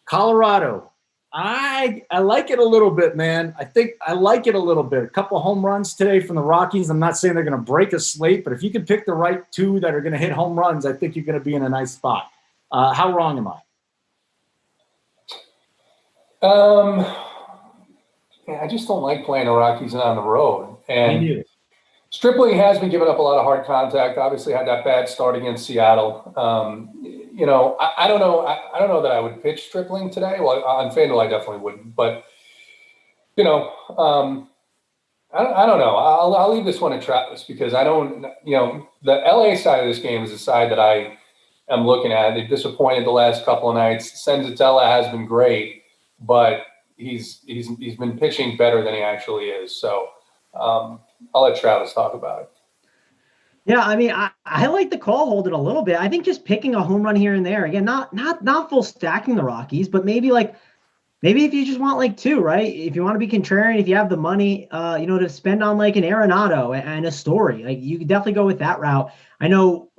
Colorado, I like it a little bit, man. I think I like it a little bit. A couple home runs today from the Rockies. I'm not saying they're going to break a slate, but if you can pick the right two that are going to hit home runs, I think you're going to be in a nice spot. How wrong am I? I just don't like playing the Rockies on the road. And Stripling has been giving up a lot of hard contact. Obviously had that bad start against Seattle. I don't know. I don't know that I would pitch Stripling today. Well, on FanDuel, I definitely wouldn't. But, I don't know. I'll leave this one to Travis because I don't, the LA side of this game is the side that I am looking at. They've disappointed the last couple of nights. Senzatella has been great, but he's been pitching better than he actually is. So I'll let Travis talk about it. Yeah, I mean, I like the call Holden a little bit. I think just picking a home run here and there, again, not full stacking the Rockies, but maybe if you just want like 2, right? If you want to be contrarian, if you have the money, to spend on like an Arenado and a Story, like you could definitely go with that route. I know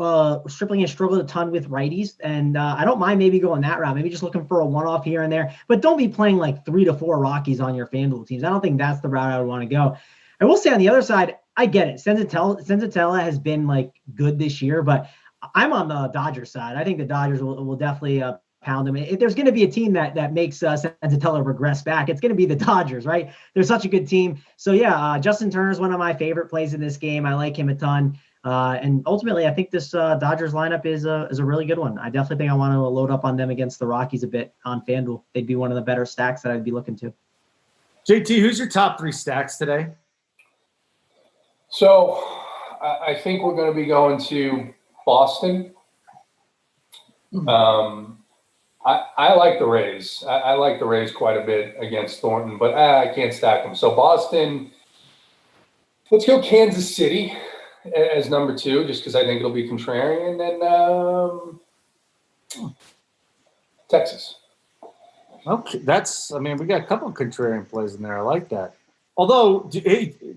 Stripling has struggled a ton with righties, and I don't mind maybe going that route. Maybe just looking for a one-off here and there, but don't be playing like 3 to 4 Rockies on your FanDuel teams. I don't think that's the route I would want to go. I will say on the other side, I get it. Senzatella has been like good this year, but I'm on the Dodgers side. I think the Dodgers will definitely pound them. If there's going to be a team that makes Senzatella regress back, it's going to be the Dodgers, right? They're such a good team. So yeah, Justin Turner is one of my favorite plays in this game. I like him a ton. And ultimately, I think this Dodgers lineup is a really good one. I definitely think I want to load up on them against the Rockies a bit on FanDuel. They'd be one of the better stacks that I'd be looking to. JT, who's your top 3 stacks today? So I think we're going to be going to Boston. I like the Rays. I like the Rays quite a bit against Thornton, but I can't stack them. So Boston, let's go Kansas City as number 2, just because I think it'll be contrarian. And then Texas. Okay, we got a couple of contrarian plays in there. I like that. Although, do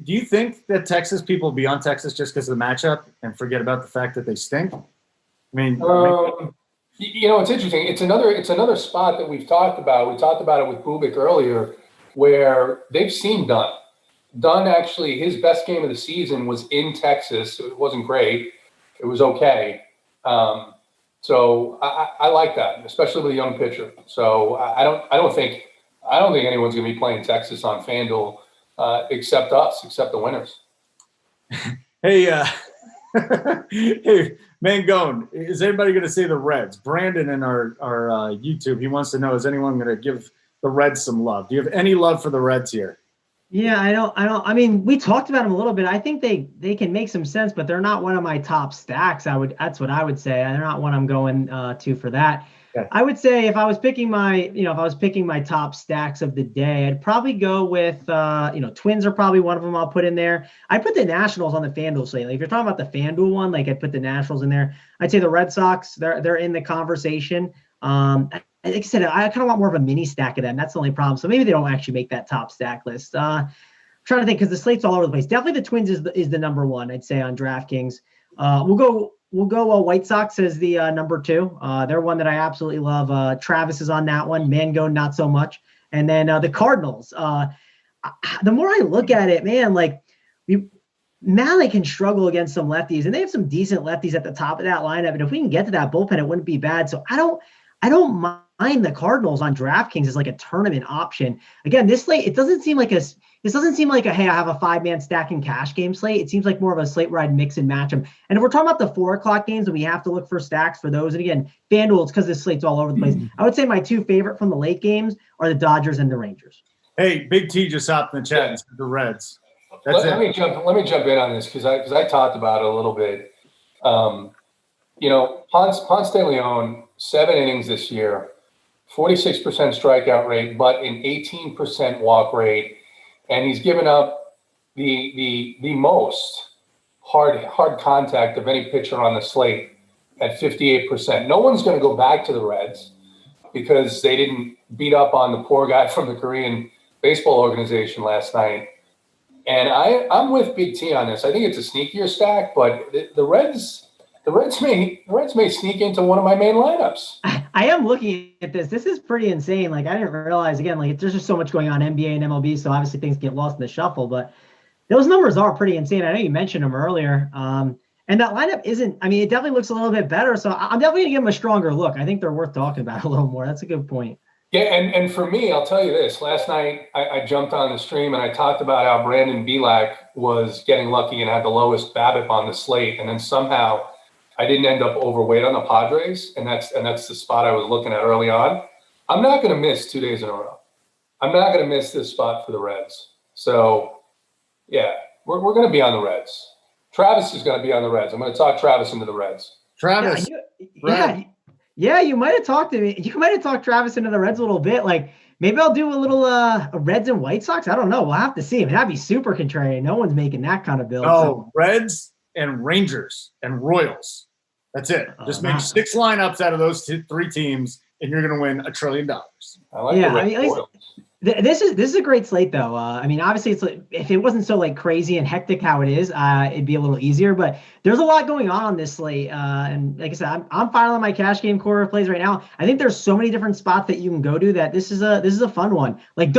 you think that Texas people will be on Texas just because of the matchup and forget about the fact that they stink? I mean, it's interesting. It's another spot that we've talked about. We talked about it with Bubik earlier, where they've seen Dunn. Dunn actually, his best game of the season was in Texas. It wasn't great. It was okay. So I like that, especially with a young pitcher. So I don't think anyone's going to be playing Texas on FanDuel. Except us, except the winners. Hey, hey, Mangone, is anybody going to say the Reds? Brandon in our YouTube, he wants to know, is anyone going to give the Reds some love? Do you have any love for the Reds here? Yeah, I don't. I mean, we talked about them a little bit. I think they can make some sense, but they're not one of my top stacks. That's what I would say. They're not one I'm going to for that. I would say if I was picking my top stacks of the day, I'd probably go with, Twins are probably one of them I'll put in there. I'd put the Nationals on the FanDuel slate. Like if you're talking about the FanDuel one, like I'd put the Nationals in there. I'd say the Red Sox, they're in the conversation. Like I said, I kind of want more of a mini stack of them. That's the only problem. So maybe they don't actually make that top stack list. I'm trying to think because the slate's all over the place. Definitely the Twins is the number one, I'd say, on DraftKings. We'll go White Sox as the number two. They're one that I absolutely love. Travis is on that one. Mangone, not so much. And then the Cardinals. The more I look at it, man, like Mally can struggle against some lefties, and they have some decent lefties at the top of that lineup. And if we can get to that bullpen, it wouldn't be bad. So I don't mind the Cardinals on DraftKings as like a tournament option. Again, this slate, it doesn't seem like a hey, I have a 5-man stack and cash game slate. It seems like more of a slate where I'd mix and match them. And if we're talking about the 4:00 games, and we have to look for stacks for those. And again, FanDuel, it's because this slate's all over the place. I would say my two favorite from the late games are the Dodgers and the Rangers. Hey, Big T just hopped in the chat and said the Reds. Let me jump in on this because I talked about it a little bit. Ponce de Leon, 7 innings this year, 46% strikeout rate, but an 18% walk rate. And he's given up the most hard contact of any pitcher on the slate at 58%. No one's going to go back to the Reds because they didn't beat up on the poor guy from the Korean baseball organization last night. And I'm with Big T on this. I think it's a sneakier stack, but the Reds may sneak into one of my main lineups. I am looking at this. This is pretty insane. Like I didn't realize, again, like there's just so much going on NBA and MLB, so obviously things get lost in the shuffle. But those numbers are pretty insane. I know you mentioned them earlier. And that lineup isn't. I mean, it definitely looks a little bit better. So I'm definitely gonna give them a stronger look. I think they're worth talking about a little more. That's a good point. Yeah, and for me, I'll tell you this. Last night, I jumped on the stream and I talked about how Brandon Bielak was getting lucky and had the lowest BABIP on the slate, and then somehow I didn't end up overweight on the Padres, and that's the spot I was looking at early on. I'm not going to miss 2 days in a row. I'm not going to miss this spot for the Reds. So, yeah, we're going to be on the Reds. Travis is going to be on the Reds. I'm going to talk Travis into the Reds. Travis. Yeah, you might have talked to me. You might have talked Travis into the Reds a little bit. Like maybe I'll do a little Reds and White Sox. I don't know. We'll have to see. I mean, that'd be super contrarian. No one's making that kind of build. Oh, Reds and Rangers and Royals. That's it. Just make 6 lineups out of those 3 teams, and you're going to win $1 trillion. I like the Royals. This is a great slate, though. I mean, obviously, it's like, if it wasn't so like crazy and hectic how it is, it'd be a little easier. But there's a lot going on this slate, and like I said, I'm filing my cash game core plays right now. I think there's so many different spots that you can go to that this is a fun one. Like,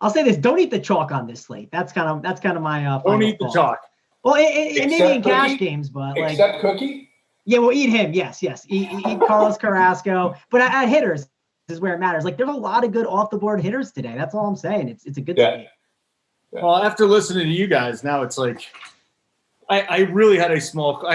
I'll say this: don't eat the chalk on this slate. That's kind of my don't eat the chalk. Well, it maybe in cash games, but like except Cookie. Yeah, we'll eat him. Yes. Eat Carlos Carrasco, but at hitters. Is where it matters. Like there's a lot of good off the board hitters today. That's all I'm saying. It's a good thing. Yeah. Well, after listening to you guys, now it's like I really had I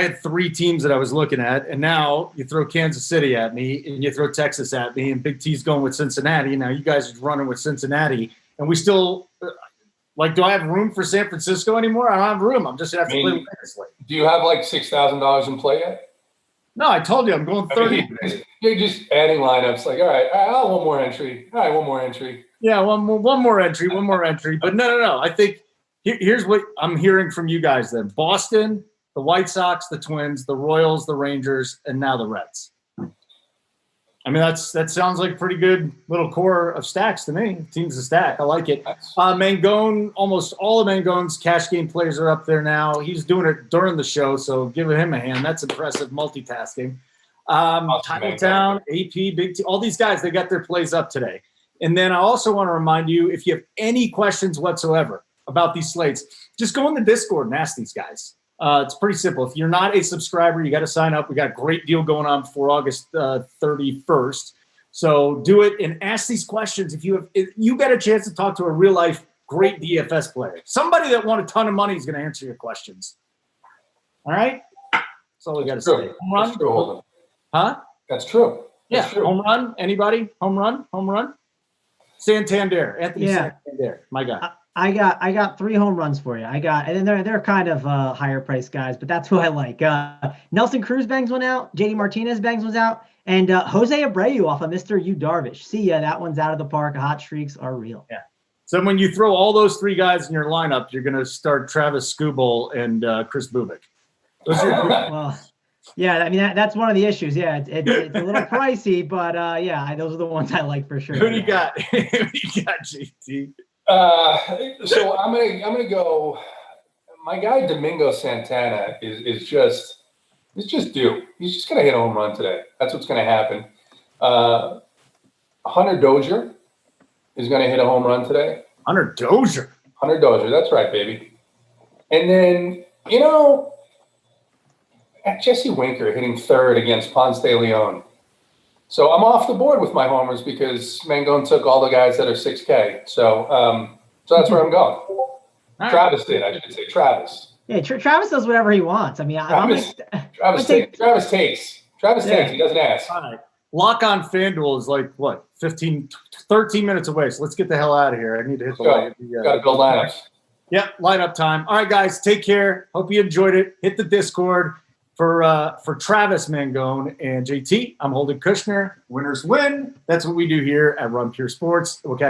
had 3 teams that I was looking at, and now you throw Kansas City at me and you throw Texas at me, and Big T's going with Cincinnati. Now you guys are running with Cincinnati, and we still do I have room for San Francisco anymore? I don't have room. I'm just gonna have to play with this league. Do you have like $6,000 in play yet? No, I told you I'm going 30. You're just adding lineups. Like, all right, one more entry. All right, one more entry. Yeah, one more entry. But no. I think here's what I'm hearing from you guys then. Boston, the White Sox, the Twins, the Royals, the Rangers, and now the Reds. I mean, that sounds like a pretty good little core of stacks to me. Team's a stack. I like it. Mangone, almost all of Mangone's cash game players are up there now. He's doing it during the show, so give him a hand. That's impressive multitasking. Titletown, AP, Big T, all these guys, they got their plays up today. And then I also want to remind you, if you have any questions whatsoever about these slates, just go in the Discord and ask these guys. It's pretty simple. If you're not a subscriber, you got to sign up. We got a great deal going on before August 31st. So do it and ask these questions. If you got a chance to talk to a real life great DFS player, somebody that won a ton of money is going to answer your questions. All right. That's all we got to say. Home run? That's true, Holden. Huh? That's true. That's true. Home run? Anybody? Home run? Santander. Anthony Santander. My guy. I got 3 home runs for you. And then they're kind of higher priced guys, but that's who I like. Nelson Cruz bangs one out. JD Martinez bangs one out. And Jose Abreu off of Mr. Yu Darvish. See ya, that one's out of the park. Hot streaks are real. Yeah. So when you throw all those three guys in your lineup, you're going to start Travis Skubal and Chris Bubik. Those are your Well, yeah, I mean, that's one of the issues. Yeah, it's a little pricey, but yeah, those are the ones I like for sure. Who do you got? Who do you got, JT? So I'm gonna go. My guy Domingo Santana is just due. He's just gonna hit a home run today. That's what's gonna happen. Hunter Dozier is gonna hit a home run today. Hunter Dozier. That's right, baby. And then Jesse Winker hitting third against Ponce de Leon. So I'm off the board with my homers because Mangone took all the guys that are 6K. So that's where I'm going. Right. Travis did, I should say. Travis. Yeah, Travis does whatever he wants. I mean, Travis takes. He doesn't ask. All right. Lock on FanDuel is like, what, 13 minutes away. So let's get the hell out of here. I need to hit the light. Got to go lineups. Yep, lineup time. All right, guys, take care. Hope you enjoyed it. Hit the Discord. For Travis Mangone and JT, I'm Holden Kushner. Winners win. That's what we do here at Run Pure Sports. We'll catch you.